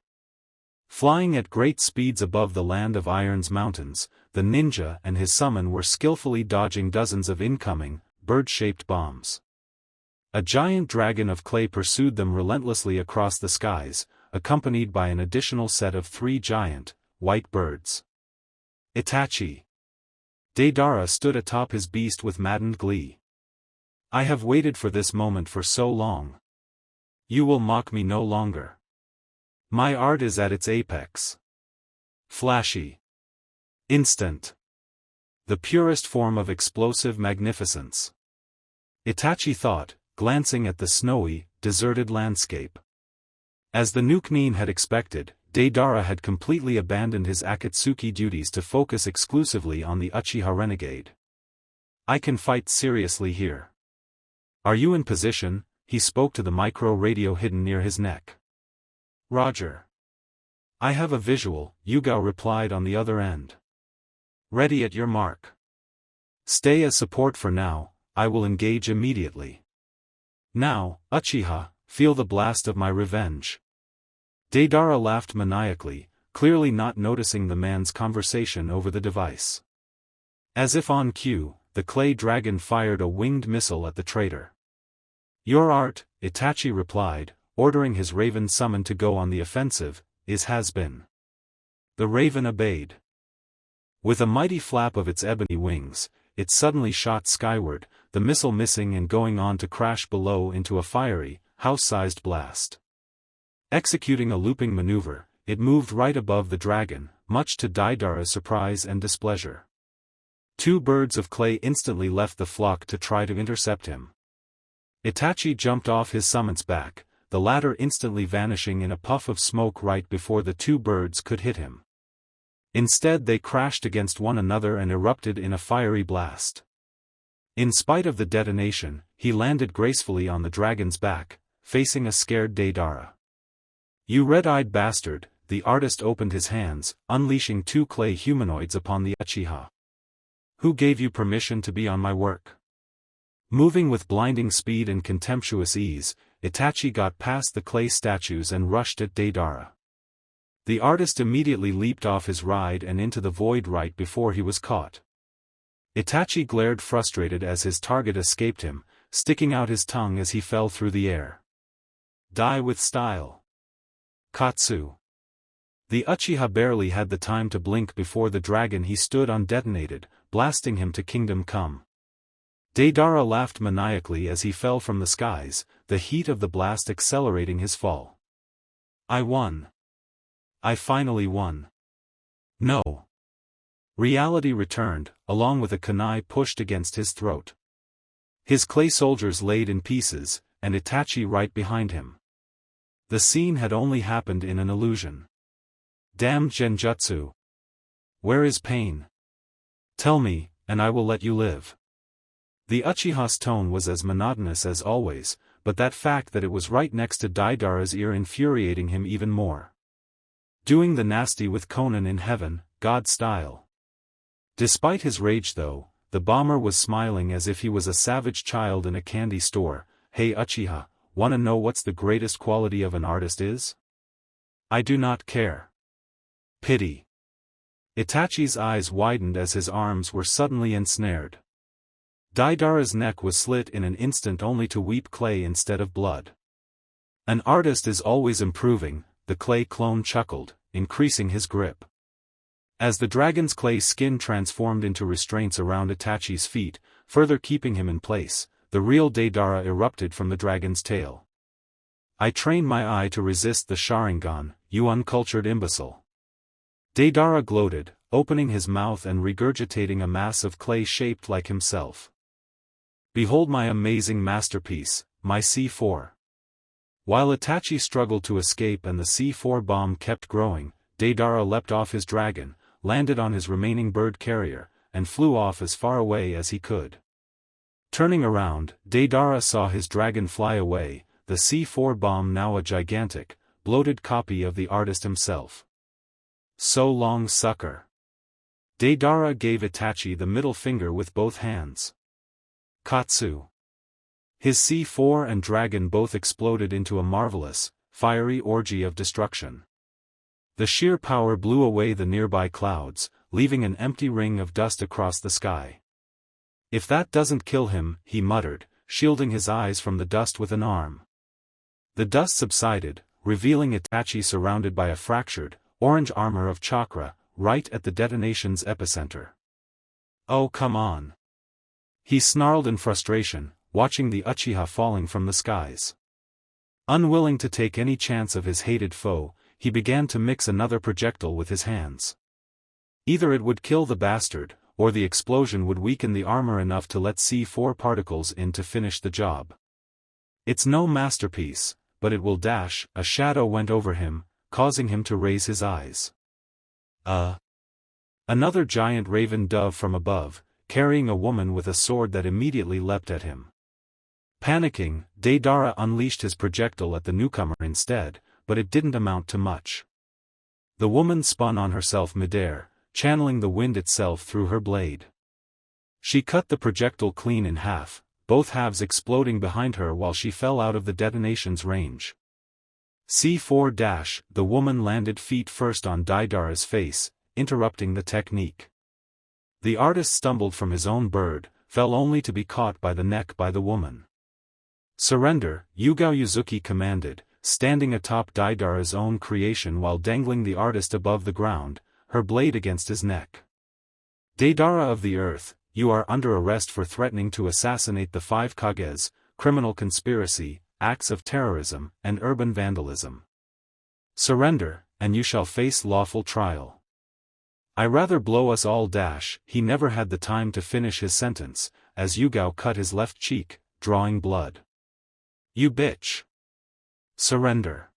Flying at great speeds above the land of Iron's mountains, the ninja and his summon were skillfully dodging dozens of incoming, bird-shaped bombs. A giant dragon of clay pursued them relentlessly across the skies, accompanied by an additional set of 3 giant, white birds. Itachi. Deidara stood atop his beast with maddened glee. I have waited for this moment for so long. You will mock me no longer. My art is at its apex. Flashy. Instant. The purest form of explosive magnificence. Itachi thought, glancing at the snowy, deserted landscape. As the Nukenin had expected, Deidara had completely abandoned his Akatsuki duties to focus exclusively on the Uchiha renegade. I can fight seriously here. Are you in position? He spoke to the micro radio hidden near his neck. Roger. I have a visual, Yugao replied on the other end. Ready at your mark. Stay as support for now, I will engage immediately. Now, Uchiha, feel the blast of my revenge. Deidara laughed maniacally, clearly not noticing the man's conversation over the device. As if on cue, the clay dragon fired a winged missile at the traitor. Your art, Itachi replied, ordering his raven summon to go on the offensive, has been. The raven obeyed. With a mighty flap of its ebony wings, it suddenly shot skyward, the missile missing and going on to crash below into a fiery, house-sized blast. Executing a looping maneuver, it moved right above the dragon, much to Deidara's surprise and displeasure. Two birds of clay instantly left the flock to try to intercept him. Itachi jumped off his summon's back, the latter instantly vanishing in a puff of smoke right before the two birds could hit him. Instead they crashed against one another and erupted in a fiery blast. In spite of the detonation, he landed gracefully on the dragon's back, facing a scared Deidara. You red-eyed bastard, the artist opened his hands, unleashing two clay humanoids upon the Uchiha. Who gave you permission to be on my work? Moving with blinding speed and contemptuous ease, Itachi got past the clay statues and rushed at Deidara. The artist immediately leaped off his ride and into the void right before he was caught. Itachi glared frustrated as his target escaped him, sticking out his tongue as he fell through the air. Die with style. Katsu. The Uchiha barely had the time to blink before the dragon he stood on detonated, blasting him to kingdom come. Deidara laughed maniacally as he fell from the skies, the heat of the blast accelerating his fall. I won. I finally won. No. Reality returned, along with a kunai pushed against his throat. His clay soldiers laid in pieces, and Itachi right behind him. The scene had only happened in an illusion. Damned genjutsu. Where is pain? Tell me, and I will let you live. The Uchiha's tone was as monotonous as always, but that fact that it was right next to Deidara's ear infuriating him even more. Doing the nasty with Conan in heaven, God style. Despite his rage though, the bomber was smiling as if he was a savage child in a candy store. Hey Uchiha, wanna know what's the greatest quality of an artist is? I do not care. Pity. Itachi's eyes widened as his arms were suddenly ensnared. Deidara's neck was slit in an instant only to weep clay instead of blood. An artist is always improving, the clay clone chuckled, increasing his grip. As the dragon's clay skin transformed into restraints around Itachi's feet, further keeping him in place, the real Deidara erupted from the dragon's tail. I trained my eye to resist the Sharingan, you uncultured imbecile. Deidara gloated, opening his mouth and regurgitating a mass of clay shaped like himself. Behold my amazing masterpiece, my C4. While Itachi struggled to escape and the C4 bomb kept growing, Deidara leapt off his dragon, landed on his remaining bird carrier, and flew off as far away as he could. Turning around, Deidara saw his dragon fly away, the C4 bomb now a gigantic, bloated copy of the artist himself. So long sucker. Deidara gave Itachi the middle finger with both hands. Katsu. His C4 and dragon both exploded into a marvelous, fiery orgy of destruction. The sheer power blew away the nearby clouds, leaving an empty ring of dust across the sky. If that doesn't kill him, he muttered, shielding his eyes from the dust with an arm. The dust subsided, revealing Itachi surrounded by a fractured, orange armor of chakra, right at the detonation's epicenter. Oh come on. He snarled in frustration, watching the Uchiha falling from the skies. Unwilling to take any chance of his hated foe, he began to mix another projectile with his hands. Either it would kill the bastard, or the explosion would weaken the armor enough to let C4 particles in to finish the job. It's no masterpiece, but it will dash. A shadow went over him, causing him to raise his eyes. Another giant raven dove from above, carrying a woman with a sword that immediately leapt at him. Panicking, Deidara unleashed his projectile at the newcomer instead, but it didn't amount to much. The woman spun on herself midair, channeling the wind itself through her blade. She cut the projectile clean in half, both halves exploding behind her while she fell out of the detonation's range. C4-, the woman landed feet first on Deidara's face, interrupting the technique. The artist stumbled from his own bird, fell only to be caught by the neck by the woman. Surrender, Yugao Yuzuki commanded, standing atop Deidara's own creation while dangling the artist above the ground, her blade against his neck. Deidara of the Earth, you are under arrest for threatening to assassinate the 5 Kages, criminal conspiracy, acts of terrorism, and urban vandalism. Surrender, and you shall face lawful trial. I rather blow us all. He never had the time to finish his sentence, as Yugao cut his left cheek, drawing blood. You bitch. Surrender.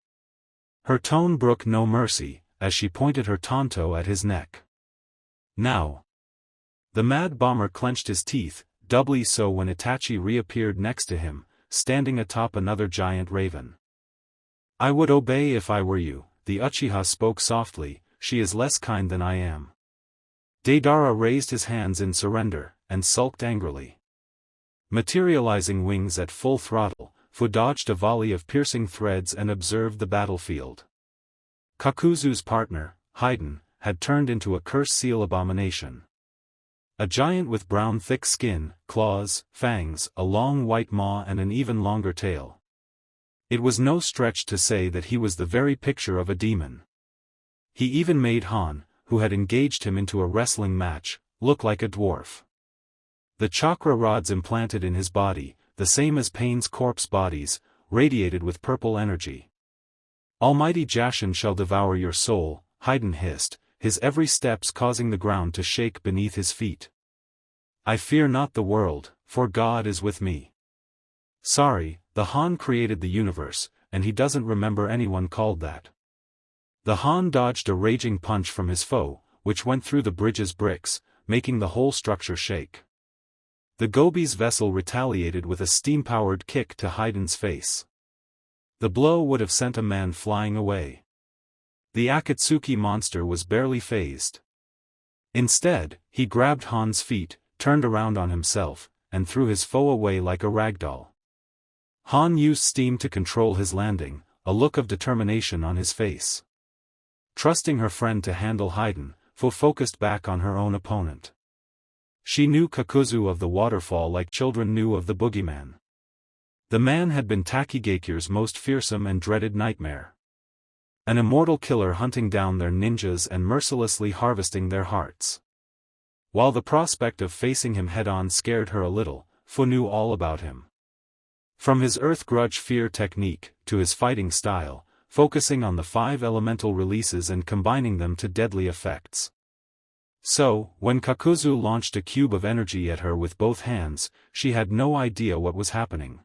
Her tone brooked no mercy, as she pointed her tanto at his neck. Now. The mad bomber clenched his teeth, doubly so when Itachi reappeared next to him, standing atop another giant raven. I would obey if I were you, the Uchiha spoke softly, she is less kind than I am. Deidara raised his hands in surrender, and sulked angrily. Materializing wings at full throttle, Fu dodged a volley of piercing threads and observed the battlefield. Kakuzu's partner, Haiden, had turned into a curse seal abomination. A giant with brown thick skin, claws, fangs, a long white maw and an even longer tail. It was no stretch to say that he was the very picture of a demon. He even made Han, who had engaged him into a wrestling match, look like a dwarf. The chakra rods implanted in his body, the same as Pain's corpse bodies, radiated with purple energy. Almighty Jashin shall devour your soul, Haiden hissed, his every steps causing the ground to shake beneath his feet. I fear not the world, for God is with me. Sorry, the Han created the universe, and he doesn't remember anyone called that. The Han dodged a raging punch from his foe, which went through the bridge's bricks, making the whole structure shake. The Gobi's vessel retaliated with a steam-powered kick to Haiden's face. The blow would have sent a man flying away. The Akatsuki monster was barely fazed. Instead, he grabbed Han's feet, turned around on himself, and threw his foe away like a ragdoll. Han used steam to control his landing, a look of determination on his face. Trusting her friend to handle Haiden, Fu focused back on her own opponent. She knew Kakuzu of the waterfall like children knew of the boogeyman. The man had been Takigakure's most fearsome and dreaded nightmare. An immortal killer hunting down their ninjas and mercilessly harvesting their hearts. While the prospect of facing him head-on scared her a little, Fu knew all about him. From his earth grudge fear technique, to his fighting style, focusing on the 5 elemental releases and combining them to deadly effects. So, when Kakuzu launched a cube of energy at her with both hands, she had no idea what was happening.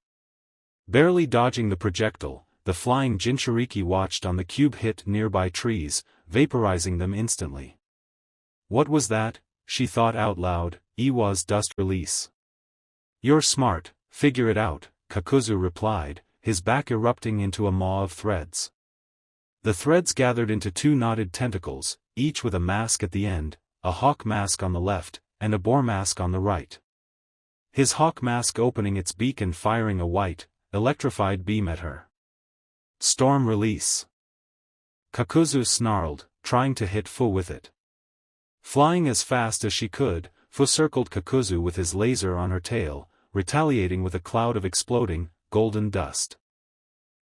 Barely dodging the projectile, the flying Jinchuriki watched on the cube hit nearby trees, vaporizing them instantly. What was that? She thought out loud. Iwa's dust release. You're smart, figure it out, Kakuzu replied, his back erupting into a maw of threads. The threads gathered into 2 knotted tentacles, each with a mask at the end, a hawk mask on the left, and a boar mask on the right. His hawk mask opening its beak and firing a white, electrified beam at her. Storm release. Kakuzu snarled, trying to hit Fu with it. Flying as fast as she could, Fu circled Kakuzu with his laser on her tail, retaliating with a cloud of exploding, golden dust.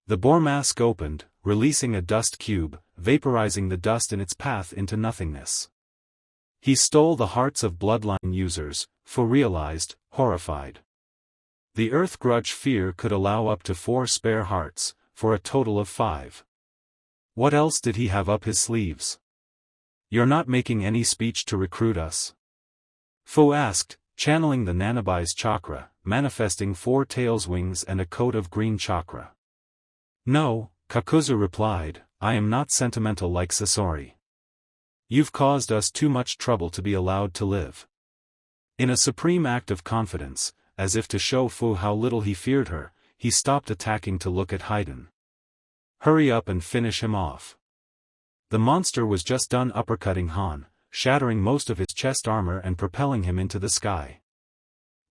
The boar mask opened, releasing a dust cube, vaporizing the dust in its path into nothingness. He stole the hearts of bloodline users, Fu realized, horrified. The earth grudge fear could allow up to 4 spare hearts, for a total of 5. What else did he have up his sleeves? You're not making any speech to recruit us? Fu asked, channeling the Nanabai's chakra, manifesting 4 tails wings and a coat of green chakra. No, Kakuzu replied, I am not sentimental like Sasori. You've caused us too much trouble to be allowed to live. In a supreme act of confidence, as if to show Fu how little he feared her, he stopped attacking to look at Haiden. Hurry up and finish him off. The monster was just done uppercutting Han, shattering most of his chest armor and propelling him into the sky.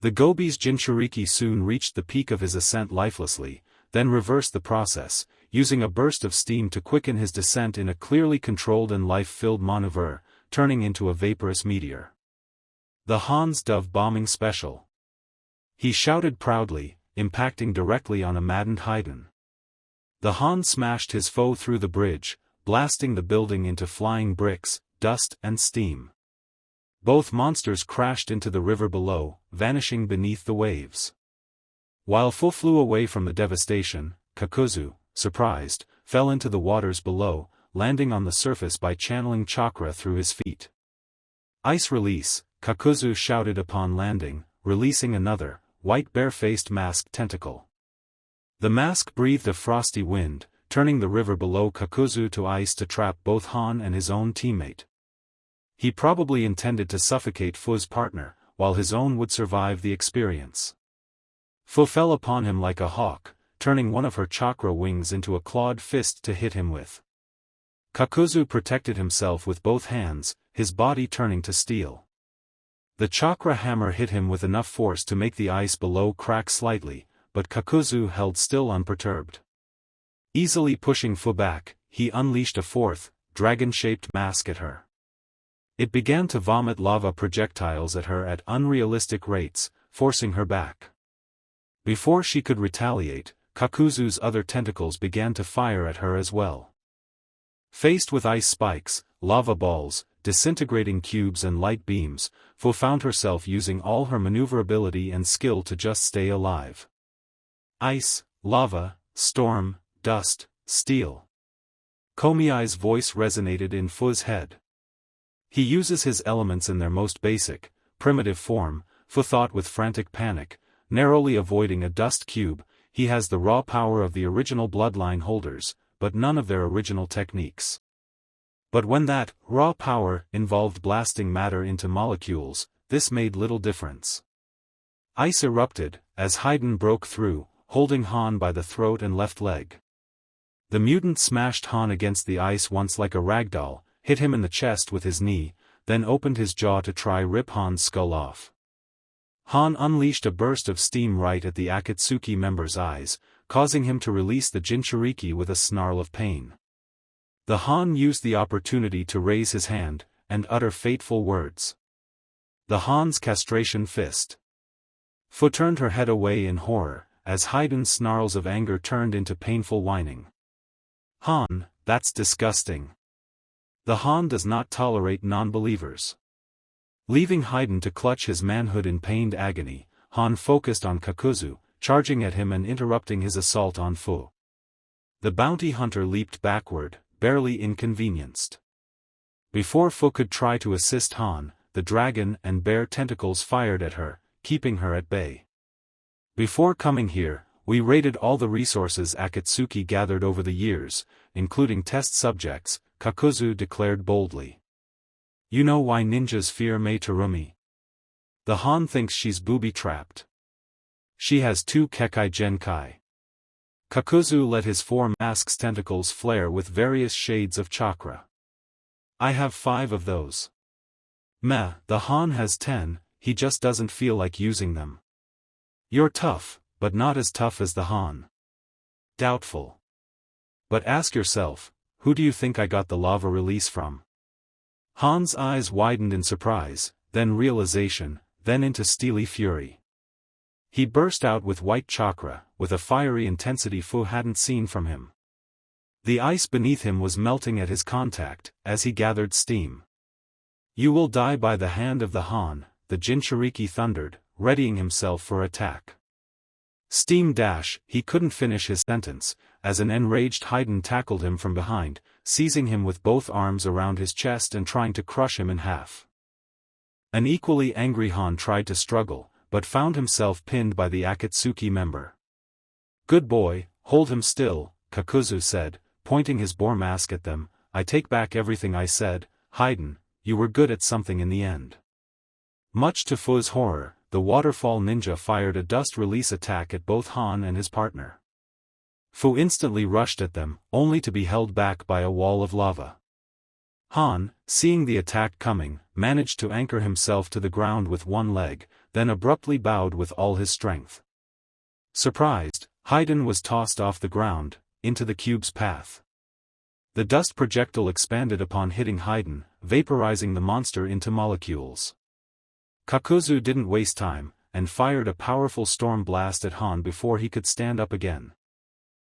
The Gobi's Jinchuriki soon reached the peak of his ascent lifelessly, then reversed the process, using a burst of steam to quicken his descent in a clearly controlled and life-filled maneuver, turning into a vaporous meteor. The Han's Dove Bombing Special. He shouted proudly, impacting directly on a maddened Haiden. The Han smashed his foe through the bridge, blasting the building into flying bricks, dust and steam. Both monsters crashed into the river below, vanishing beneath the waves. While Fu flew away from the devastation, Kakuzu, surprised, fell into the waters below, landing on the surface by channeling chakra through his feet. Ice release, Kakuzu shouted upon landing, releasing another, white bare-faced masked tentacle. The mask breathed a frosty wind, turning the river below Kakuzu to ice to trap both Han and his own teammate. He probably intended to suffocate Fu's partner, while his own would survive the experience. Fu fell upon him like a hawk, turning one of her chakra wings into a clawed fist to hit him with. Kakuzu protected himself with both hands, his body turning to steel. The chakra hammer hit him with enough force to make the ice below crack slightly, but Kakuzu held still unperturbed. Easily pushing Fu back, he unleashed a fourth, dragon-shaped mask at her. It began to vomit lava projectiles at her at unrealistic rates, forcing her back. Before she could retaliate, Kakuzu's other tentacles began to fire at her as well. Faced with ice spikes, lava balls, disintegrating cubes and light beams, Fu found herself using all her maneuverability and skill to just stay alive. Ice, lava, storm, dust, steel. Komiai's voice resonated in Fu's head. He uses his elements in their most basic, primitive form, Fu thought with frantic panic, narrowly avoiding a dust cube. He has the raw power of the original bloodline holders, but none of their original techniques. But when that raw power involved blasting matter into molecules, this made little difference. Ice erupted, as Haiden broke through, holding Han by the throat and left leg. The mutant smashed Han against the ice once like a ragdoll, hit him in the chest with his knee, then opened his jaw to try rip Han's skull off. Han unleashed a burst of steam right at the Akatsuki member's eyes, causing him to release the Jinchuriki with a snarl of pain. The Han used the opportunity to raise his hand, and utter fateful words. The Han's castration fist. Fu turned her head away in horror, as Haiden's snarls of anger turned into painful whining. Han, that's disgusting. The Han does not tolerate non-believers. Leaving Haiden to clutch his manhood in pained agony, Han focused on Kakuzu, charging at him and interrupting his assault on Fu. The bounty hunter leaped backward, barely inconvenienced. Before Fu could try to assist Han, the dragon and bear tentacles fired at her, keeping her at bay. Before coming here, we raided all the resources Akatsuki gathered over the years, including test subjects, Kakuzu declared boldly. You know why ninjas fear Mei Terumi? The Han thinks she's booby-trapped. She has 2 Kekai Genkai. Kakuzu let his 4 mask's tentacles flare with various shades of chakra. I have 5 of those. Meh, the Han has 10, he just doesn't feel like using them. You're tough, but not as tough as the Han. Doubtful. But ask yourself, who do you think I got the lava release from? Han's eyes widened in surprise, then realization, then into steely fury. He burst out with white chakra, with a fiery intensity Fu hadn't seen from him. The ice beneath him was melting at his contact, as he gathered steam. You will die by the hand of the Han, the Jinchuriki thundered, readying himself for attack. Steam dash, he couldn't finish his sentence, as an enraged Haiden tackled him from behind, seizing him with both arms around his chest and trying to crush him in half. An equally angry Han tried to struggle, but found himself pinned by the Akatsuki member. Good boy, hold him still, Kakuzu said, pointing his boar mask at them. I take back everything I said, Haiden, you were good at something in the end. Much to Fu's horror, the waterfall ninja fired a dust release attack at both Han and his partner. Fu instantly rushed at them, only to be held back by a wall of lava. Han, seeing the attack coming, managed to anchor himself to the ground with one leg, then abruptly bowed with all his strength. Surprised, Haiden was tossed off the ground, into the cube's path. The dust projectile expanded upon hitting Haiden, vaporizing the monster into molecules. Kakuzu didn't waste time, and fired a powerful storm blast at Han before he could stand up again.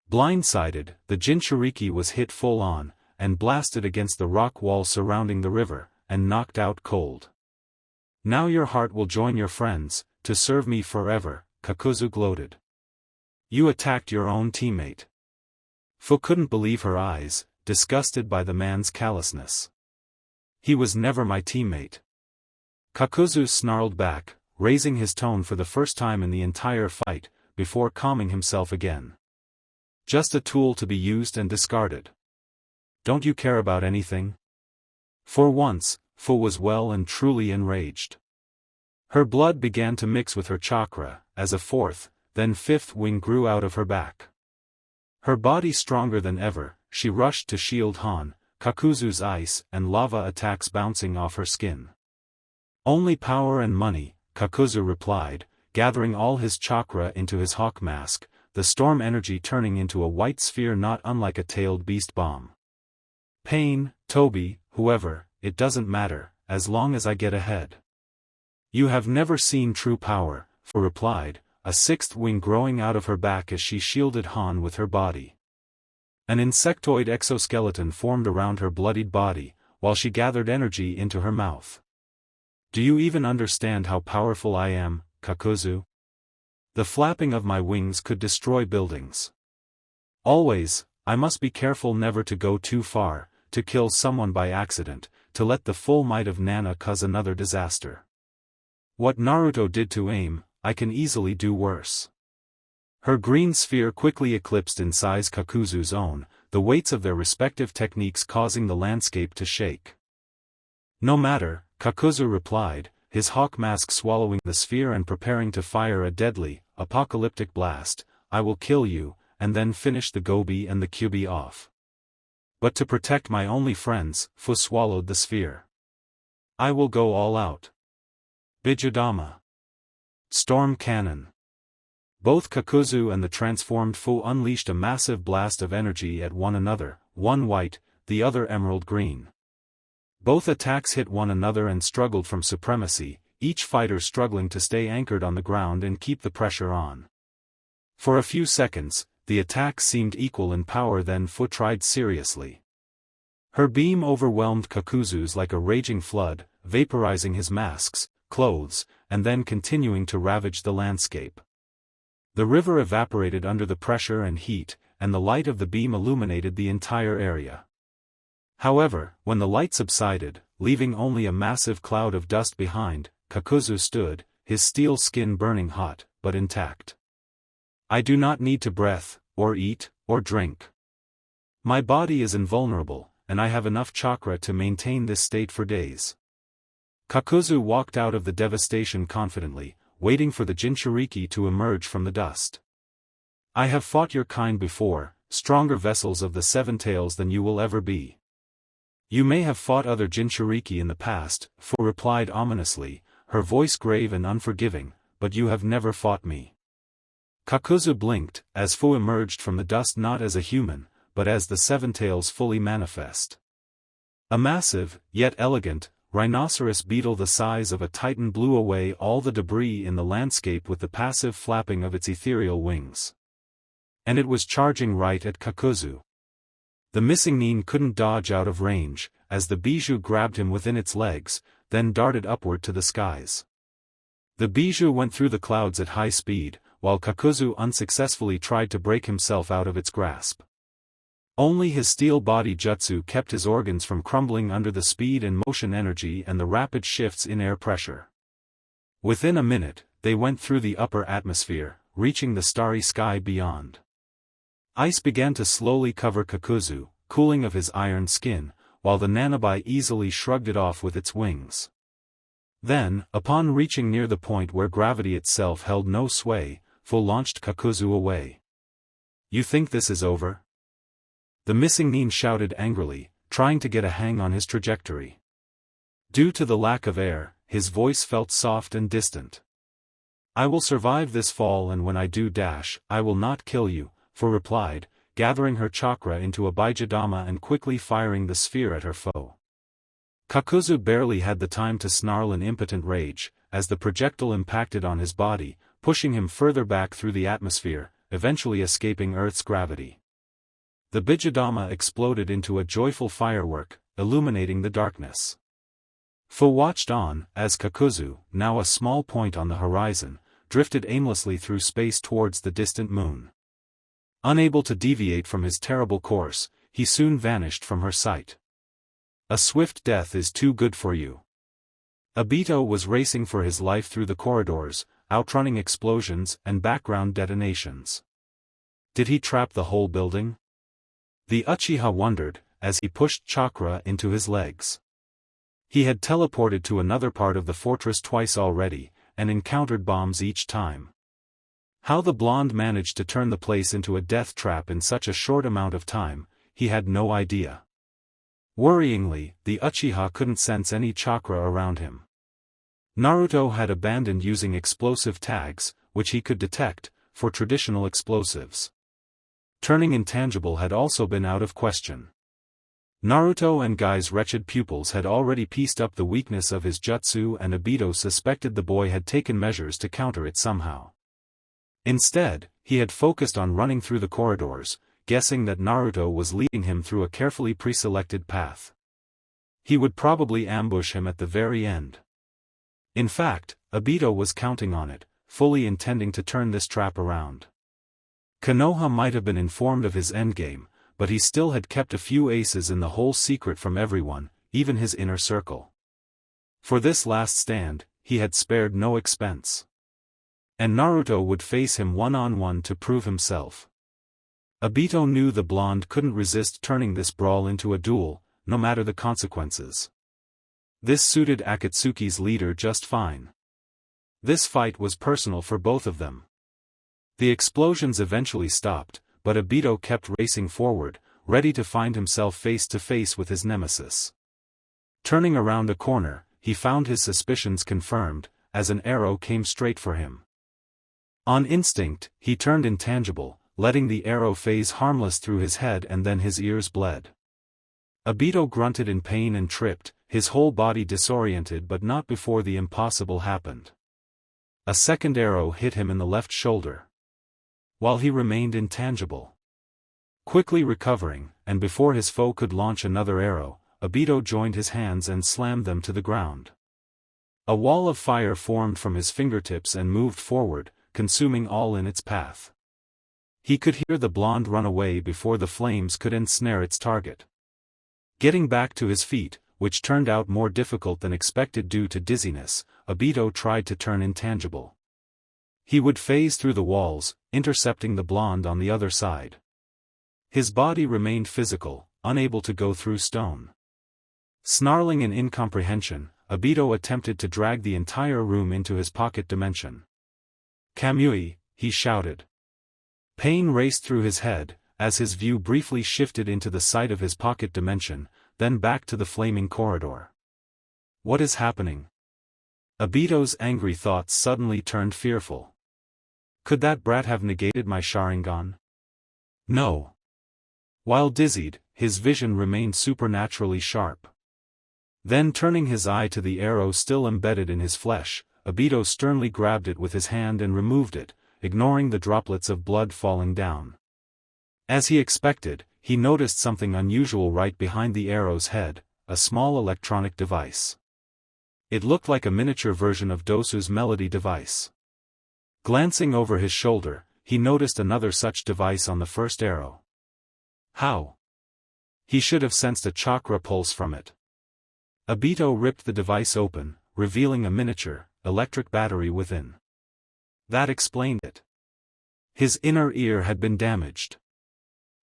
Blindsided, the Jinchuriki was hit full on, and blasted against the rock wall surrounding the river, and knocked out cold. Now your heart will join your friends, to serve me forever, Kakuzu gloated. You attacked your own teammate. Fu couldn't believe her eyes, disgusted by the man's callousness. He was never my teammate. Kakuzu snarled back, raising his tone for the first time in the entire fight, before calming himself again. Just a tool to be used and discarded. Don't you care about anything? For once, Fu was well and truly enraged. Her blood began to mix with her chakra, as a fourth, then fifth wing grew out of her back. Her body stronger than ever, she rushed to shield Han, Kakuzu's ice and lava attacks bouncing off her skin. Only power and money, Kakuzu replied, gathering all his chakra into his hawk mask, the storm energy turning into a white sphere not unlike a tailed beast bomb. Pain, Toby, whoever, it doesn't matter, as long as I get ahead. You have never seen true power, Fu replied, a sixth wing growing out of her back as she shielded Han with her body. An insectoid exoskeleton formed around her bloodied body, while she gathered energy into her mouth. Do you even understand how powerful I am, Kakuzu? The flapping of my wings could destroy buildings. Always, I must be careful never to go too far, to kill someone by accident, to let the full might of Nana cause another disaster. What Naruto did to aim, I can easily do worse. Her green sphere quickly eclipsed in size Kakuzu's own, the weights of their respective techniques causing the landscape to shake. No matter, Kakuzu replied, his hawk mask swallowing the sphere and preparing to fire a deadly, apocalyptic blast. I will kill you, and then finish the Gobi and the Kyubi off. But to protect my only friends, Fu swallowed the sphere. I will go all out. Bijudama. Storm Cannon. Both Kakuzu and the transformed Fu unleashed a massive blast of energy at one another, one white, the other emerald green. Both attacks hit one another and struggled from supremacy, each fighter struggling to stay anchored on the ground and keep the pressure on. For a few seconds, the attacks seemed equal in power, then Fu tried seriously. Her beam overwhelmed Kakuzu's like a raging flood, vaporizing his masks, clothes, and then continuing to ravage the landscape. The river evaporated under the pressure and heat, and the light of the beam illuminated the entire area. However, when the light subsided, leaving only a massive cloud of dust behind, Kakuzu stood, his steel skin burning hot, but intact. I do not need to breathe, or eat, or drink. My body is invulnerable, and I have enough chakra to maintain this state for days. Kakuzu walked out of the devastation confidently, waiting for the Jinchuriki to emerge from the dust. I have fought your kind before, stronger vessels of the Seven Tails than you will ever be. You may have fought other Jinchuriki in the past, Fu replied ominously, her voice grave and unforgiving, but you have never fought me. Kakuzu blinked, as Fu emerged from the dust not as a human, but as the Seven Tails fully manifest. A massive, yet elegant, rhinoceros beetle the size of a titan blew away all the debris in the landscape with the passive flapping of its ethereal wings. And it was charging right at Kakuzu. The missing Nin couldn't dodge out of range, as the bijou grabbed him within its legs, then darted upward to the skies. The bijou went through the clouds at high speed, while Kakuzu unsuccessfully tried to break himself out of its grasp. Only his steel body jutsu kept his organs from crumbling under the speed and motion energy and the rapid shifts in air pressure. Within a minute, they went through the upper atmosphere, reaching the starry sky beyond. Ice began to slowly cover Kakuzu, cooling of his iron skin, while the Nanabi easily shrugged it off with its wings. Then, upon reaching near the point where gravity itself held no sway, launched Kakuzu away. "You think this is over?" The missing nin shouted angrily, trying to get a hang on his trajectory. Due to the lack of air, his voice felt soft and distant. "I will survive this fall, and when I do I will not kill you," Fu replied, gathering her chakra into a bijadama and quickly firing the sphere at her foe. Kakuzu barely had the time to snarl in impotent rage, as the projectile impacted on his body, pushing him further back through the atmosphere, eventually escaping Earth's gravity. The bijadama exploded into a joyful firework, illuminating the darkness. Fu watched on, as Kakuzu, now a small point on the horizon, drifted aimlessly through space towards the distant moon. Unable to deviate from his terrible course, he soon vanished from her sight. "A swift death is too good for you." Obito was racing for his life through the corridors, outrunning explosions and background detonations. Did he trap the whole building? The Uchiha wondered, as he pushed chakra into his legs. He had teleported to another part of the fortress twice already, and encountered bombs each time. How the blonde managed to turn the place into a death trap in such a short amount of time, he had no idea. Worryingly, the Uchiha couldn't sense any chakra around him. Naruto had abandoned using explosive tags, which he could detect, for traditional explosives. Turning intangible had also been out of question. Naruto and Guy's wretched pupils had already pieced up the weakness of his jutsu, and Obito suspected the boy had taken measures to counter it somehow. Instead, he had focused on running through the corridors, guessing that Naruto was leading him through a carefully pre-selected path. He would probably ambush him at the very end. In fact, Obito was counting on it, fully intending to turn this trap around. Konoha might have been informed of his endgame, but he still had kept a few aces in the hole secret from everyone, even his inner circle. For this last stand, he had spared no expense. And Naruto would face him one-on-one to prove himself. Obito knew the blonde couldn't resist turning this brawl into a duel, no matter the consequences. This suited Akatsuki's leader just fine. This fight was personal for both of them. The explosions eventually stopped, but Obito kept racing forward, ready to find himself face to face with his nemesis. Turning around a corner, he found his suspicions confirmed, as an arrow came straight for him. On instinct, he turned intangible, letting the arrow phase harmless through his head, and then his ears bled. Obito grunted in pain and tripped, his whole body disoriented, but not before the impossible happened. A second arrow hit him in the left shoulder, while he remained intangible. Quickly recovering, and before his foe could launch another arrow, Obito joined his hands and slammed them to the ground. A wall of fire formed from his fingertips and moved forward, consuming all in its path. He could hear the blonde run away before the flames could ensnare its target. Getting back to his feet, which turned out more difficult than expected due to dizziness, Obito tried to turn intangible. He would phase through the walls, intercepting the blonde on the other side. His body remained physical, unable to go through stone. Snarling in incomprehension, Obito attempted to drag the entire room into his pocket dimension. "Kamui," he shouted. Pain raced through his head, as his view briefly shifted into the sight of his pocket dimension, then back to the flaming corridor. What is happening? Obito's angry thoughts suddenly turned fearful. Could that brat have negated my Sharingan? No. While dizzied, his vision remained supernaturally sharp. Then turning his eye to the arrow still embedded in his flesh, Obito sternly grabbed it with his hand and removed it, ignoring the droplets of blood falling down. As he expected, he noticed something unusual right behind the arrow's head, a small electronic device. It looked like a miniature version of Dosu's melody device. Glancing over his shoulder, he noticed another such device on the first arrow. How? He should have sensed a chakra pulse from it. Obito ripped the device open, revealing a miniature, electric battery within. That explained it. His inner ear had been damaged.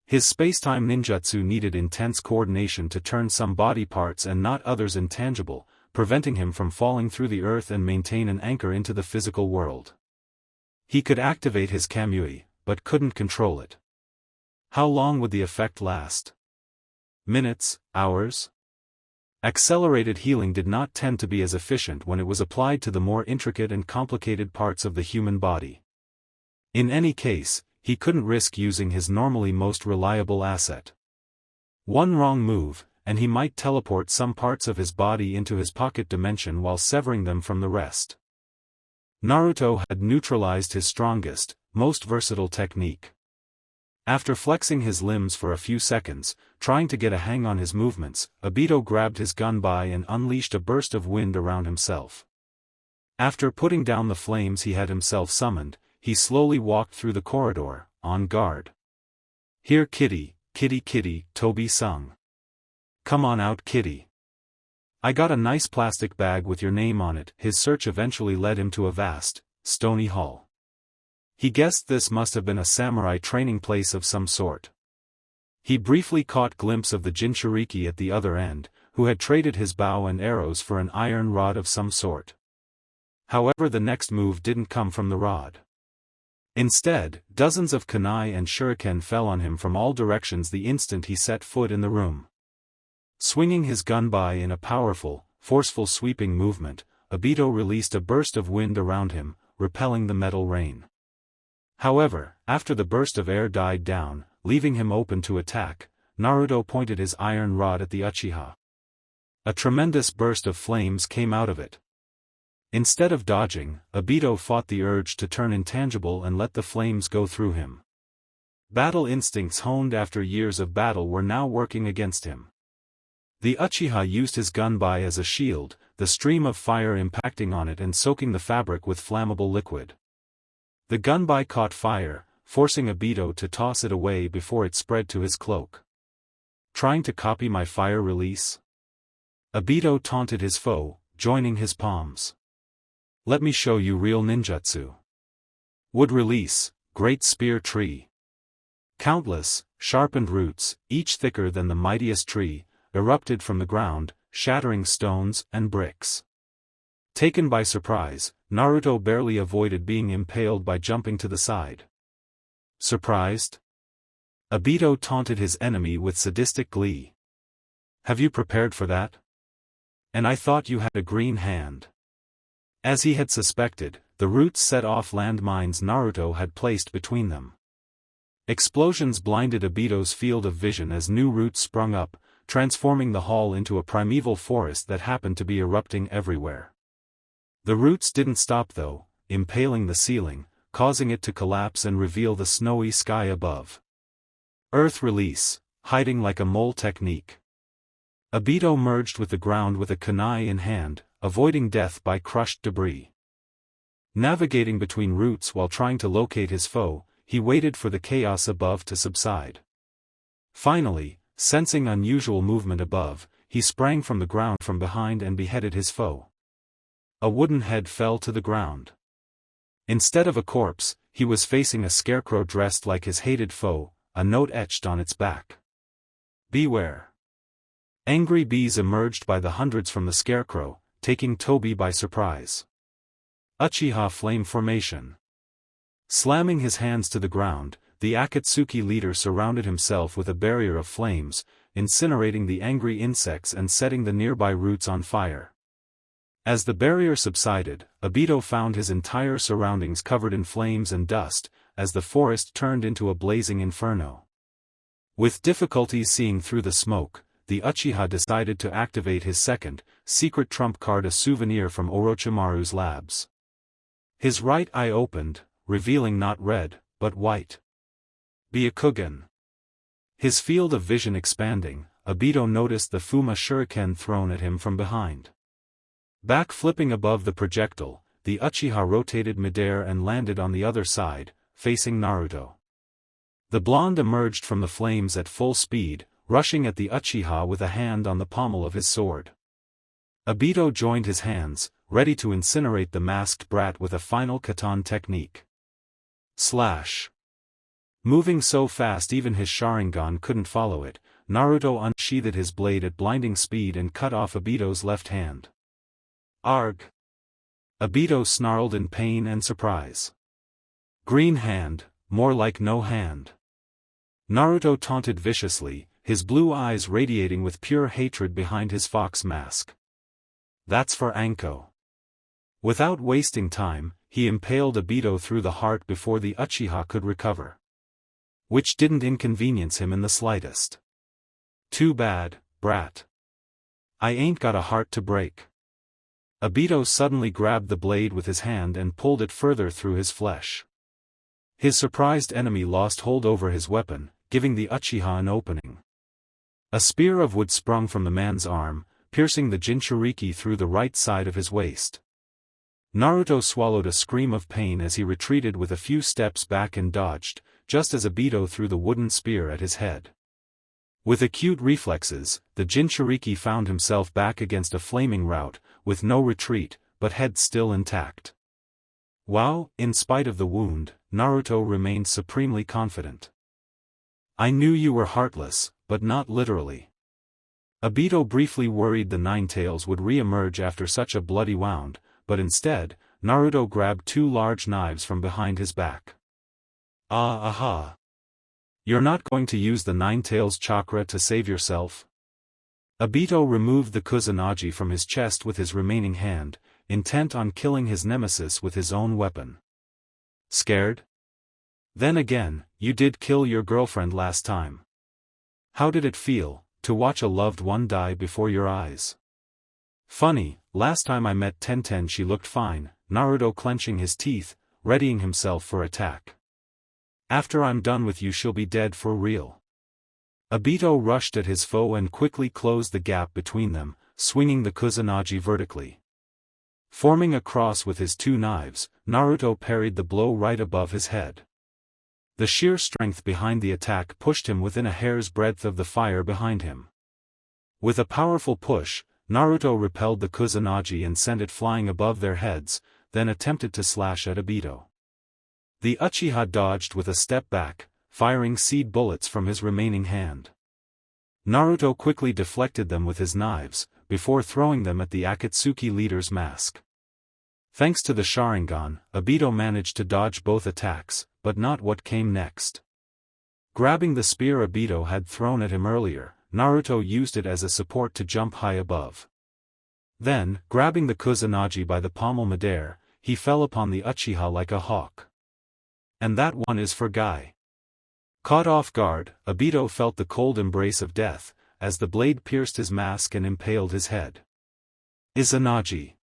His spacetime ninjutsu needed intense coordination to turn some body parts and not others intangible, preventing him from falling through the earth and maintain an anchor into the physical world. He could activate his Kamui, but couldn't control it. How long would the effect last? Minutes, hours? Accelerated healing did not tend to be as efficient when it was applied to the more intricate and complicated parts of the human body. In any case, he couldn't risk using his normally most reliable asset. One wrong move, and he might teleport some parts of his body into his pocket dimension while severing them from the rest. Naruto had neutralized his strongest, most versatile technique. After flexing his limbs for a few seconds, trying to get a hang on his movements, Obito grabbed his gunbai and unleashed a burst of wind around himself. After putting down the flames he had himself summoned, he slowly walked through the corridor, on guard. "Here kitty, kitty kitty," Toby sung. "Come on out kitty. I got a nice plastic bag with your name on it." His search eventually led him to a vast, stony hall. He guessed this must have been a samurai training place of some sort. He briefly caught glimpse of the Jinchuriki at the other end, who had traded his bow and arrows for an iron rod of some sort. However, the next move didn't come from the rod. Instead, dozens of kunai and shuriken fell on him from all directions the instant he set foot in the room. Swinging his gunbai in a powerful, forceful sweeping movement, Obito released a burst of wind around him, repelling the metal rain. However, after the burst of air died down, leaving him open to attack, Naruto pointed his iron rod at the Uchiha. A tremendous burst of flames came out of it. Instead of dodging, Obito fought the urge to turn intangible and let the flames go through him. Battle instincts honed after years of battle were now working against him. The Uchiha used his gunbai as a shield, the stream of fire impacting on it and soaking the fabric with flammable liquid. The gunbai caught fire, forcing Obito to toss it away before it spread to his cloak. "Trying to copy my fire release?" Obito taunted his foe, joining his palms. "Let me show you real ninjutsu." Wood release, great spear tree. Countless, sharpened roots, each thicker than the mightiest tree, erupted from the ground, shattering stones and bricks. Taken by surprise, Naruto barely avoided being impaled by jumping to the side. Surprised? Obito taunted his enemy with sadistic glee. "Have you prepared for that? And I thought you had a green hand." As he had suspected, the roots set off landmines Naruto had placed between them. Explosions blinded Obito's field of vision as new roots sprung up, transforming the hall into a primeval forest that happened to be erupting everywhere. The roots didn't stop though, impaling the ceiling, causing it to collapse and reveal the snowy sky above. Earth release, hiding like a mole technique. Obito merged with the ground with a kunai in hand, avoiding death by crushed debris. Navigating between roots while trying to locate his foe, he waited for the chaos above to subside. Finally, sensing unusual movement above, he sprang from the ground from behind and beheaded his foe. A wooden head fell to the ground. Instead of a corpse, he was facing a scarecrow dressed like his hated foe, a note etched on its back. "Beware." Angry bees emerged by the hundreds from the scarecrow, taking Toby by surprise. Uchiha flame formation. Slamming his hands to the ground, the Akatsuki leader surrounded himself with a barrier of flames, incinerating the angry insects and setting the nearby roots on fire. As the barrier subsided, Obito found his entire surroundings covered in flames and dust, as the forest turned into a blazing inferno. With difficulty seeing through the smoke, the Uchiha decided to activate his second, secret trump card, a souvenir from Orochimaru's labs. His right eye opened, revealing not red, but white. Byakugan. His field of vision expanding, Obito noticed the Fuma shuriken thrown at him from behind. Back flipping above the projectile, the Uchiha rotated midair and landed on the other side, facing Naruto. The blonde emerged from the flames at full speed, rushing at the Uchiha with a hand on the pommel of his sword. Obito joined his hands, ready to incinerate the masked brat with a final katan technique. Slash. Moving so fast even his Sharingan couldn't follow it, Naruto unsheathed his blade at blinding speed and cut off Obito's left hand. Arg! Obito snarled in pain and surprise. Green hand, more like no hand. Naruto taunted viciously, his blue eyes radiating with pure hatred behind his fox mask. That's for Anko. Without wasting time, he impaled Obito through the heart before the Uchiha could recover. Which didn't inconvenience him in the slightest. Too bad, brat. I ain't got a heart to break. Obito suddenly grabbed the blade with his hand and pulled it further through his flesh. His surprised enemy lost hold over his weapon, giving the Uchiha an opening. A spear of wood sprung from the man's arm, piercing the Jinchuriki through the right side of his waist. Naruto swallowed a scream of pain as he retreated with a few steps back and dodged, just as Obito threw the wooden spear at his head. With acute reflexes, the Jinchuriki found himself back against a flaming rout, with no retreat, but head still intact. Wow, in spite of the wound, Naruto remained supremely confident. I knew you were heartless, but not literally. Obito briefly worried the Nine-Tails would re-emerge after such a bloody wound, but instead, Naruto grabbed two large knives from behind his back. Aha! You're not going to use the Nine-Tails chakra to save yourself? Obito removed the Kusanagi from his chest with his remaining hand, intent on killing his nemesis with his own weapon. Scared? Then again, you did kill your girlfriend last time. How did it feel, to watch a loved one die before your eyes? Funny, last time I met Tenten she looked fine, Naruto clenching his teeth, readying himself for attack. After I'm done with you she'll be dead for real. Obito rushed at his foe and quickly closed the gap between them, swinging the Kusanagi vertically. Forming a cross with his two knives, Naruto parried the blow right above his head. The sheer strength behind the attack pushed him within a hair's breadth of the fire behind him. With a powerful push, Naruto repelled the Kusanagi and sent it flying above their heads, then attempted to slash at Obito. The Uchiha dodged with a step back, firing seed bullets from his remaining hand. Naruto quickly deflected them with his knives, before throwing them at the Akatsuki leader's mask. Thanks to the Sharingan, Obito managed to dodge both attacks, but not what came next. Grabbing the spear Obito had thrown at him earlier, Naruto used it as a support to jump high above. Then, grabbing the Kusanagi by the pommel midair, he fell upon the Uchiha like a hawk. And that one is for Guy. Caught off guard, Obito felt the cold embrace of death, as the blade pierced his mask and impaled his head. Izanagi.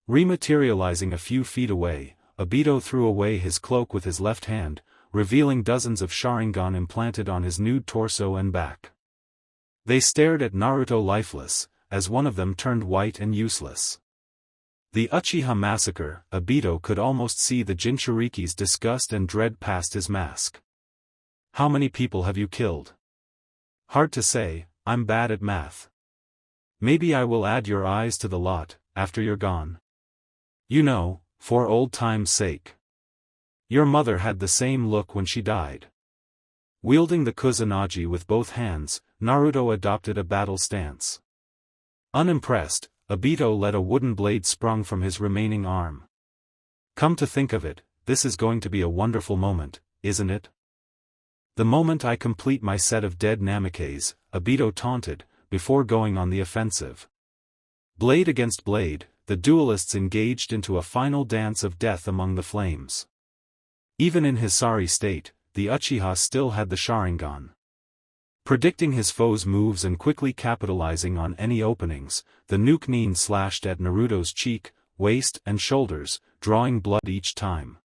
Rematerializing a few feet away, Obito threw away his cloak with his left hand, revealing dozens of Sharingan implanted on his nude torso and back. They stared at Naruto lifeless, as one of them turned white and useless. The Uchiha massacre, Obito could almost see the Jinchuriki's disgust and dread past his mask. How many people have you killed? Hard to say, I'm bad at math. Maybe I will add your eyes to the lot, after you're gone. You know, for old time's sake. Your mother had the same look when she died. Wielding the Kusanagi with both hands, Naruto adopted a battle stance. Unimpressed, Obito let a wooden blade sprung from his remaining arm. Come to think of it, this is going to be a wonderful moment, isn't it? The moment I complete my set of dead Namikes, Obito taunted, before going on the offensive. Blade against blade, the duelists engaged into a final dance of death among the flames. Even in his sorry state, the Uchiha still had the Sharingan. Predicting his foe's moves and quickly capitalizing on any openings, the nuke nin slashed at Naruto's cheek, waist and shoulders, drawing blood each time.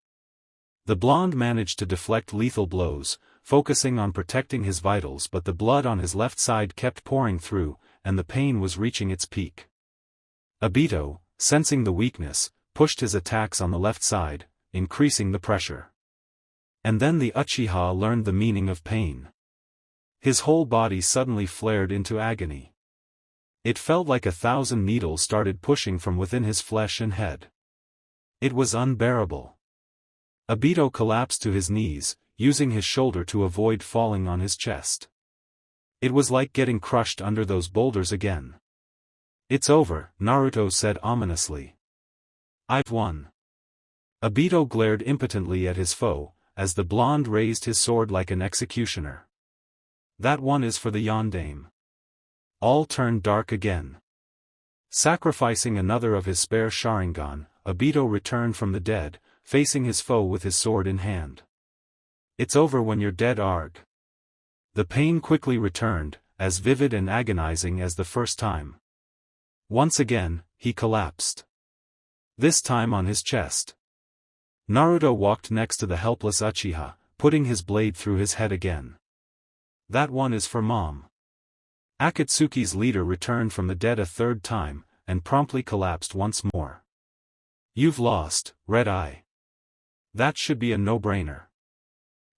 The blonde managed to deflect lethal blows, focusing on protecting his vitals, but the blood on his left side kept pouring through, and the pain was reaching its peak. Obito, sensing the weakness, pushed his attacks on the left side, increasing the pressure. And then the Uchiha learned the meaning of pain. His whole body suddenly flared into agony. It felt like 1,000 needles started pushing from within his flesh and head. It was unbearable. Obito collapsed to his knees, using his shoulder to avoid falling on his chest. It was like getting crushed under those boulders again. It's over, Naruto said ominously. I've won. Obito glared impotently at his foe, as the blonde raised his sword like an executioner. That one is for the yondaime. All turned dark again. Sacrificing another of his spare Sharingan, Obito returned from the dead, facing his foe with his sword in hand. It's over when you're dead, Arg. The pain quickly returned, as vivid and agonizing as the first time. Once again, he collapsed. This time on his chest. Naruto walked next to the helpless Uchiha, putting his blade through his head again. That one is for Mom. Akatsuki's leader returned from the dead a third time, and promptly collapsed once more. You've lost, Red Eye. That should be a no-brainer.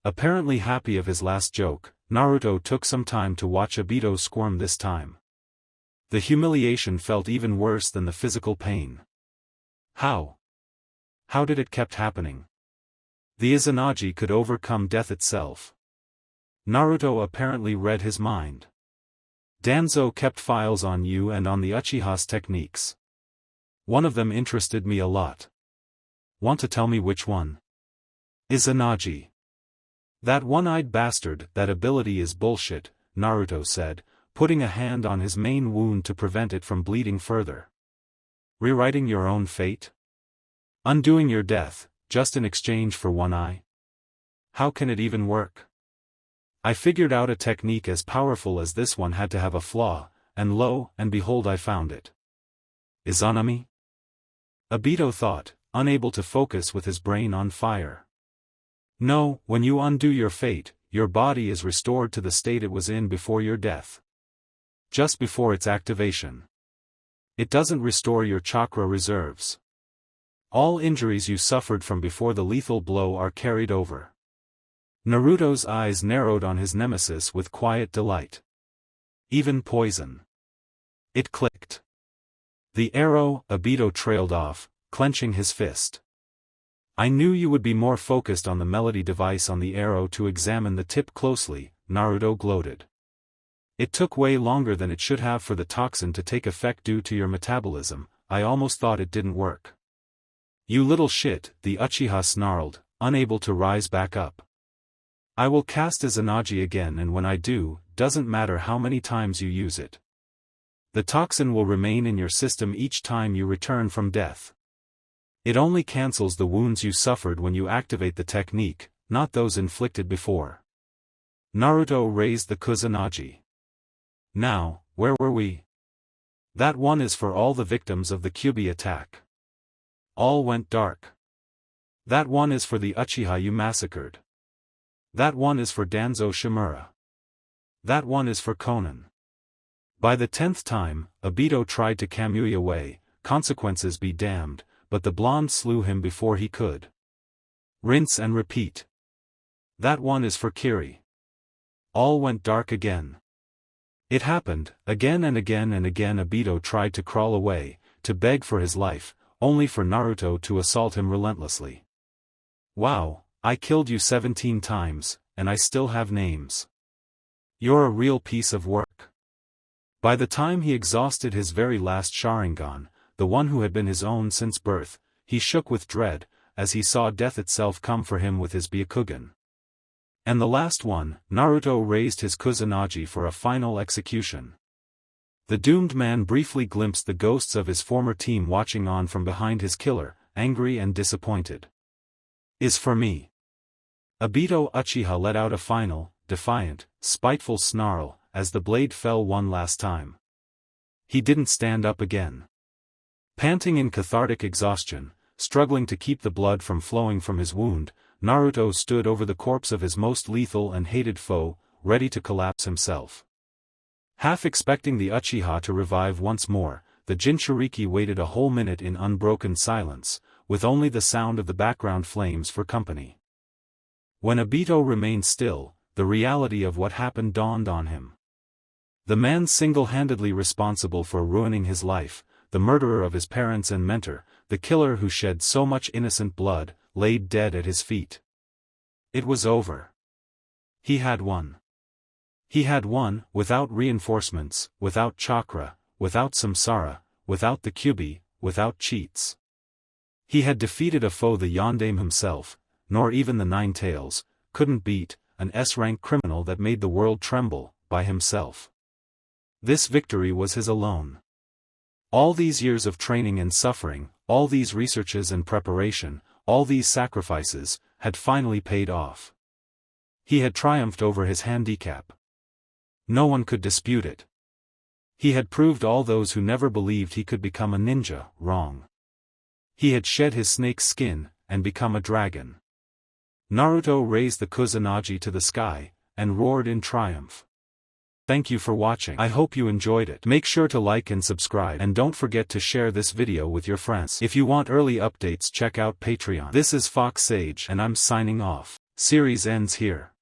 Apparently happy of his last joke, Naruto took some time to watch Obito squirm this time. The humiliation felt even worse than the physical pain. How? How did it kept happening? The Izanagi could overcome death itself. Naruto apparently read his mind. Danzo kept files on you and on the Uchiha's techniques. One of them interested me a lot. Want to tell me which one? Izanagi. That one-eyed bastard. That ability is bullshit, Naruto said, putting a hand on his main wound to prevent it from bleeding further. Rewriting your own fate? Undoing your death, just in exchange for one eye? How can it even work? I figured out a technique as powerful as this one had to have a flaw, and lo and behold I found it. Izanami? Obito thought, unable to focus with his brain on fire. No, when you undo your fate, your body is restored to the state it was in before your death. Just before its activation. It doesn't restore your chakra reserves. All injuries you suffered from before the lethal blow are carried over. Naruto's eyes narrowed on his nemesis with quiet delight. Even poison. It clicked. The arrow, Obito trailed off, clenching his fist. I knew you would be more focused on the melody device on the arrow to examine the tip closely, Naruto gloated. It took way longer than it should have for the toxin to take effect due to your metabolism. I almost thought it didn't work. You little shit, the Uchiha snarled, unable to rise back up. I will cast Izanagi again, and when I do, doesn't matter how many times you use it. The toxin will remain in your system each time you return from death. It only cancels the wounds you suffered when you activate the technique, not those inflicted before. Naruto raised the Kusanagi. Now, where were we? That one is for all the victims of the Kyuubi attack. All went dark. That one is for the Uchiha you massacred. That one is for Danzo Shimura. That one is for Konan. By the 10th time, Obito tried to Kamui away, consequences be damned, but the blonde slew him before he could. Rinse and repeat. That one is for Kiri. All went dark again. It happened, again and again and again. Obito tried to crawl away, to beg for his life, only for Naruto to assault him relentlessly. Wow, I killed you 17 times, and I still have names. You're a real piece of work. By the time he exhausted his very last Sharingan, the one who had been his own since birth, he shook with dread, as he saw death itself come for him with his Byakugan. And the last one, Naruto raised his Kusanagi for a final execution. The doomed man briefly glimpsed the ghosts of his former team watching on from behind his killer, angry and disappointed. Is for me. Obito Uchiha let out a final, defiant, spiteful snarl, as the blade fell one last time. He didn't stand up again. Panting in cathartic exhaustion, struggling to keep the blood from flowing from his wound, Naruto stood over the corpse of his most lethal and hated foe, ready to collapse himself. Half expecting the Uchiha to revive once more, the Jinchuriki waited a whole minute in unbroken silence, with only the sound of the background flames for company. When Obito remained still, the reality of what happened dawned on him. The man single-handedly responsible for ruining his life, the murderer of his parents and mentor, the killer who shed so much innocent blood, laid dead at his feet. It was over. He had won. He had won, without reinforcements, without chakra, without samsara, without the Kyubi, without cheats. He had defeated a foe the Yondaime himself, nor even the Nine Tails, couldn't beat, an S-rank criminal that made the world tremble, by himself. This victory was his alone. All these years of training and suffering, all these researches and preparation, all these sacrifices, had finally paid off. He had triumphed over his handicap. No one could dispute it. He had proved all those who never believed he could become a ninja, wrong. He had shed his snake's skin, and become a dragon. Naruto raised the Kusanagi to the sky, and roared in triumph. Thank you for watching. I hope you enjoyed it. Make sure to like and subscribe, and don't forget to share this video with your friends. If you want early updates, check out Patreon. This is Fox Sage, and I'm signing off. Series ends here.